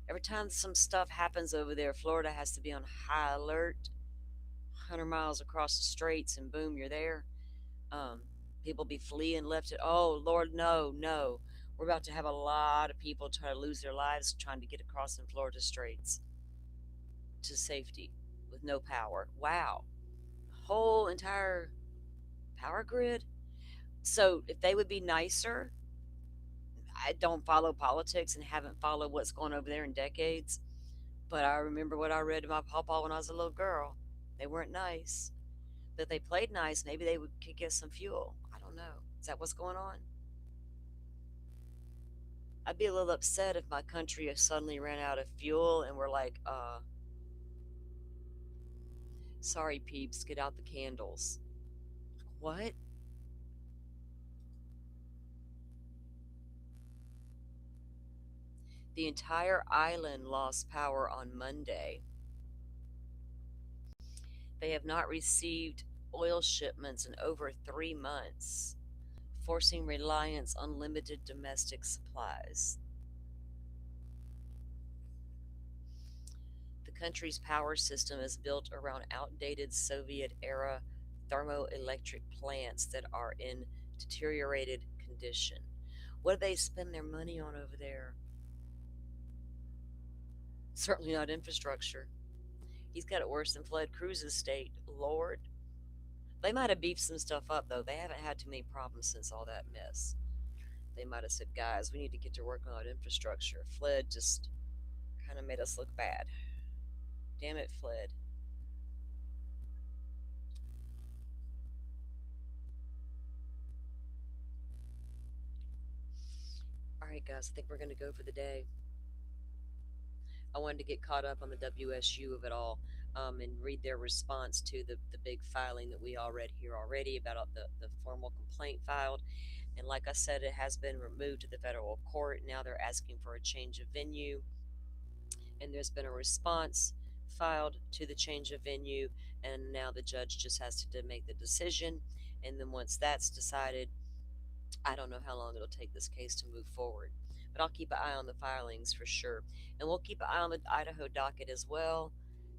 Every time some stuff happens over there, Florida has to be on high alert. 100 miles across the straits, and boom, you're there. Um, People be fleeing left. Oh Lord, no, no. We're about to have a lot of people try to lose their lives trying to get across in Florida straits to safety with no power. Wow, whole entire power grid. So if they would be nicer, I don't follow politics and haven't followed what's going over there in decades. But I remember what I read to my papa when I was a little girl. They weren't nice, but they played nice. Maybe they could get some fuel. I don't know. Is that what's going on? I'd be a little upset if my country suddenly ran out of fuel and we're like, sorry, peeps, get out the candles. What? The entire island lost power on Monday. They have not received oil shipments in over 3 months, forcing reliance on limited domestic supplies. The country's power system is built around outdated Soviet era thermoelectric plants that are in deteriorated condition. What do they spend their money on over there? Certainly not infrastructure. He's got it worse than Flood Cruz's state. Lord. They might have beefed some stuff up, though. They haven't had too many problems since all that mess. They might have said, guys, we need to get to work on that infrastructure. Flood just kind of made us look bad. Damn it, Flood. All right, guys, I think we're going to go for the day. I wanted to get caught up on the WSU of it all, and read their response to the big filing that we all read here already about the formal complaint filed. And like I said, it has been removed to the federal court. Now they're asking for a change of venue, and there's been a response filed to the change of venue. And now the judge just has to make the decision. And then once that's decided, I don't know how long it'll take this case to move forward, but I'll keep an eye on the filings for sure. And we'll keep an eye on the Idaho docket as well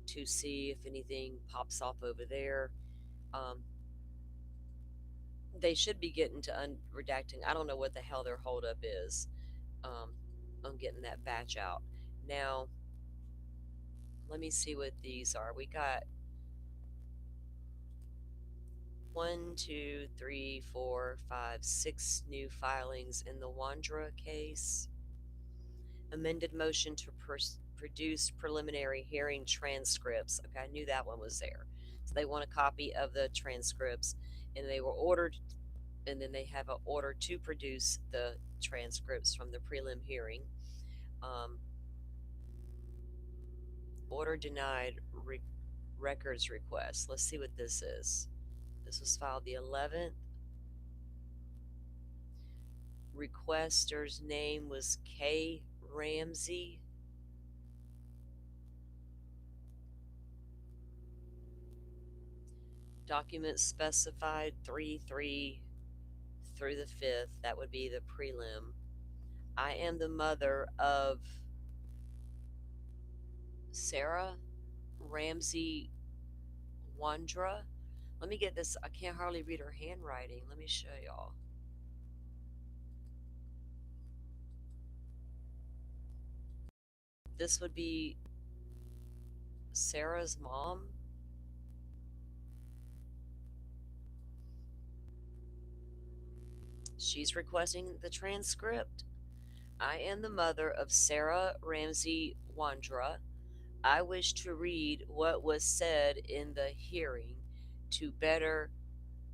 to see if anything pops off over there. Um, they should be getting to redacting. I don't know what the hell their holdup is, um, on getting that batch out. Now, let me see what these are. We got one, two, three, four, five, six new filings in the Wandra case. Amended motion to produce preliminary hearing transcripts. Okay, I knew that one was there. So they want a copy of the transcripts, and they were ordered, and then they have an order to produce the transcripts from the prelim hearing. Um, Order denied records request. Let's see what this is. This was filed the 11th. Requester's name was K. Ramsey. Documents specified 3-3 through the 5th. That would be the prelim. I am the mother of Sarah Ramsey Wandra. Let me get this. I can't hardly read her handwriting. Let me show y'all. This would be Sarah's mom. She's requesting the transcript. I am the mother of Sarah Ramsey Wandra. I wish to read what was said in the hearing to better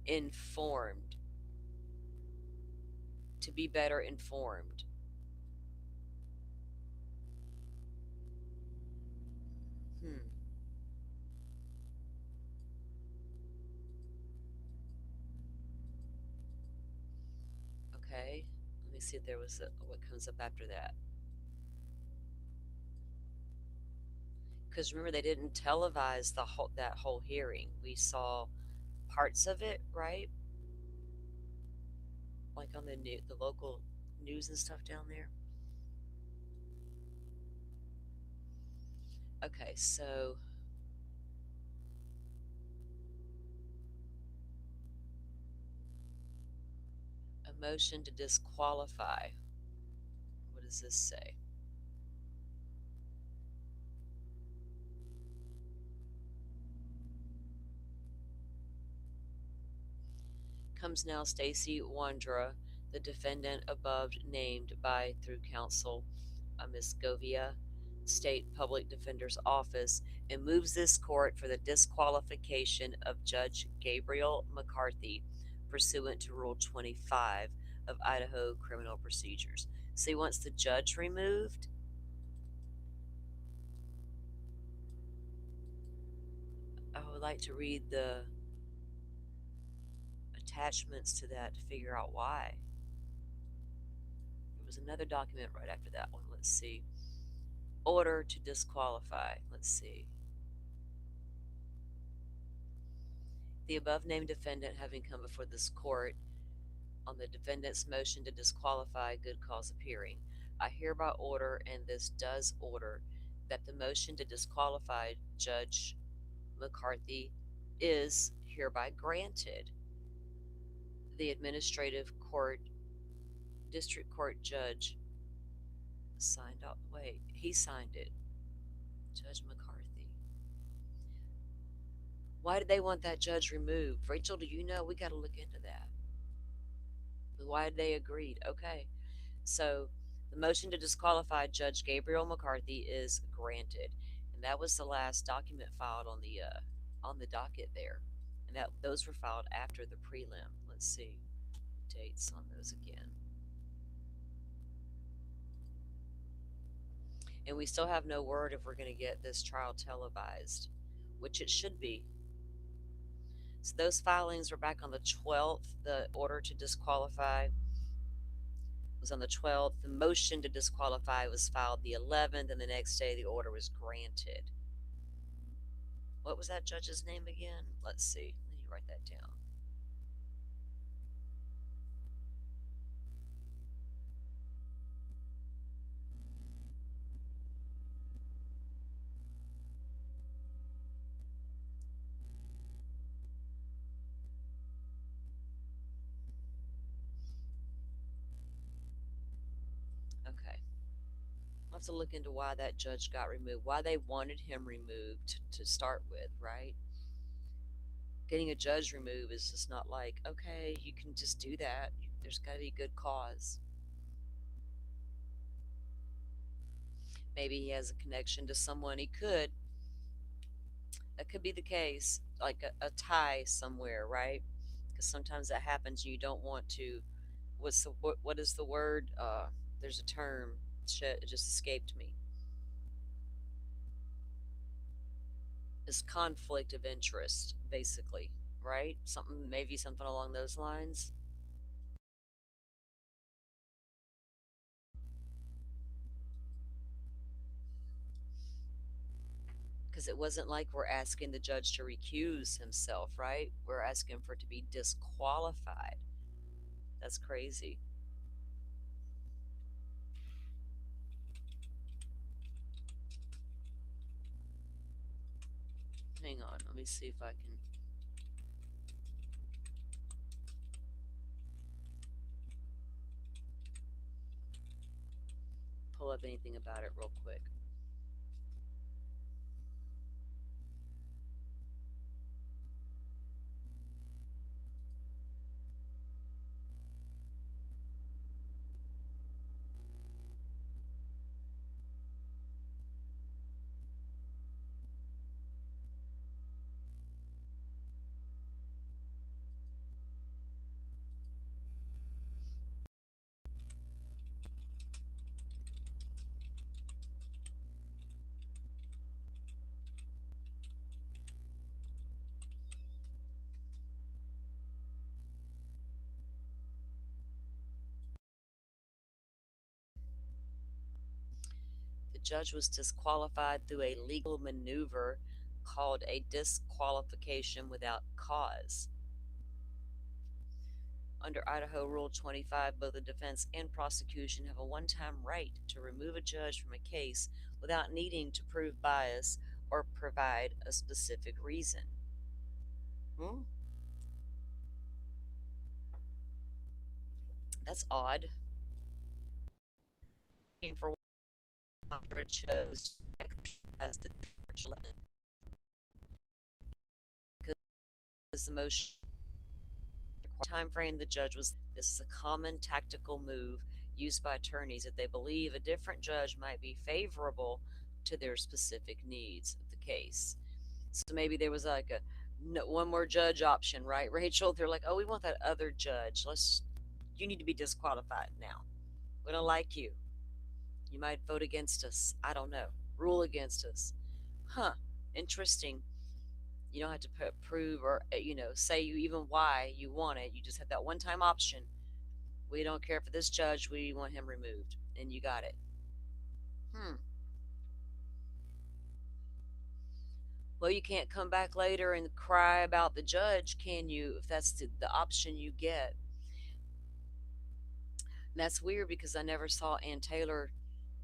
informed, to be better informed. Hmm. Okay. Let me see if there was what comes up after that. Because remember, they didn't televise that whole hearing. We saw parts of it, right? Like on the local news and stuff down there. Okay, so a motion to disqualify. What does this say? Comes now Stacy Wandra, the defendant above named by through counsel Miss Govia, State Public Defender's Office, and moves this court for the disqualification of Judge Gabriel McCarthy pursuant to Rule 25 of Idaho Criminal Procedures. So he wants the judge removed. I would like to read the attachments to that to figure out why. There was another document right after that one. Let's see. Order to disqualify. Let's see. The above named defendant having come before this court on the defendant's motion to disqualify good cause appearing, I hereby order, and this does order, that the motion to disqualify Judge McCarthy is hereby granted. The administrative court, district court judge signed up. Wait, he signed it. Judge McCarthy. Why did they want that judge removed? Rachel, do you know? We got to look into that. Why did they agreed? Okay. So the motion to disqualify Judge Gabriel McCarthy is granted, and that was the last document filed on the docket there, and that those were filed after the prelim. Let's see dates on those again, and we still have no word if we're going to get this trial televised, which it should be. So those filings were back on the 12th. The order to disqualify was on the 12th. The motion to disqualify was filed the 11th, and the next day the order was granted. What was that judge's name again? Let's see. Let me write that down. Okay. I'll have to look into why that judge got removed, why they wanted him removed to start with, right? Getting a judge removed is just not like, okay, you can just do that. There's got to be good cause. Maybe he has a connection to someone he could. That could be the case, like a tie somewhere, right? Because sometimes that happens and you don't want to. What is the word? There's a term. Shit, it just escaped me. Is conflict of interest, basically, right? Something, maybe something along those lines. Because it wasn't like we're asking the judge to recuse himself, right? We're asking for it to be disqualified. That's crazy. Hang on, let me see if I can pull up anything about it real quick. judge was disqualified through a legal maneuver called a disqualification without cause. Under Idaho Rule 25, both the defense and prosecution have a one time right to remove a judge from a case without needing to prove bias or provide a specific reason. Hmm, that's odd. For it shows as the because the motion time frame the judge was. This is a common tactical move used by attorneys if they believe a different judge might be favorable to their specific needs of the case. So maybe there was like a no, one more judge option, right, Rachel? They're like, oh, we want that other judge. You need to be disqualified now. We don't like you. You might vote against us. I don't know. Rule against us. Huh. Interesting. You don't have to prove or, say you even why you want it. You just have that one time option. We don't care for this judge. We want him removed. And you got it. Hmm. Well, you can't come back later and cry about the judge, can you? If that's the option you get. And that's weird because I never saw Ann Taylor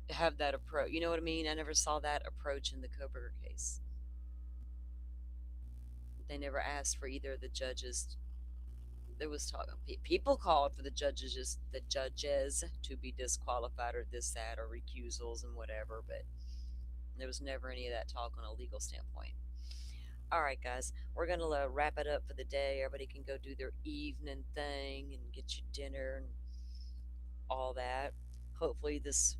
have that approach. You know what I mean? I never saw that approach in the Koberger case. They never asked for either of the judges. There was talk. People called for the judges to be disqualified or this, that, or recusals and whatever, but there was never any of that talk on a legal standpoint. All right, guys, we're gonna wrap it up for the day. Everybody can go do their evening thing and get you dinner and all that. Hopefully, this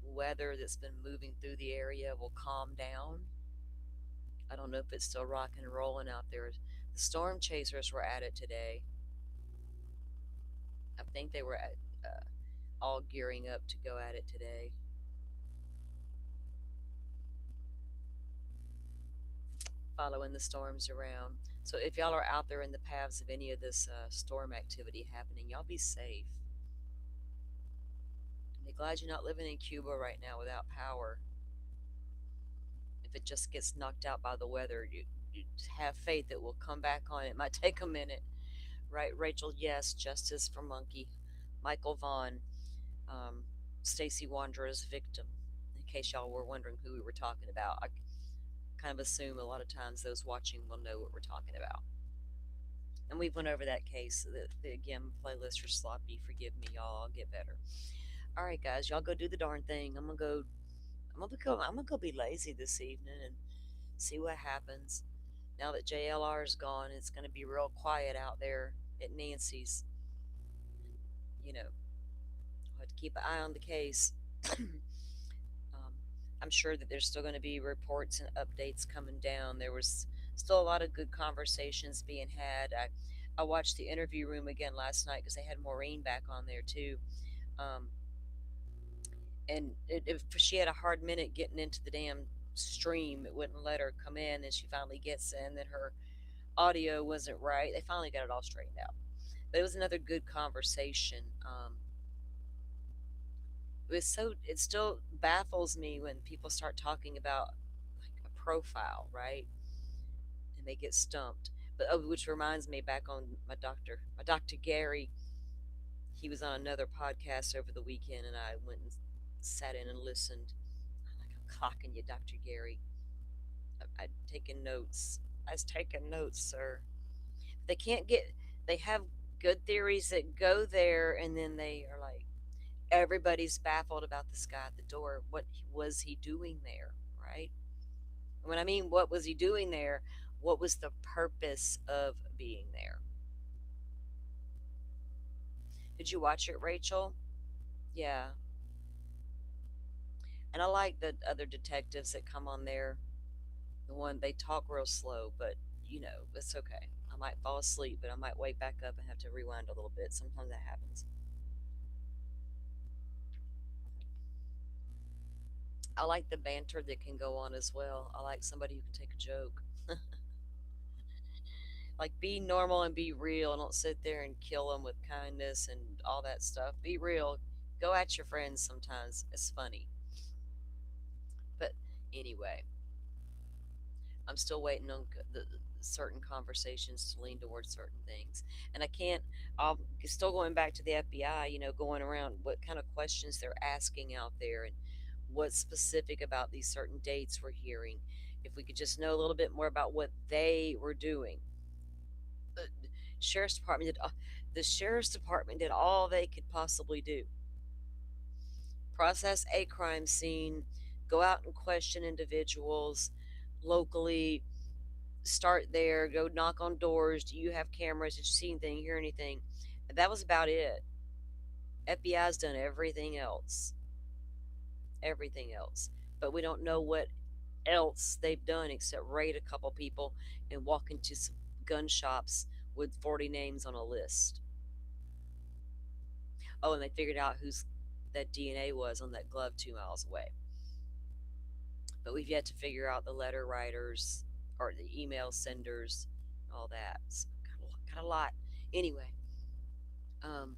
weather that's been moving through the area will calm down. I don't know if it's still rocking and rolling out there. The storm chasers were at it today. I think they were all gearing up to go at it today. Following the storms around. So if y'all are out there in the paths of any of this storm activity happening, y'all be safe. I'm glad you're not living in Cuba right now without power. If it just gets knocked out by the weather, you have faith it will come back on. It might take a minute, right, Rachel? Yes, justice for Monkey. Michael Vaughn, um, Stacy Wandra's victim. In case y'all were wondering who we were talking about, I kind of assume a lot of times those watching will know what we're talking about. And we went over that case. Again, playlists are sloppy. Forgive me, y'all. I'll get better. All right, guys, y'all go do the darn thing. I'm gonna go. I'm gonna go be lazy this evening and see what happens. Now that JLR is gone, it's gonna be real quiet out there at Nancy's. You know, I'll have to keep an eye on the case. I'm sure that there's still going to be reports and updates coming down. There was still a lot of good conversations being had. I watched the interview room again last night because they had Maureen back on there too. Um, and if she had a hard minute getting into the damn stream, it wouldn't let her come in, and she finally gets in. Then her audio wasn't right. They finally got it all straightened out. But it was another good conversation. It still baffles me when people start talking about like a profile, right? And they get stumped. But which reminds me, back on my doctor Gary, he was on another podcast over the weekend, and I went and sat in and listened. I'm like, I'm clocking you, Dr. Gary. I'd taken notes. I was taking notes, sir. They can't get. They have good theories that go there, and then they are like, everybody's baffled about this guy at the door. What was he doing there, right? When I mean, what was he doing there? What was the purpose of being there? Did you watch it, Rachel? Yeah. And I like the other detectives that come on there. The one they talk real slow, but it's okay. I might fall asleep, but I might wake back up and have to rewind a little bit. Sometimes that happens. I like the banter that can go on as well. I like somebody who can take a joke. Like, be normal and be real. Don't sit there and kill them with kindness and all that stuff. Be real. Go at your friends sometimes. It's funny. Anyway, I'm still waiting on the certain conversations to lean towards certain things, and I can't. I'm still going back to the FBI. Going around what kind of questions they're asking out there, and what's specific about these certain dates we're hearing. If we could just know a little bit more about what they were doing. The sheriff's department did. The sheriff's department did all they could possibly do. Process a crime scene, go out and question individuals locally, start there, go knock on doors. Do you have cameras? Did you see anything, hear anything? That was about it. FBI's done everything else, everything else. But we don't know what else they've done except raid a couple people and walk into some gun shops with 40 names on a list. Oh, and they figured out whose that DNA was on that glove 2 miles away. But we've yet to figure out the letter writers or the email senders, all that. It's got a lot. Anyway, um,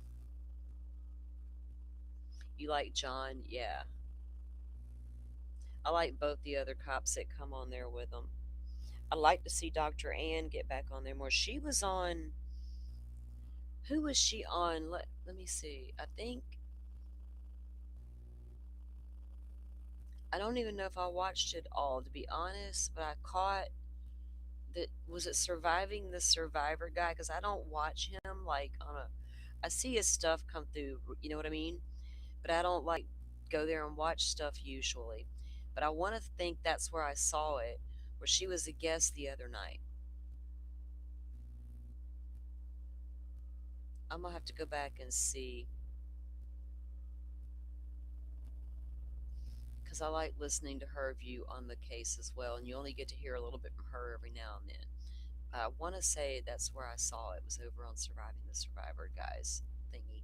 you like John? Yeah. I like both the other cops that come on there with them. I'd like to see Dr. Ann get back on there more. She was on. Who was she on? Let me see. I don't even know if I watched it all, to be honest, but I caught that. Was it Surviving the Survivor guy? Because I don't watch him like on a. I see his stuff come through, you know what I mean? But I don't like go there and watch stuff usually. But I want to think that's where I saw it, where she was a guest the other night. I'm gonna have to go back and see because I like listening to her view on the case as well, and you only get to hear a little bit from her every now and then. I want to say that's where I saw it was over on Surviving the Survivor guys thingy,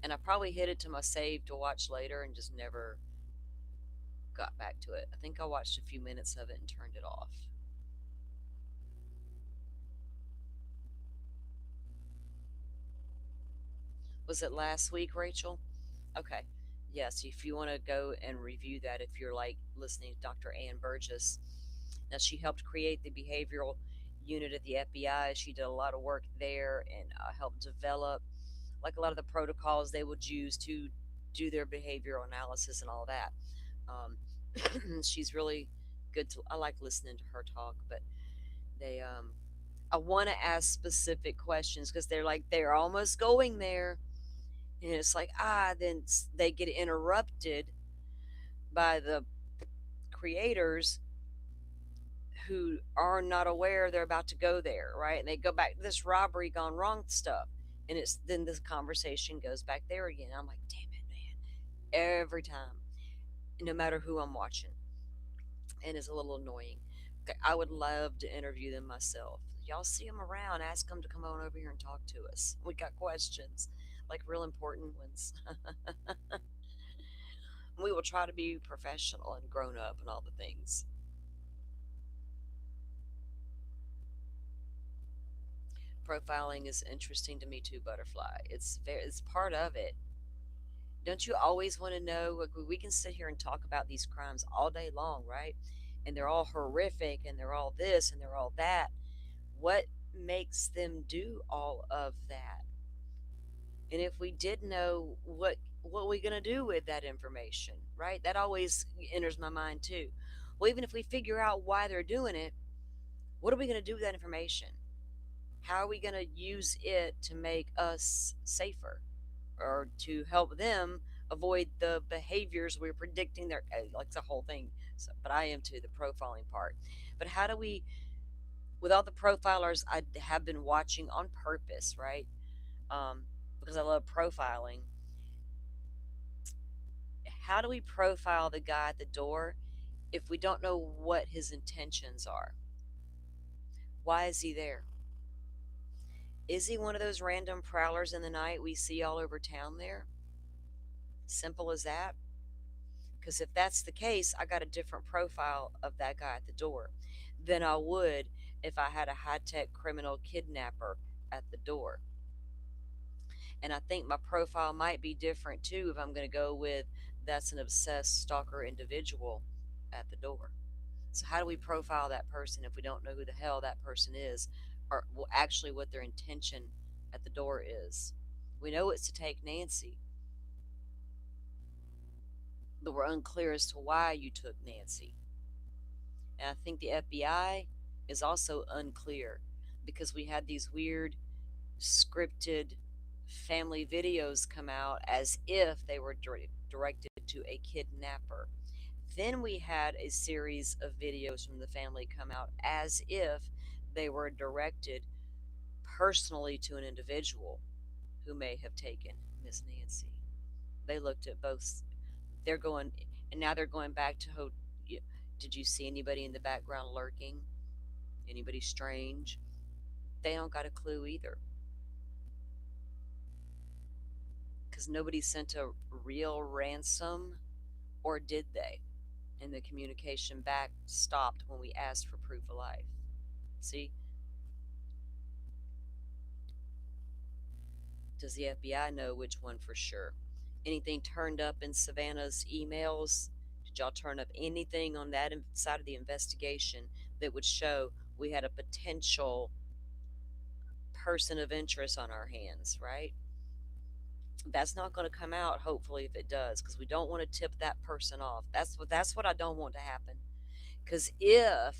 and I probably hit it to my save to watch later and just never got back to it. I think I watched a few minutes of it and turned it off. Was it last week, Rachel? Okay. Yes, if you want to go and review that, if you're like listening to Dr. Ann Burgess, now she helped create the behavioral unit at the FBI. She did a lot of work there and helped develop like a lot of the protocols they would use to do their behavioral analysis and all that. She's really good to. I like listening to her talk, but they I want to ask specific questions because they're almost going there, and it's like then they get interrupted by the creators who are not aware they're about to go there, right? And they go back to this robbery gone wrong stuff, and it's then this conversation goes back there again. I'm like, damn it, man, every time, no matter who I'm watching, and it's a little annoying. I would love to interview them myself. Y'all see them around, ask them to come on over here and talk to us. We got questions, like real important ones. We will try to be professional and grown up and all the things. Profiling is interesting to me too, Butterfly. It's part of it. Don't you always want to know? Like, we can sit here and talk about these crimes all day long, right? And they're all horrific, and they're all this, and they're all that. What makes them do all of that? And if we did know what are we gonna do with that information, right? That always enters my mind too. Well, even if we figure out why they're doing it, what are we gonna do with that information? How are we going to use it to make us safer or to help them avoid the behaviors we're predicting their like the whole thing. So, but I am too, the profiling part. But how do we, with all the profilers I have been watching on purpose, right? Because I love profiling. How do we profile the guy at the door if we don't know what his intentions are? Why is he there? Is he one of those random prowlers in the night we see all over town there? Simple as that. Because if that's the case, I got a different profile of that guy at the door than I would if I had a high tech criminal kidnapper at the door. And I think my profile might be different too if I'm going to go with that's an obsessed stalker individual at the door. So how do we profile that person if we don't know who the hell that person is, or well, actually what their intention at the door is? We know it's to take Nancy, but we're unclear as to why you took Nancy. And I think the FBI is also unclear because we had these weird scripted family videos come out as if they were directed to a kidnapper. Then we had a series of videos from the family come out as if they were directed personally to an individual who may have taken Miss Nancy. They looked at both. They're going, and now they're going back to did you see anybody in the background lurking? Anybody strange? They don't got a clue either because nobody sent a real ransom, or did they? And the communication back stopped when we asked for proof of life. See, does the FBI know which one for sure? Anything turned up in Savannah's emails? Did y'all turn up anything on that side of the investigation that would show we had a potential person of interest on our hands, right? That's not going to come out, hopefully, if it does, because we don't want to tip that person off. That's what I don't want to happen. Because if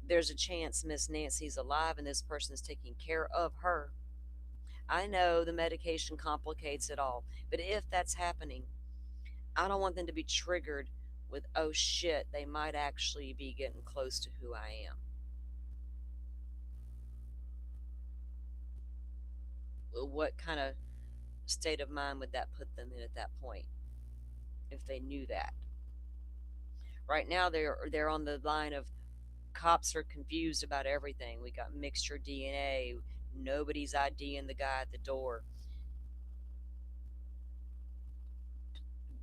there's a chance Miss Nancy's alive and this person is taking care of her, I know the medication complicates it all, but if that's happening, I don't want them to be triggered with, oh shit, they might actually be getting close to who I am. Well, what kind of state of mind would that put them in at that point if they knew that? Right now, they're on the line of cops are confused about everything. We got mixture DNA. Nobody's IDing the guy at the door.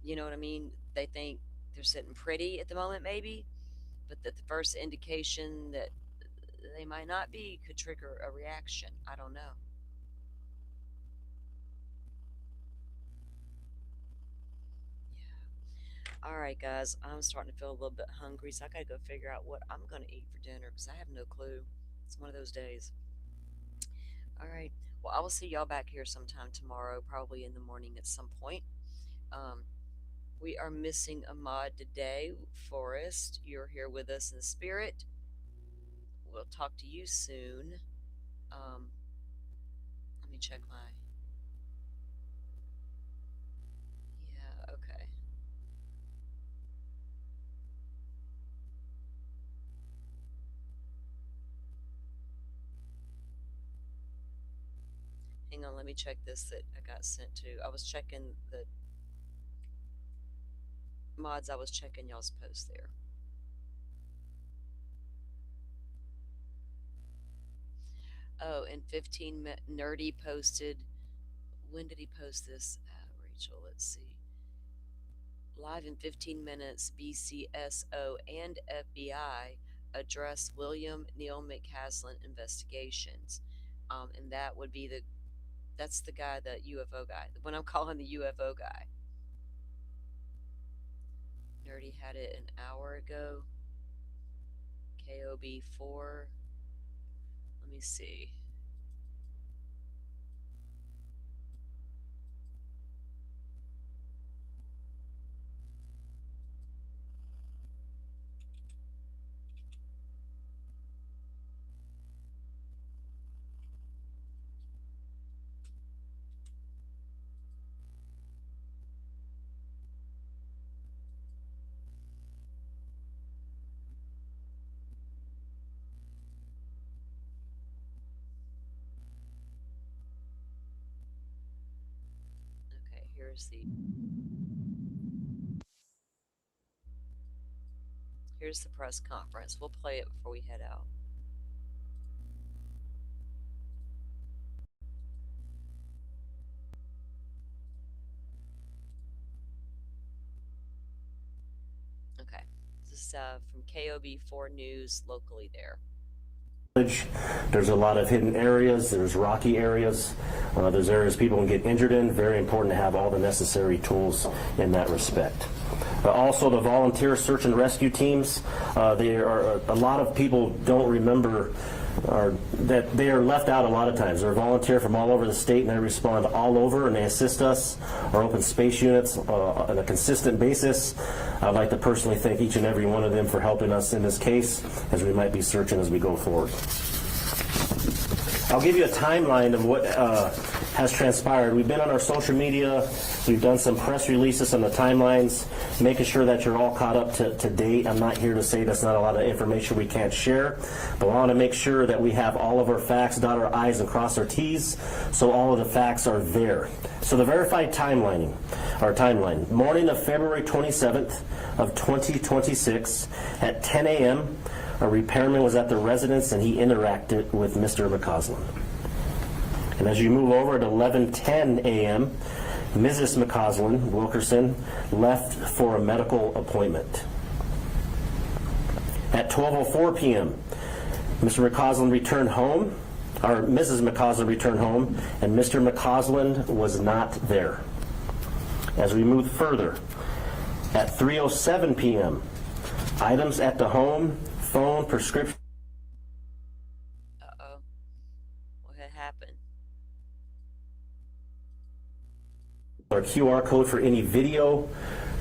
You know what I mean? They think they're sitting pretty at the moment, maybe, but that the first indication that they might not be could trigger a reaction. I don't know. Yeah. All right, guys, I'm starting to feel a little bit hungry, so I got to go figure out what I'm going to eat for dinner because I have no clue. It's one of those days. All right. Well, I will see y'all back here sometime tomorrow, probably in the morning at some point. Um, we are missing a mod today. Forrest, you're here with us in spirit. We'll talk to you soon. Um, let me check my. Yeah, okay. Hang on, let me check this that I got sent to. I was checking the mods, I was checking y'all's post there. Oh, and 15 Nerdy posted. When did he post this? Rachel, let's see. Live in 15 minutes, BCSO and FBI address William Neil McCaslin investigations. And that would be that's the guy, the UFO guy. When I'm calling the UFO guy. Nerdy had it an hour ago. KOB4. Let me see. Okay, here's the press conference. We'll play it before we head out. Okay. This is from KOB4 News locally there. There's a lot of hidden areas, there's rocky areas, there's areas people can get injured in. Very important to have all the necessary tools in that respect. Also, the volunteer search and rescue teams, a lot of people don't remember that they are left out a lot of times. They're volunteer from all over the state, and they respond all over, and they assist us, our open space units, on a consistent basis. I'd like to personally thank each and every one of them for helping us in this case, as we might be searching as we go forward. I'll give you a timeline of what has transpired. We've been on our social media. We've done some press releases on the timelines, making sure that you're all caught up to date. I'm not here to say that's not a lot of information we can't share, but I want to make sure that we have all of our facts, dot our I's and cross our T's, so all of the facts are there. So the verified timeline, morning of February 27th of 2026 at 10 a.m., a repairman was at the residence and he interacted with Mr. McCausland. And as you move over at 11:10 a.m., Mrs. McCausland, Wilkerson, left for a medical appointment. At 12:04 p.m., Mr. McCausland returned home, or Mrs. McCausland returned home, and Mr. McCausland was not there. As we move further, at 3:07 p.m., items at the home, phone, prescription. Uh-oh. What had happened? Our QR code for any video,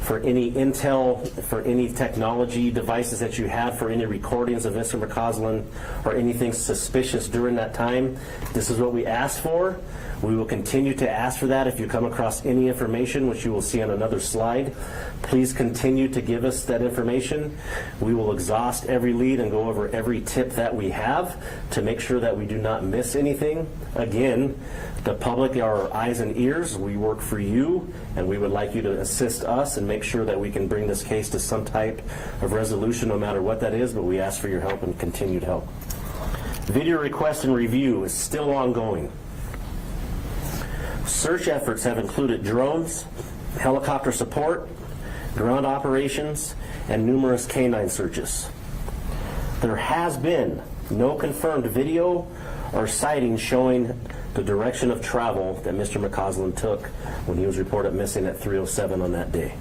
for any intel, for any technology devices that you had, for any recordings of Mr. McCausland or anything suspicious during that time. This is what we asked for. We will continue to ask for that if you come across any information, which you will see on another slide. Please continue to give us that information. We will exhaust every lead and go over every tip that we have to make sure that we do not miss anything. Again, the public are our eyes and ears. We work for you, and we would like you to assist us and make sure that we can bring this case to some type of resolution, no matter what that is, but we ask for your help and continued help. Video request and review is still ongoing. Search efforts have included drones, helicopter support, ground operations, and numerous canine searches. There has been no confirmed video or sighting showing the direction of travel that Mr. McCausland took when he was reported missing at 3:07 on that day.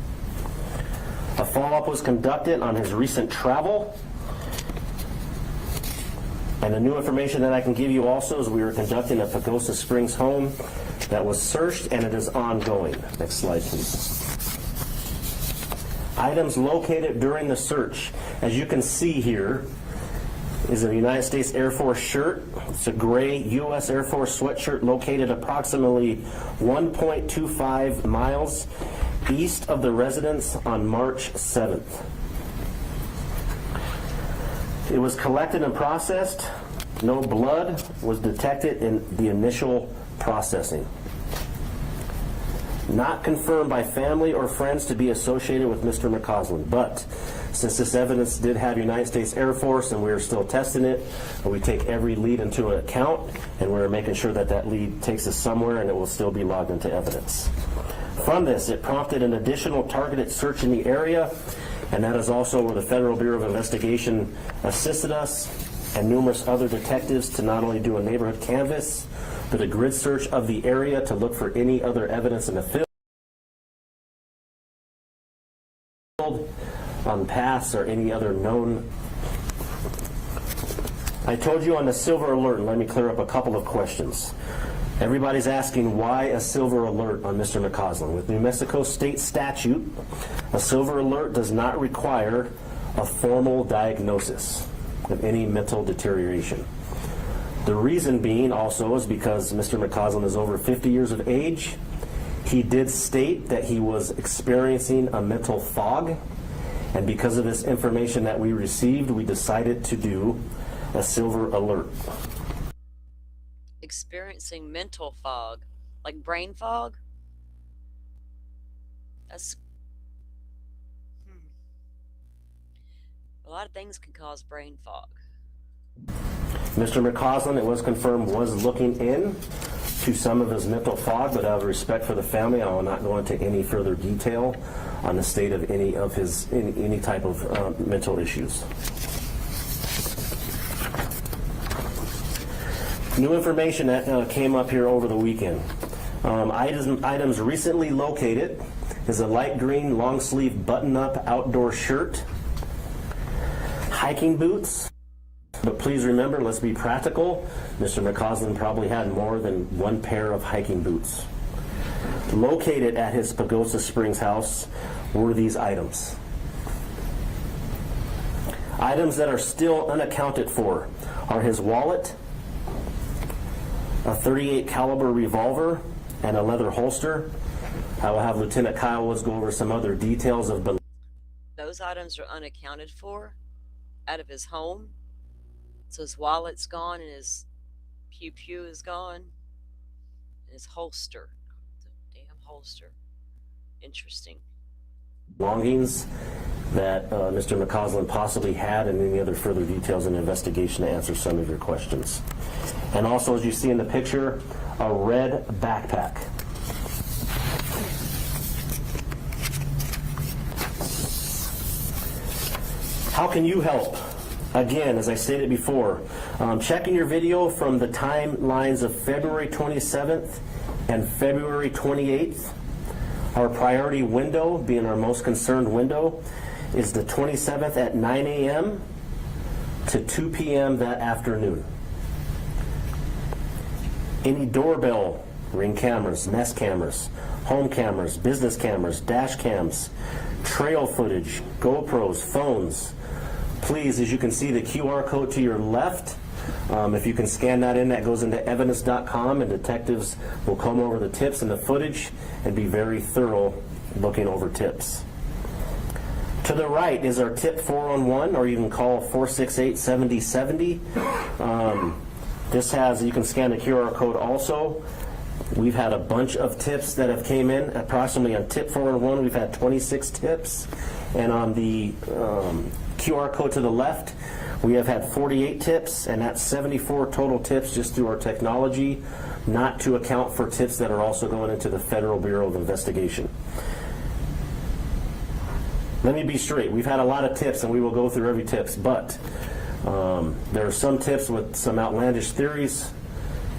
A follow-up was conducted on his recent travel. And the new information that I can give you also is we are conducting a Pagosa Springs home that was searched, and it is ongoing. Next slide, please. Items located during the search. As you can see here, is a United States Air Force shirt. It's a gray U.S. Air Force sweatshirt located approximately 1.25 miles east of the residence on March 7th. It was collected and processed. No blood was detected in the initial processing. Not confirmed by family or friends to be associated with Mr. McCausland, but since this evidence did have United States Air Force and we're still testing it, we take every lead into account, and we're making sure that that lead takes us somewhere and it will still be logged into evidence. From this, it prompted an additional targeted search in the area, and that is also where the Federal Bureau of Investigation assisted us and numerous other detectives to not only do a neighborhood canvass, but a grid search of the area to look for any other evidence in the field, on paths or any other known. I told you on the silver alert, and let me clear up a couple of questions. Everybody's asking why a silver alert on Mr. McCausland. With New Mexico state statute, a silver alert does not require a formal diagnosis of any mental deterioration. The reason being also is because Mr. McCausland is over 50 years of age. He did state that he was experiencing a mental fog, and because of this information that we received, we decided to do a silver alert. Experiencing mental fog, like brain fog? That's a lot of things can cause brain fog. Mr. McCausland, it was confirmed, was looking in to some of his mental fog, but out of respect for the family, I will not go into any further detail on the state of any of his any type of mental issues. New information that came up here over the weekend. Items recently located is a light green long sleeve button-up outdoor shirt, hiking boots, but please remember, let's be practical. Mr. McCausland probably had more than one pair of hiking boots. Located at his Pagosa Springs house were these items. Items that are still unaccounted for are his wallet, a .38 caliber revolver, and a leather holster. I will have Lieutenant Kyle Woods go over some other details of Those items are unaccounted for out of his home. So his wallet's gone and his pew is gone. And his holster. The damn holster. Interesting. belongings that Mr. McCausland possibly had, and any other further details in the investigation to answer some of your questions. And also, as you see in the picture, a red backpack. How can you help? Again, as I stated before, checking your video from the timelines of February 27th and February 28th. Our priority window, being our most concerned window, is the 27th at 9 a.m. to 2 p.m. that afternoon. Any doorbell, Ring cameras, Nest cameras, home cameras, business cameras, dash cams, trail footage, GoPros, phones. Please, as you can see, the QR code to your left, if you can scan that in, that goes into evidence.com, and detectives will come over the tips and the footage and be very thorough looking over tips. To the right is our tip 411, or you can call 468-7070. This has, you can scan the QR code also. We've had a bunch of tips that have came in. Approximately on tip 411, we've had 26 tips. And on the QR code to the left, we have had 48 tips, and that's 74 total tips just through our technology, not to account for tips that are also going into the Federal Bureau of Investigation. Let me be straight. We've had a lot of tips, and we will go through every tips, but there are some tips with some outlandish theories,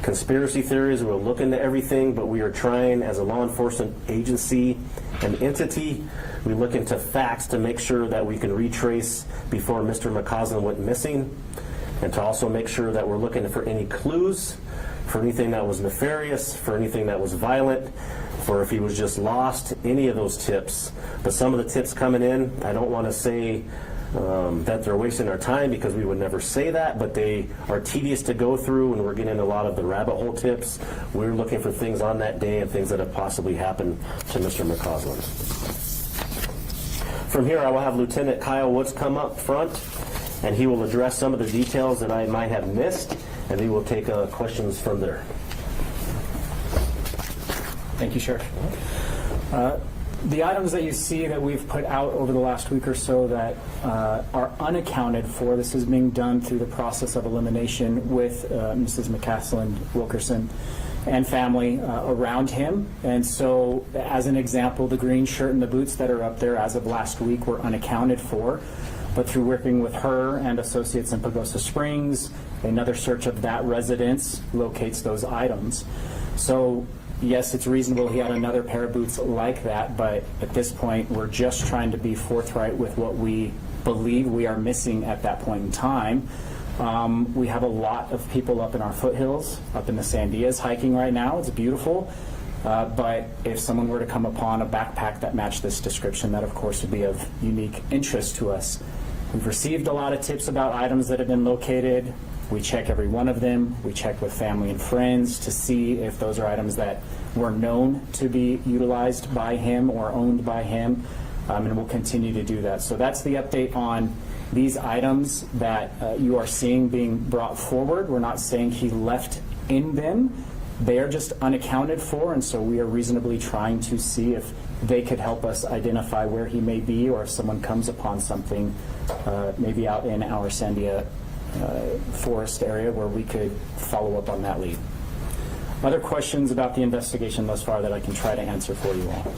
conspiracy theories. We'll look into everything, but we are trying, as a law enforcement agency and entity, we look into facts to make sure that we can retrace before Mr. McCausland went missing, and to also make sure that we're looking for any clues, for anything that was nefarious, for anything that was violent, for if he was just lost, any of those tips. But some of the tips coming in, I don't want to say that they're wasting our time, because we would never say that, but they are tedious to go through, and we're getting a lot of the rabbit hole tips. We're looking for things on that day and things that have possibly happened to Mr. McCausland. From here, I will have Lieutenant Kyle Woods come up front, and he will address some of the details that I might have missed, and he will take questions from there. Thank you, Sheriff. The items that you see that we've put out over the last week or so that are unaccounted for, this is being done through the process of elimination with Mrs. McCausland Wilkerson and family around him. And so, as an example, the green shirt and the boots that are up there as of last week were unaccounted for. But through working with her and associates in Pagosa Springs, another search of that residence locates those items. So, yes, it's reasonable he had another pair of boots like that, but at this point, we're just trying to be forthright with what we believe we are missing at that point in time. We have a lot of people up in our foothills, up in the Sandias, hiking right now. It's beautiful. But if someone were to come upon a backpack that matched this description, that of course would be of unique interest to us. We've received a lot of tips about items that have been located. We check every one of them. We check with family and friends to see if those are items that were known to be utilized by him or owned by him, and we'll continue to do that. So that's the update on these items that you are seeing being brought forward. We're not saying he left in them. They are just unaccounted for, and so we are reasonably trying to see if they could help us identify where he may be, or if someone comes upon something maybe out in our Sandia forest area where we could follow up on that lead. Other questions about the investigation thus far that I can try to answer for you all?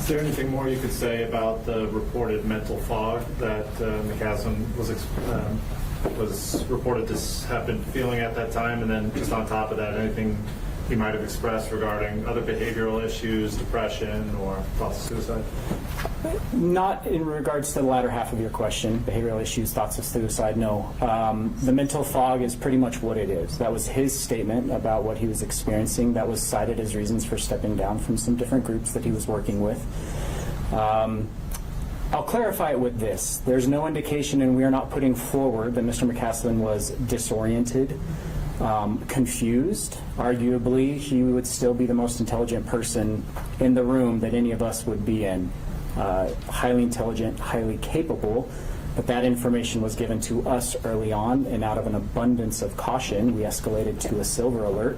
Is there anything more you could say about the reported mental fog that McCaslin was reported to have been feeling at that time? And then just on top of that, anything he might have expressed regarding other behavioral issues, depression, or thoughts of suicide? Not in regards to the latter half of your question, behavioral issues, thoughts of suicide, no. The mental fog is pretty much what it is. That was his statement about what he was experiencing. That was cited as reasons for stepping down from some different groups that he was working with. I'll clarify it with this. There's no indication, and we are not putting forward, that Mr. McCaslin was disoriented, confused. Arguably, he would still be the most intelligent person in the room that any of us would be in. Highly intelligent, highly capable, but that information was given to us early on, and out of an abundance of caution, we escalated to a silver alert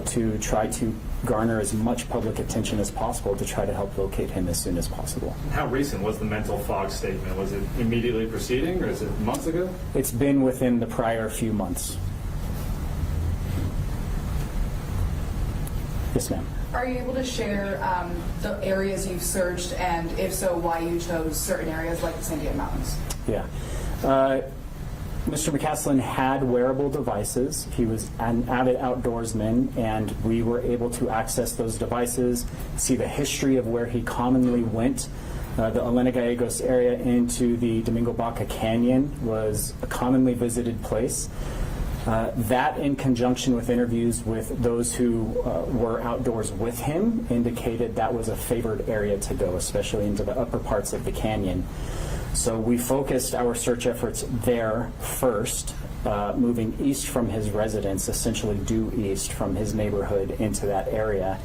to try to garner as much public attention as possible to try to help locate him as soon as possible. How recent was the mental fog statement? Was it immediately preceding, or is it months ago? It's been within the prior few months. Yes, ma'am. Are you able to share the areas you've searched, and if so, why you chose certain areas like the Sandia Mountains? Yeah. Mr. McCaslin had wearable devices. He was an avid outdoorsman, and we were able to access those devices, see the history of where he commonly went. The Elena Gallegos area into the Domingo Baca Canyon was a commonly visited place. That, in conjunction with interviews with those who were outdoors with him, indicated that was a favored area to go, especially into the upper parts of the canyon. So we focused our search efforts there first, moving east from his residence, essentially due east from his neighborhood into that area.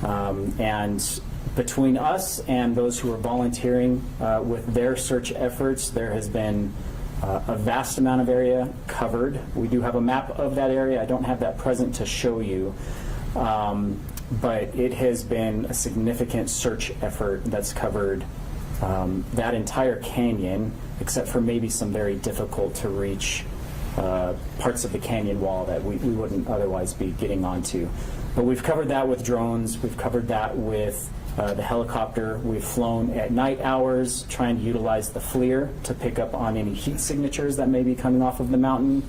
And between us and those who are volunteering with their search efforts, there has been a vast amount of area covered. We do have a map of that area. I don't have that present to show you, but it has been a significant search effort that's covered that entire canyon, except for maybe some very difficult to reach parts of the canyon wall that we wouldn't otherwise be getting onto. But we've covered that with drones. We've covered that with the helicopter. We've flown at night hours, trying to utilize the FLIR to pick up on any heat signatures that may be coming off of the mountain.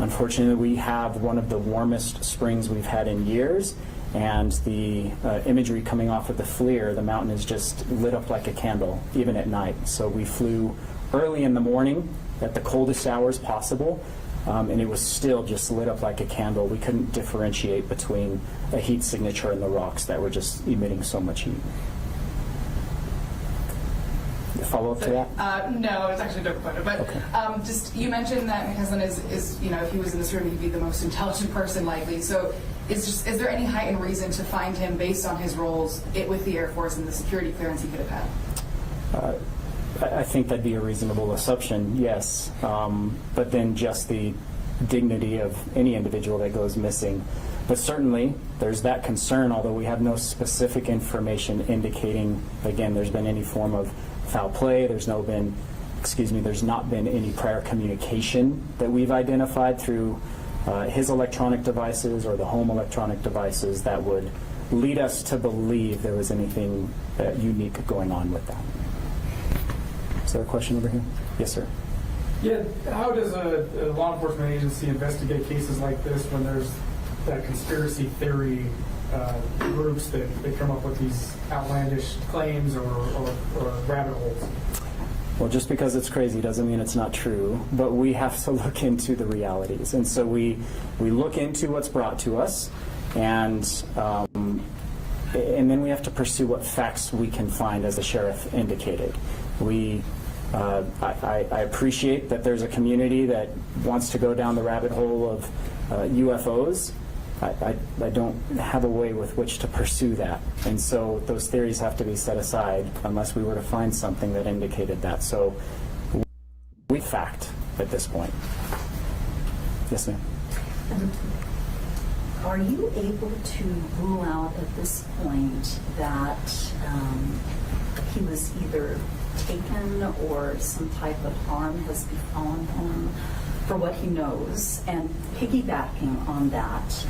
Unfortunately, we have one of the warmest springs we've had in years, and the imagery coming off of the FLIR, the mountain is just lit up like a candle, even at night. So we flew early in the morning at the coldest hours possible, and it was still just lit up like a candle. We couldn't differentiate between a heat signature and the rocks that were just emitting so much heat. Follow up to that? No, it's actually a different question. But Okay. Just you mentioned that McCaslin is if he was in this room, he'd be the most intelligent person likely. So is there any heightened reason to find him based on his roles with the Air Force and the security clearance he could have had? I think that'd be a reasonable assumption, yes. But then just the dignity of any individual that goes missing. But certainly, there's that concern, although we have no specific information indicating, again, there's been any form of foul play. There's not been any prior communication that we've identified through his electronic devices or the home electronic devices that would lead us to believe there was anything unique going on with that. Is there a question over here? Yes, sir. Yeah, how does a law enforcement agency investigate cases like this when there's that conspiracy theory groups that they come up with these outlandish claims or rabbit holes? Well, just because it's crazy doesn't mean it's not true, but we have to look into the realities. And so we look into what's brought to us, and then we have to pursue what facts we can find, as the sheriff indicated. I appreciate that there's a community that wants to go down the rabbit hole of UFOs. I don't have a way with which to pursue that. And so those theories have to be set aside unless we were to find something that indicated that. So we fact at this point. Yes, ma'am. Are you able to rule out at this point that he was either taken or some type of harm has befallen him for what he knows? And piggybacking on that,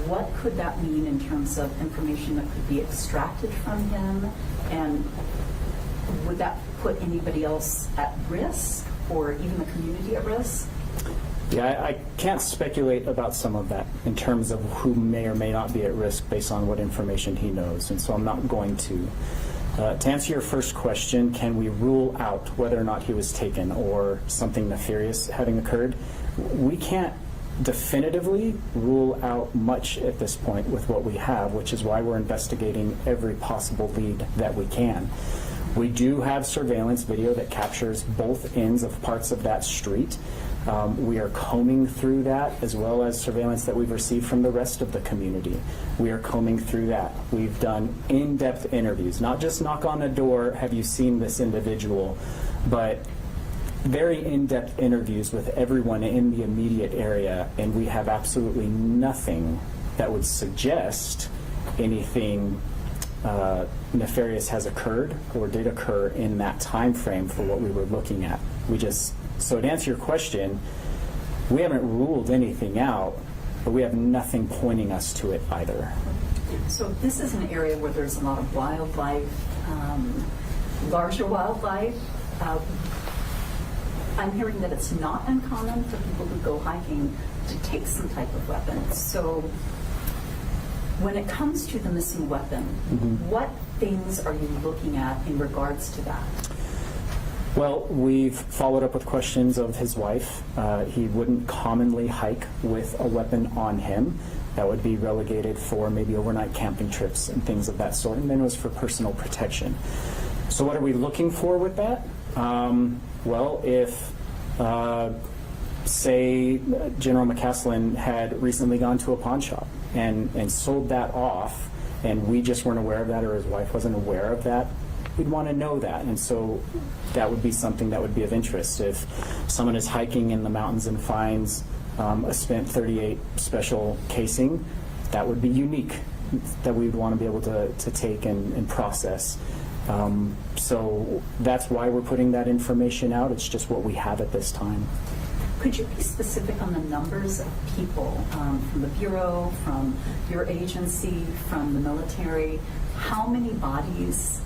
what could that mean in terms of information that could be extracted from him? And would that put anybody else at risk, or even the community at risk? Yeah, I can't speculate about some of that in terms of who may or may not be at risk based on what information he knows, and so I'm not going to. To answer your first question, can we rule out whether or not he was taken or something nefarious having occurred? We can't definitively rule out much at this point with what we have, which is why we're investigating every possible lead that we can. We do have surveillance video that captures both ends of parts of that street. We are combing through that, as well as surveillance that we've received from the rest of the community. We are combing through that. We've done in-depth interviews, not just knock on a door, have you seen this individual, but very in-depth interviews with everyone in the immediate area, and we have absolutely nothing that would suggest anything nefarious has occurred or did occur in that time frame for what we were looking at. So to answer your question, we haven't ruled anything out, but we have nothing pointing us to it either. So this is an area where there's a lot of wildlife, larger wildlife. I'm hearing that it's not uncommon for people who go hiking to take some type of weapon. So when it comes to the missing weapon, what things are you looking at in regards to that? Well, we've followed up with questions of his wife. He wouldn't commonly hike with a weapon on him. That would be relegated for maybe overnight camping trips and things of that sort, and then it was for personal protection. So what are we looking for with that? Well, if, say, General McCaslin had recently gone to a pawn shop and sold that off, and we just weren't aware of that, or his wife wasn't aware of that, we'd want to know that. And so that would be something that would be of interest. If someone is hiking in the mountains and finds a spent .38 special casing, that would be unique, that we would want to be able to take and process. So that's why we're putting that information out. It's just what we have at this time. Could you be specific on the numbers of people from the Bureau, from your agency, from the military? How many bodies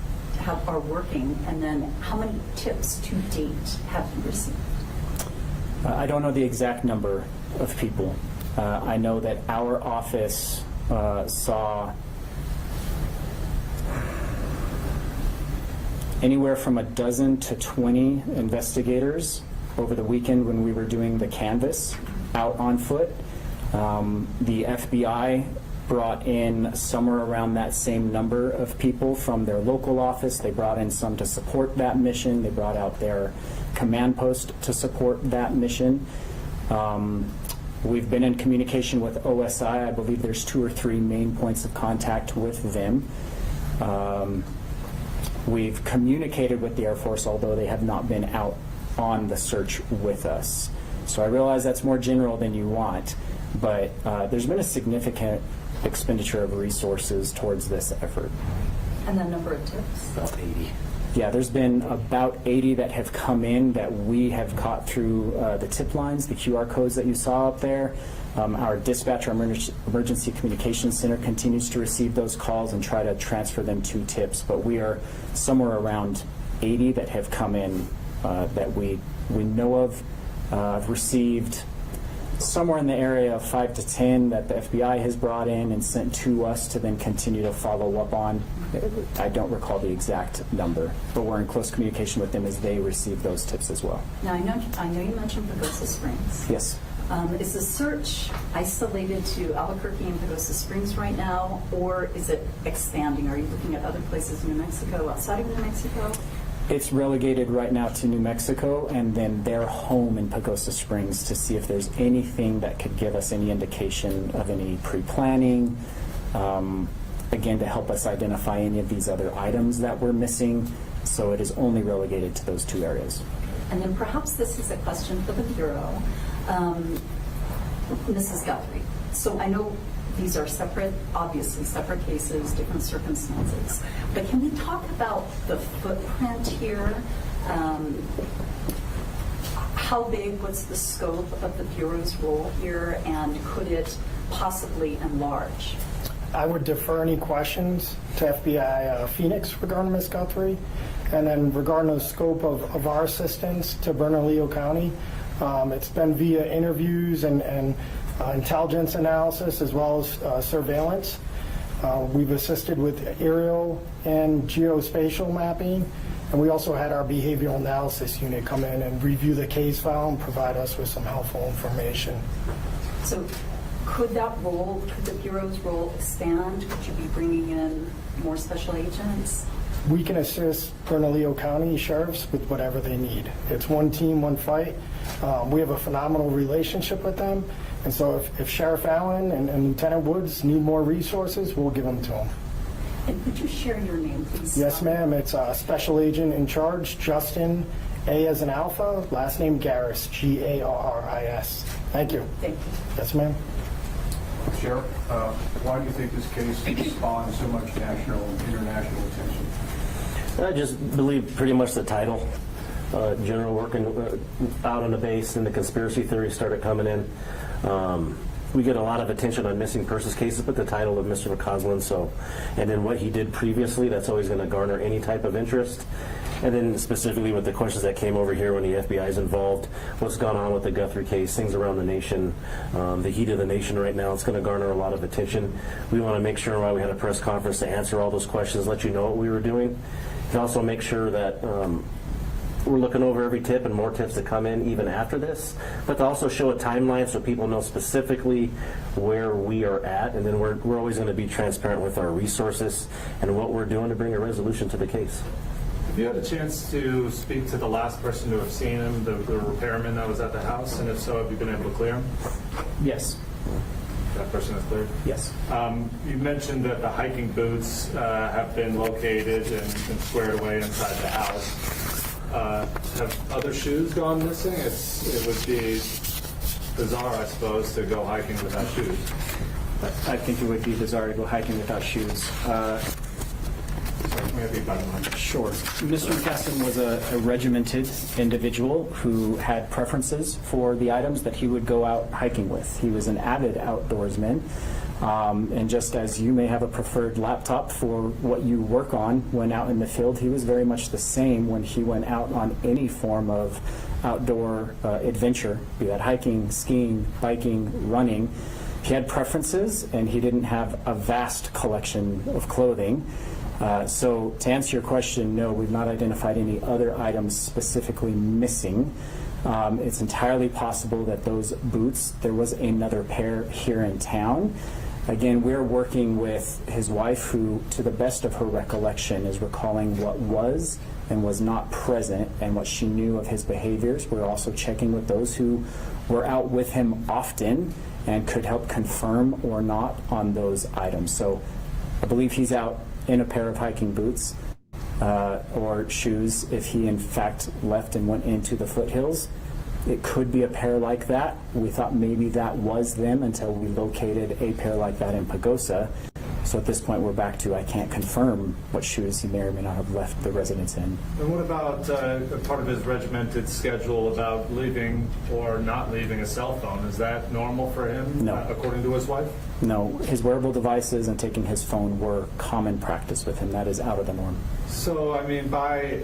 are working, and then how many tips to date have you received? I don't know the exact number of people. I know that our office saw anywhere from a dozen to 20 investigators over the weekend when we were doing the canvass out on foot. The FBI brought in somewhere around that same number of people from their local office. They brought in some to support that mission. They brought out their command post to support that mission. We've been in communication with OSI. I believe there's 2 or 3 main points of contact with them. We've communicated with the Air Force, although they have not been out on the search with us. So I realize that's more general than you want, but there's been a significant expenditure of resources towards this effort. And the number of tips? About 80. Yeah, there's been about 80 that have come in that we have caught through the tip lines, the QR codes that you saw up there. Our dispatch, our emergency communications center, continues to receive those calls and try to transfer them to tips. But we are somewhere around 80 that have come in that we know of. I've received somewhere in the area of 5 to 10 that the FBI has brought in and sent to us to then continue to follow up on. I don't recall the exact number, but we're in close communication with them as they receive those tips as well. Now, I know you mentioned Pagosa Springs. Yes. Is the search isolated to Albuquerque and Pagosa Springs right now, or is it expanding? Are you looking at other places in New Mexico, outside of New Mexico? It's relegated right now to New Mexico and then their home in Pagosa Springs to see if there's anything that could give us any indication of any pre-planning, again, to help us identify any of these other items that we're missing. So it is only relegated to those 2 areas. And then perhaps this is a question for the Bureau. Mrs. Guthrie, so I know these are separate, obviously separate cases, different circumstances, but can we talk about the footprint here? how big, what's the scope of the Bureau's role here, and could it possibly enlarge? I would defer any questions to FBI Phoenix regarding Ms. Guthrie. And then regarding the scope of our assistance to Bernalillo County, it's been via interviews and intelligence analysis as well as surveillance. We've assisted with aerial and geospatial mapping, and we also had our behavioral analysis unit come in and review the case file and provide us with some helpful information. So could that role, could the Bureau's role expand? Could you be bringing in more special agents? We can assist Bernalillo County sheriffs with whatever they need. It's one team, one fight. We have a phenomenal relationship with them. And so if Sheriff Allen and Lieutenant Woods need more resources, we'll give them to them. And could you share your name, please? Yes, ma'am. It's Special Agent in Charge, Justin, A as in Alpha, last name Garris, Garris. Thank you. Thank you. Yes, ma'am. Sheriff, why do you think this case has spawned so much national and international attention? I just believe pretty much the title. General working out on the base, and the conspiracy theories started coming in. We get a lot of attention on missing persons cases, but the title of Mr. McCausland, so, and then what he did previously, that's always going to garner any type of interest. And then specifically with the questions that came over here when the FBI is involved, what's gone on with the Guthrie case, things around the nation, the heat of the nation right now, it's going to garner a lot of attention. We want to make sure while we had a press conference to answer all those questions, let you know what we were doing, and also make sure that we're looking over every tip and more tips to come in even after this, but to also show a timeline so people know specifically where we are at, and then we're always going to be transparent with our resources and what we're doing to bring a resolution to the case. Have you had a chance to speak to the last person to have seen him, the repairman that was at the house, and if so, have you been able to clear him? Yes. That person is cleared? Yes. You mentioned that the hiking boots have been located and squared away inside the house. Have other shoes gone missing? It would be bizarre, I suppose, to go hiking without shoes. I think it would be bizarre to go hiking without shoes. Maybe by one. Sure. Mr. McCausland was a regimented individual who had preferences for the items that he would go out hiking with. He was an avid outdoorsman. And just as you may have a preferred laptop for what you work on when out in the field, he was very much the same when he went out on any form of outdoor adventure, be that hiking, skiing, biking, running. He had preferences, and he didn't have a vast collection of clothing. So to answer your question, no, we've not identified any other items specifically missing. It's entirely possible that those boots, there was another pair here in town. Again, we're working with his wife, who, to the best of her recollection, is recalling what was and was not present and what she knew of his behaviors. We're also checking with those who were out with him often and could help confirm or not on those items. So I believe he's out in a pair of hiking boots or shoes if he in fact left and went into the foothills. It could be a pair like that. We thought maybe that was them until we located a pair like that in Pagosa. So at this point we're back to I can't confirm what shoes he may or may not have left the residence in. And what about a part of his regimented schedule about leaving or not leaving a cell phone? Is that normal for him, No. According to his wife? No, his wearable devices and taking his phone were common practice with him. That is out of the norm. So, I mean, by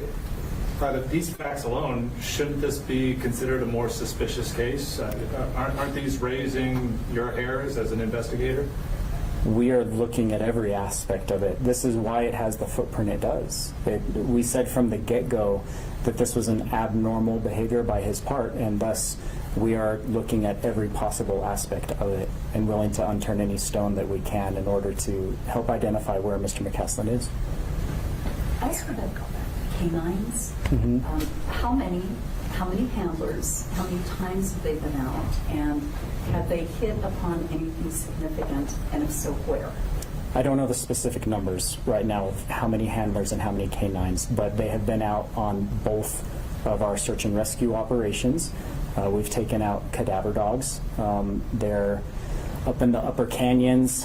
these facts alone, shouldn't this be considered a more suspicious case? Aren't these raising your hairs as an investigator? We are looking at every aspect of it. This is why it has the footprint it does. We said from the get-go that this was an abnormal behavior by his part, and thus we are looking at every possible aspect of it and willing to unturn any stone that we can in order to help identify where Mr. McCausland is. I just want to go back to canines. How many handlers, how many times have they been out, and have they hit upon anything significant, and if so, where? I don't know the specific numbers right now of how many handlers and how many canines, but they have been out on both of our search and rescue operations. We've taken out cadaver dogs. They're up in the upper canyons.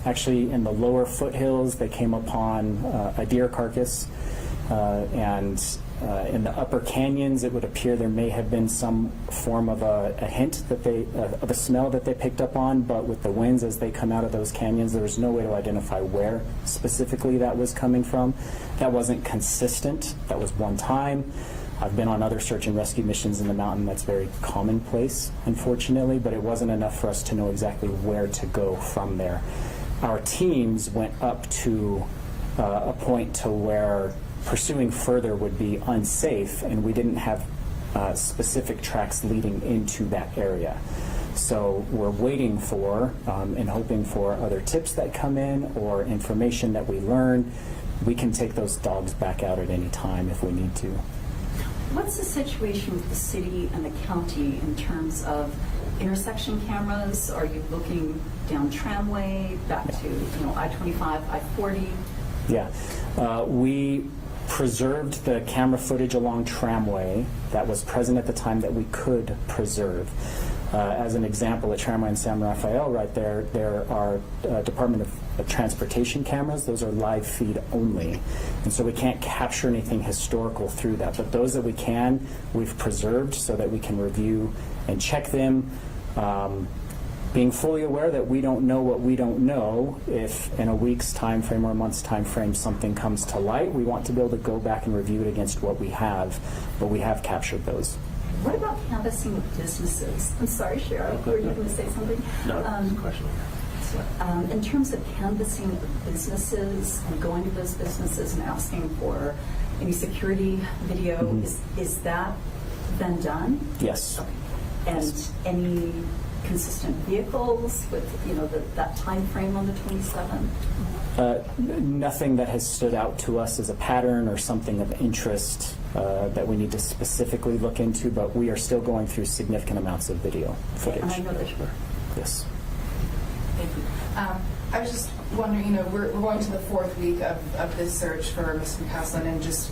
Actually, in the lower foothills, they came upon a deer carcass, and In the upper canyons, it would appear there may have been some form of a hint that of a smell that they picked up on, but with the winds as they come out of those canyons, there was no way to identify where specifically that was coming from. That wasn't consistent. That was one time. I've been on other search and rescue missions in the mountain. That's very commonplace, unfortunately, but it wasn't enough for us to know exactly where to go from there. Our teams went up to a point to where pursuing further would be unsafe, and we didn't have specific tracks leading into that area. So we're waiting for and hoping for other tips that come in or information that we learn. We can take those dogs back out at any time if we need to. What's the situation with the city and the county in terms of intersection cameras? Are you looking down Tramway, back to I-25, I-40? Yeah. We preserved the camera footage along Tramway that was present at the time that we could preserve. As an example, at Tramway and San Rafael right there are Department of Transportation cameras. Those are live feed only. And so we can't capture anything historical through that. But those that we can, we've preserved so that we can review and check them. Being fully aware that we don't know what we don't know. If in a week's time frame or a month's time frame something comes to light, we want to be able to go back and review it against what we have. But we have captured those. What about canvassing with businesses? I'm sorry, Cheryl, were you going to say something? No, that's a question. In terms of canvassing of businesses and going to those businesses and asking for any security video, is that been done? Yes. Okay. And any consistent vehicles with that time frame on the 27th? Nothing that has stood out to us as a pattern or something of interest that we need to specifically look into, but we are still going through significant amounts of video footage. And I know that you were. Yes. Thank you. I was just wondering, we're going to the fourth week of this search for Mr. McCaslin, and just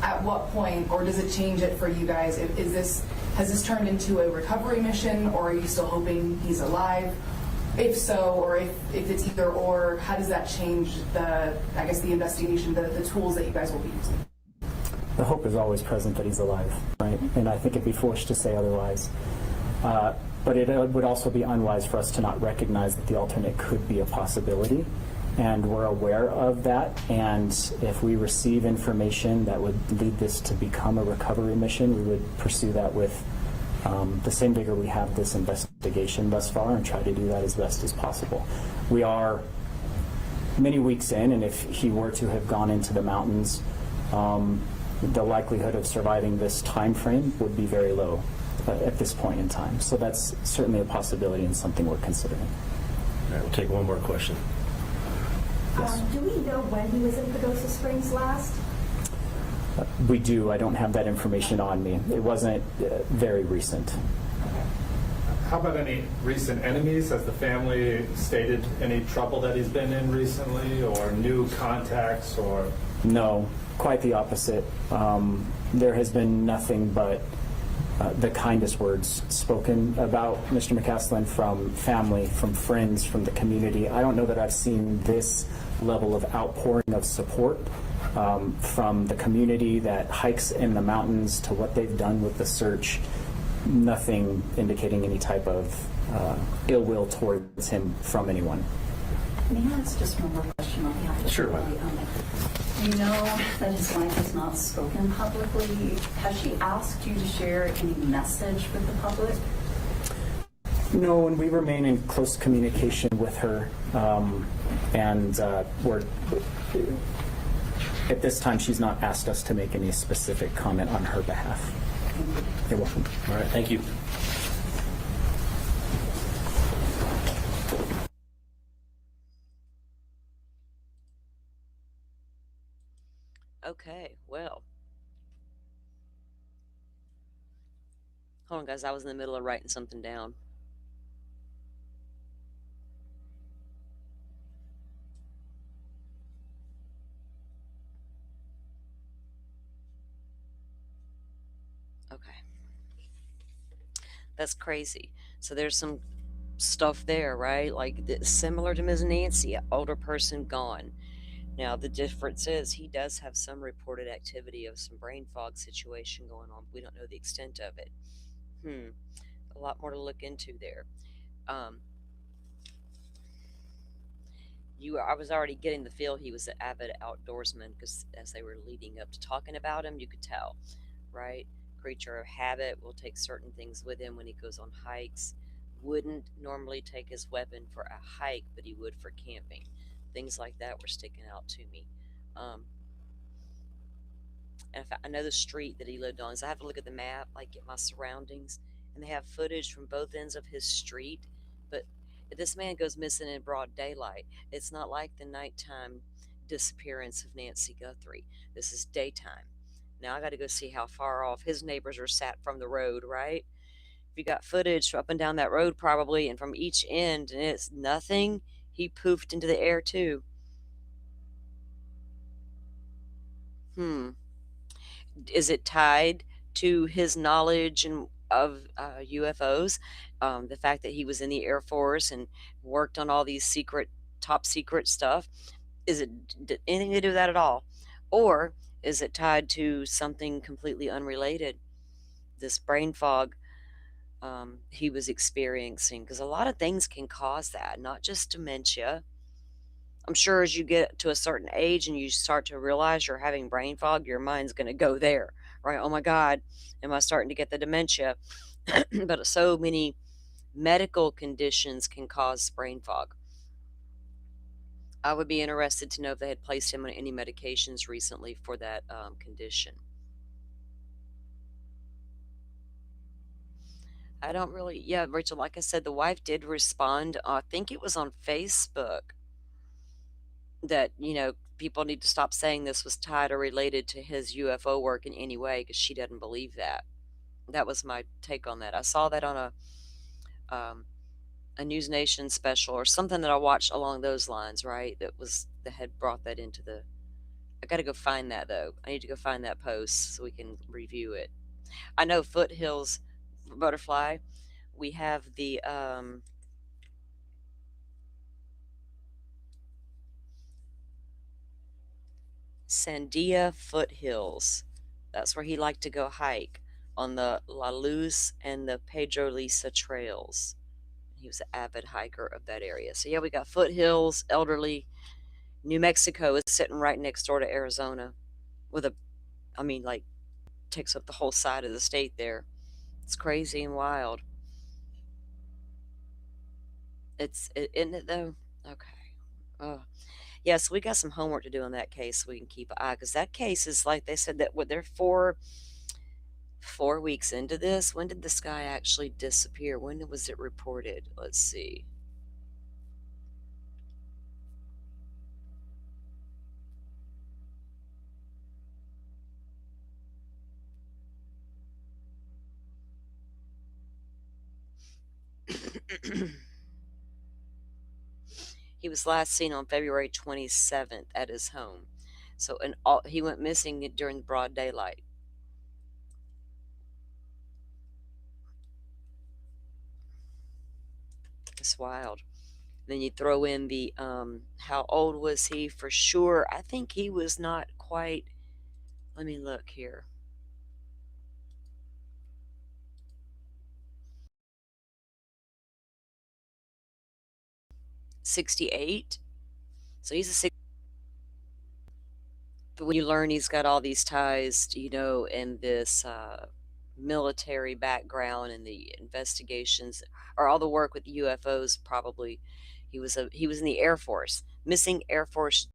at what point, or does it change it for you guys? Has this turned into a recovery mission, or are you still hoping he's alive? If so, or if it's either or, how does that change the investigation, the tools that you guys will be using? The hope is always present that he's alive, right? And I think it'd be foolish to say otherwise. But it would also be unwise for us to not recognize that the alternate could be a possibility. And we're aware of that. And if we receive information that would lead this to become a recovery mission, we would pursue that with the same vigor we have this investigation thus far, and try to do that as best as possible. We are many weeks in, and if he were to have gone into the mountains, the likelihood of surviving this time frame would be very low at this point in time. So that's certainly a possibility and something we're considering. All right, we'll take one more question. Do we know when he was in Pagosa Springs last? We do. I don't have that information on me. It wasn't very recent. How about any recent enemies? Has the family stated any trouble that he's been in recently, or new contacts, or? No, quite the opposite. There has been nothing but the kindest words spoken about Mr. McCaslin from family, from friends, from the community. I don't know that I've seen this level of outpouring of support from the community that hikes in the mountains to what they've done with the search. Nothing indicating any type of ill will towards him from anyone. May I ask just one more question on behalf of Sure. the family? You know that his wife has not spoken publicly. Has she asked you to share any message with the public? No, and we remain in close communication with her, and we're at this time she's not asked us to make any specific comment on her behalf. You're welcome. All right, thank you. Okay, well. Hold on, guys. I was in the middle of writing something down. Okay. That's crazy. So there's some stuff there, right? Like similar to Ms. Nancy, older person gone. Now, the difference is he does have some reported activity of some brain fog situation going on. We don't know the extent of it. Hmm, a lot more to look into there. Um, I was already getting the feel he was an avid outdoorsman because as they were leading up to talking about him, you could tell, right? Creature of habit will take certain things with him when he goes on hikes. Wouldn't normally take his weapon for a hike, but he would for camping. Things like that were sticking out to me. Um, and I know the street that he lived on. So I have to look at the map, like get my surroundings, and they have footage from both ends of his street. But if this man goes missing in broad daylight, it's not like the nighttime disappearance of Nancy Guthrie. This is daytime. Now I got to go see how far off his neighbors are sat from the road, right? If you got footage up and down that road, probably, and from each end, and it's nothing, he poofed into the air too. Hmm. Is it tied to his knowledge and of UFOs? The fact that he was in the Air Force and worked on all these top secret stuff. Is it anything to do with that at all, or is it tied to something completely unrelated? This brain fog he was experiencing, because a lot of things can cause that, not just dementia. I'm sure as you get to a certain age and you start to realize you're having brain fog, your mind's going to go there, right? Oh my God, am I starting to get the dementia? But so many medical conditions can cause brain fog. I would be interested to know if they had placed him on any medications recently for that condition. I don't really, yeah, Rachel, like I said, the wife did respond. I think it was on Facebook that, people need to stop saying this was tied or related to his UFO work in any way because she doesn't believe that. That was my take on that. I saw that on a News Nation special or something that I watched along those lines, right? That had brought that into the. I got to go find that though. I need to go find that post so we can review it. I know Foothills Butterfly. We have the Sandia Foothills. That's where he liked to go hike on the La Luz and the Pedro Lisa trails. He was an avid hiker of that area. So yeah, we got Foothills, elderly. New Mexico is sitting right next door to Arizona with like takes up the whole side of the state there. It's crazy and wild. Isn't it though? Okay. Yeah, so we got some homework to do on that case so we can keep an eye because that case is like they said that what they're 4 weeks into this. When did this guy actually disappear? When was it reported? Let's see. He was last seen on February 27th at his home. So, he went missing during broad daylight. It's wild. Then you throw in the how old was he for sure? I think he was not quite. Let me look here. 68. So he's a six. But when you learn he's got all these ties, and this military background and the investigations or all the work with UFOs, probably he was in the Air Force, missing Air Force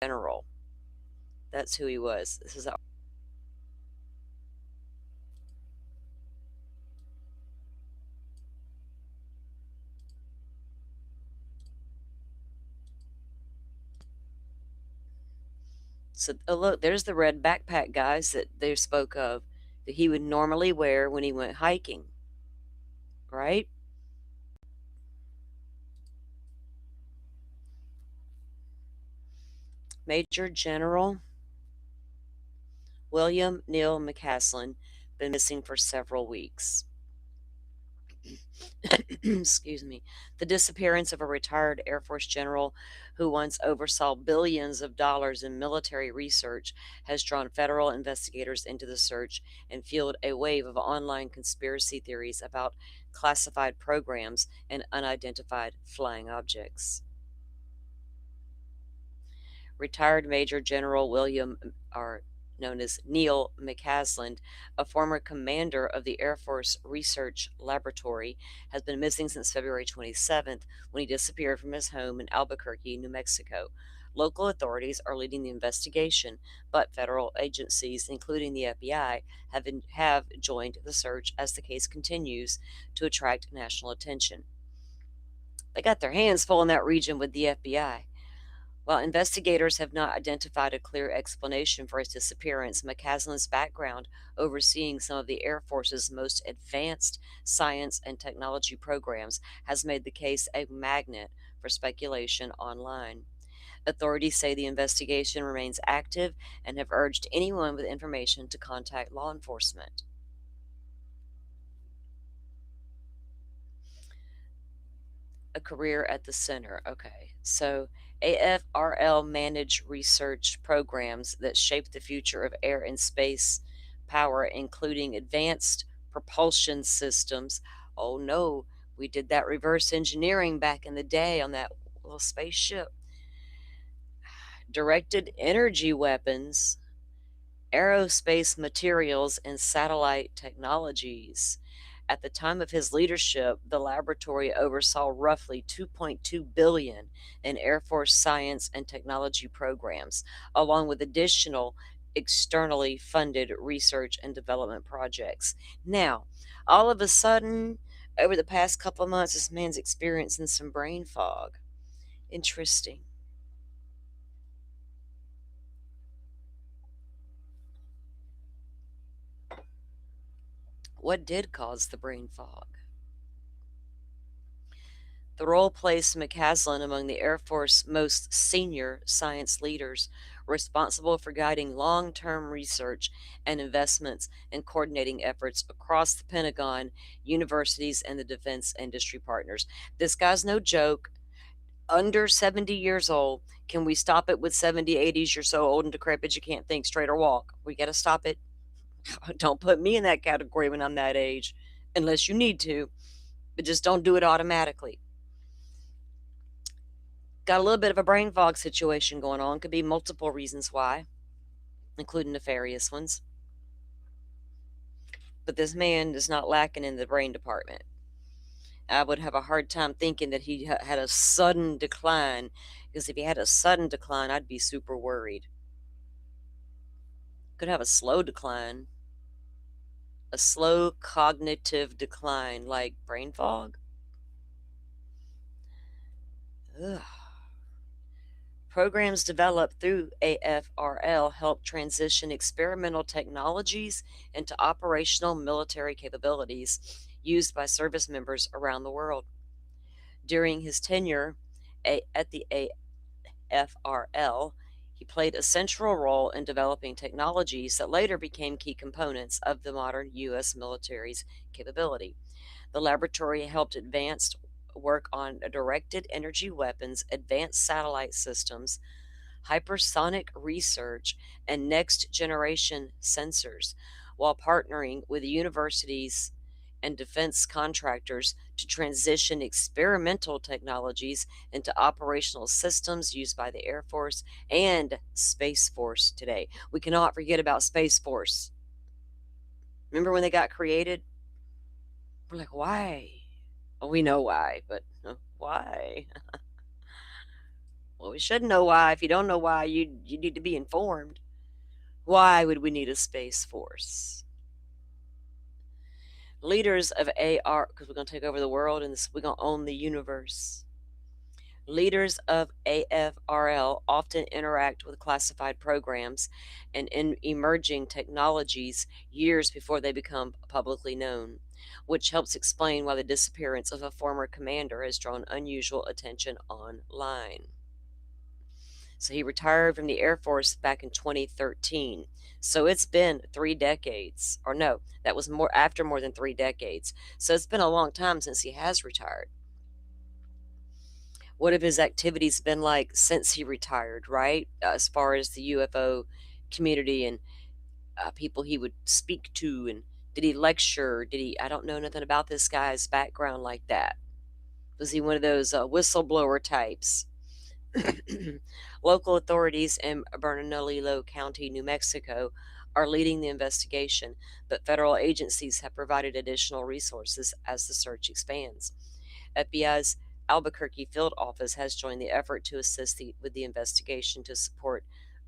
general. That's who he was. This is so. Oh, look, there's the red backpack guys that they spoke of that he would normally wear when he went hiking, right? Major General William Neil McCaslin been missing for several weeks. Excuse me, the disappearance of a retired Air Force general who once oversaw billions of dollars in military research has drawn federal investigators into the search and fueled a wave of online conspiracy theories about classified programs and unidentified flying objects. Retired Major General William, or known as Neil McCasland, a former commander of the Air Force Research Laboratory, has been missing since February 27th when he disappeared from his home in Albuquerque, New Mexico. Local authorities are leading the investigation, but federal agencies, including the FBI, have joined the search as the case continues to attract national attention. They got their hands full in that region with the FBI. While investigators have not identified a clear explanation for his disappearance, McCaslin's background overseeing some of the Air Force's most advanced science and technology programs has made the case a magnet for speculation online. Authorities say the investigation remains active and have urged anyone with information to contact law enforcement. A career at the center. Okay. So AFRL manage research programs that shape the future of air and space power, including advanced propulsion systems. Oh no, we did that reverse engineering back in the day on that little spaceship. Directed energy weapons, aerospace materials, and satellite technologies. At the time of his leadership, the laboratory oversaw roughly 2.2 billion in Air Force science and technology programs, along with additional externally funded research and development projects. Now, all of a sudden, over the past couple of months, this man's experiencing some brain fog. Interesting. What did cause the brain fog? The role placed McCaslin among the Air Force's most senior science leaders, responsible for guiding long term research and investments and coordinating efforts across the Pentagon, universities, and the defense industry partners. This guy's no joke. Under 70 years old. Can we stop it with 70, 80s? You're so old and decrepit you can't think straight or walk. We got to stop it. Don't put me in that category when I'm that age, unless you need to, but just don't do it automatically. Got a little bit of a brain fog situation going on. Could be multiple reasons why, including nefarious ones. But this man is not lacking in the brain department. I would have a hard time thinking that he had a sudden decline, because if he had a sudden decline, I'd be super worried. Could have a slow decline, a slow cognitive decline like brain fog. Ugh. Programs developed through AFRL help transition experimental technologies into operational military capabilities used by service members around the world. During his tenure at the AFRL, he played a central role in developing technologies that later became key components of the modern U.S. military's capability. The laboratory helped advance work on directed energy weapons, advanced satellite systems, hypersonic research, and next generation sensors, while partnering with universities and defense contractors to transition experimental technologies into operational systems used by the Air Force and Space Force today. We cannot forget about Space Force. Remember when they got created? We're like, why? Well, we know why, but why? Well, we should know why. If you don't know why, you need to be informed. Why would we need a space force? Leaders of AR, because we're going to take over the world and we're going to own the universe. Leaders of AFRL often interact with classified programs and in emerging technologies years before they become publicly known, which helps explain why the disappearance of a former commander has drawn unusual attention online. So he retired from the Air Force back in 2013. So it's been 3 decades, or no, that was more after more than 3 decades. So it's been a long time since he has retired. What have his activities been like since he retired, right? As far as the UFO community and people he would speak to, and did he lecture? Did he? I don't know nothing about this guy's background like that. Was he one of those whistleblower types? Local authorities in Bernalillo County, New Mexico, are leading the investigation, but federal agencies have provided additional resources as the search expands. FBI's Albuquerque field office has joined the effort to assist with the investigation to support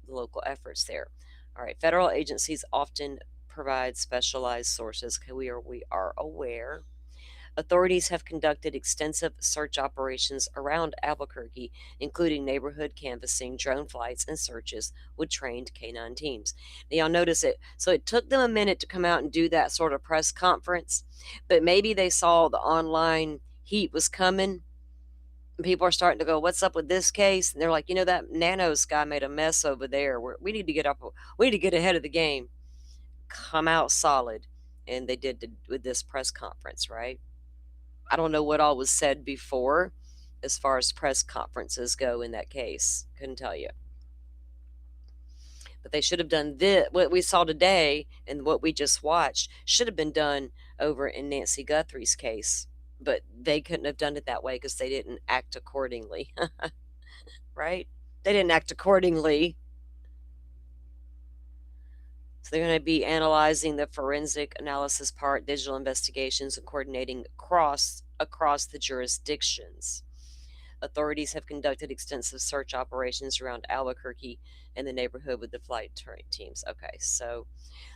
the local efforts there. All right, federal agencies often provide specialized sources. Okay, we are aware. Authorities have conducted extensive search operations around Albuquerque, including neighborhood canvassing, drone flights, and searches with trained canine teams. Now, y'all notice it. So it took them a minute to come out and do that sort of press conference, but maybe they saw the online heat was coming. And people are starting to go, "What's up with this case?" And they're like, that Nanos guy made a mess over there. We need to get up. We need to get ahead of the game. Come out solid, and they did with this press conference, right? I don't know what all was said before as far as press conferences go in that case. Couldn't tell you. But they should have done this. What we saw today and what we just watched should have been done over in Nancy Guthrie's case. But they couldn't have done it that way because they didn't act accordingly. Right? They didn't act accordingly. So they're going to be analyzing the forensic analysis part, digital investigations, and coordinating across the jurisdictions. Authorities have conducted extensive search operations around Albuquerque and the neighborhood with the flight teams. Okay, so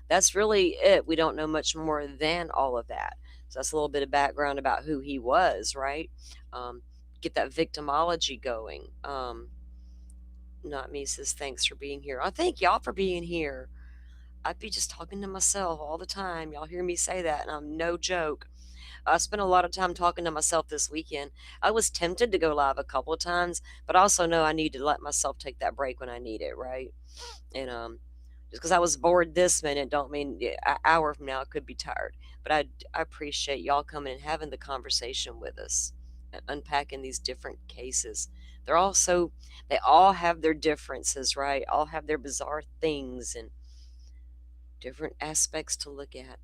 that's really it. We don't know much more than all of that. So that's a little bit of background about who he was, right? Get that victimology going. Not me says thanks for being here. I thank y'all for being here. I'd be just talking to myself all the time. Y'all hear me say that, and I'm no joke. I spent a lot of time talking to myself this weekend. I was tempted to go live a couple of times, but I also know I need to let myself take that break when I need it, right? And just because I was bored this minute, don't mean an hour from now I could be tired. But I appreciate y'all coming and having the conversation with us and unpacking these different cases. They all have their differences, right? All have their bizarre things and different aspects to look at.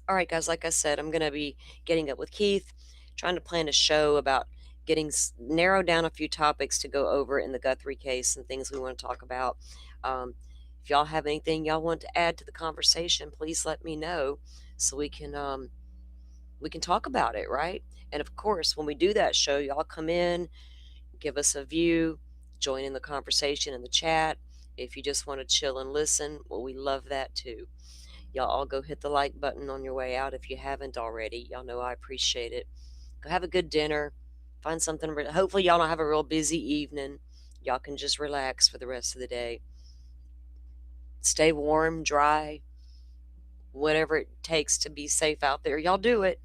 All right, guys, like I said, I'm going to be getting up with Keith, trying to plan a show about getting narrow down a few topics to go over in the Guthrie case and things we want to talk about. If y'all have anything y'all want to add to the conversation, please let me know so we can talk about it, right? And of course, when we do that show, y'all come in, give us a view, join in the conversation in the chat. If you just want to chill and listen, well, we love that too. Y'all all go hit the like button on your way out if you haven't already. Y'all know I appreciate it. Go have a good dinner. Find something. Hopefully, y'all don't have a real busy evening. Y'all can just relax for the rest of the day. Stay warm, dry, whatever it takes to be safe out there. Y'all do it.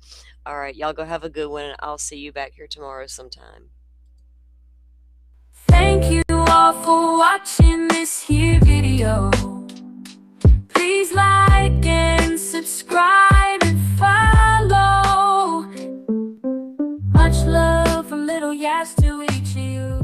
All right, y'all go have a good one, and I'll see you back here tomorrow sometime. Thank you.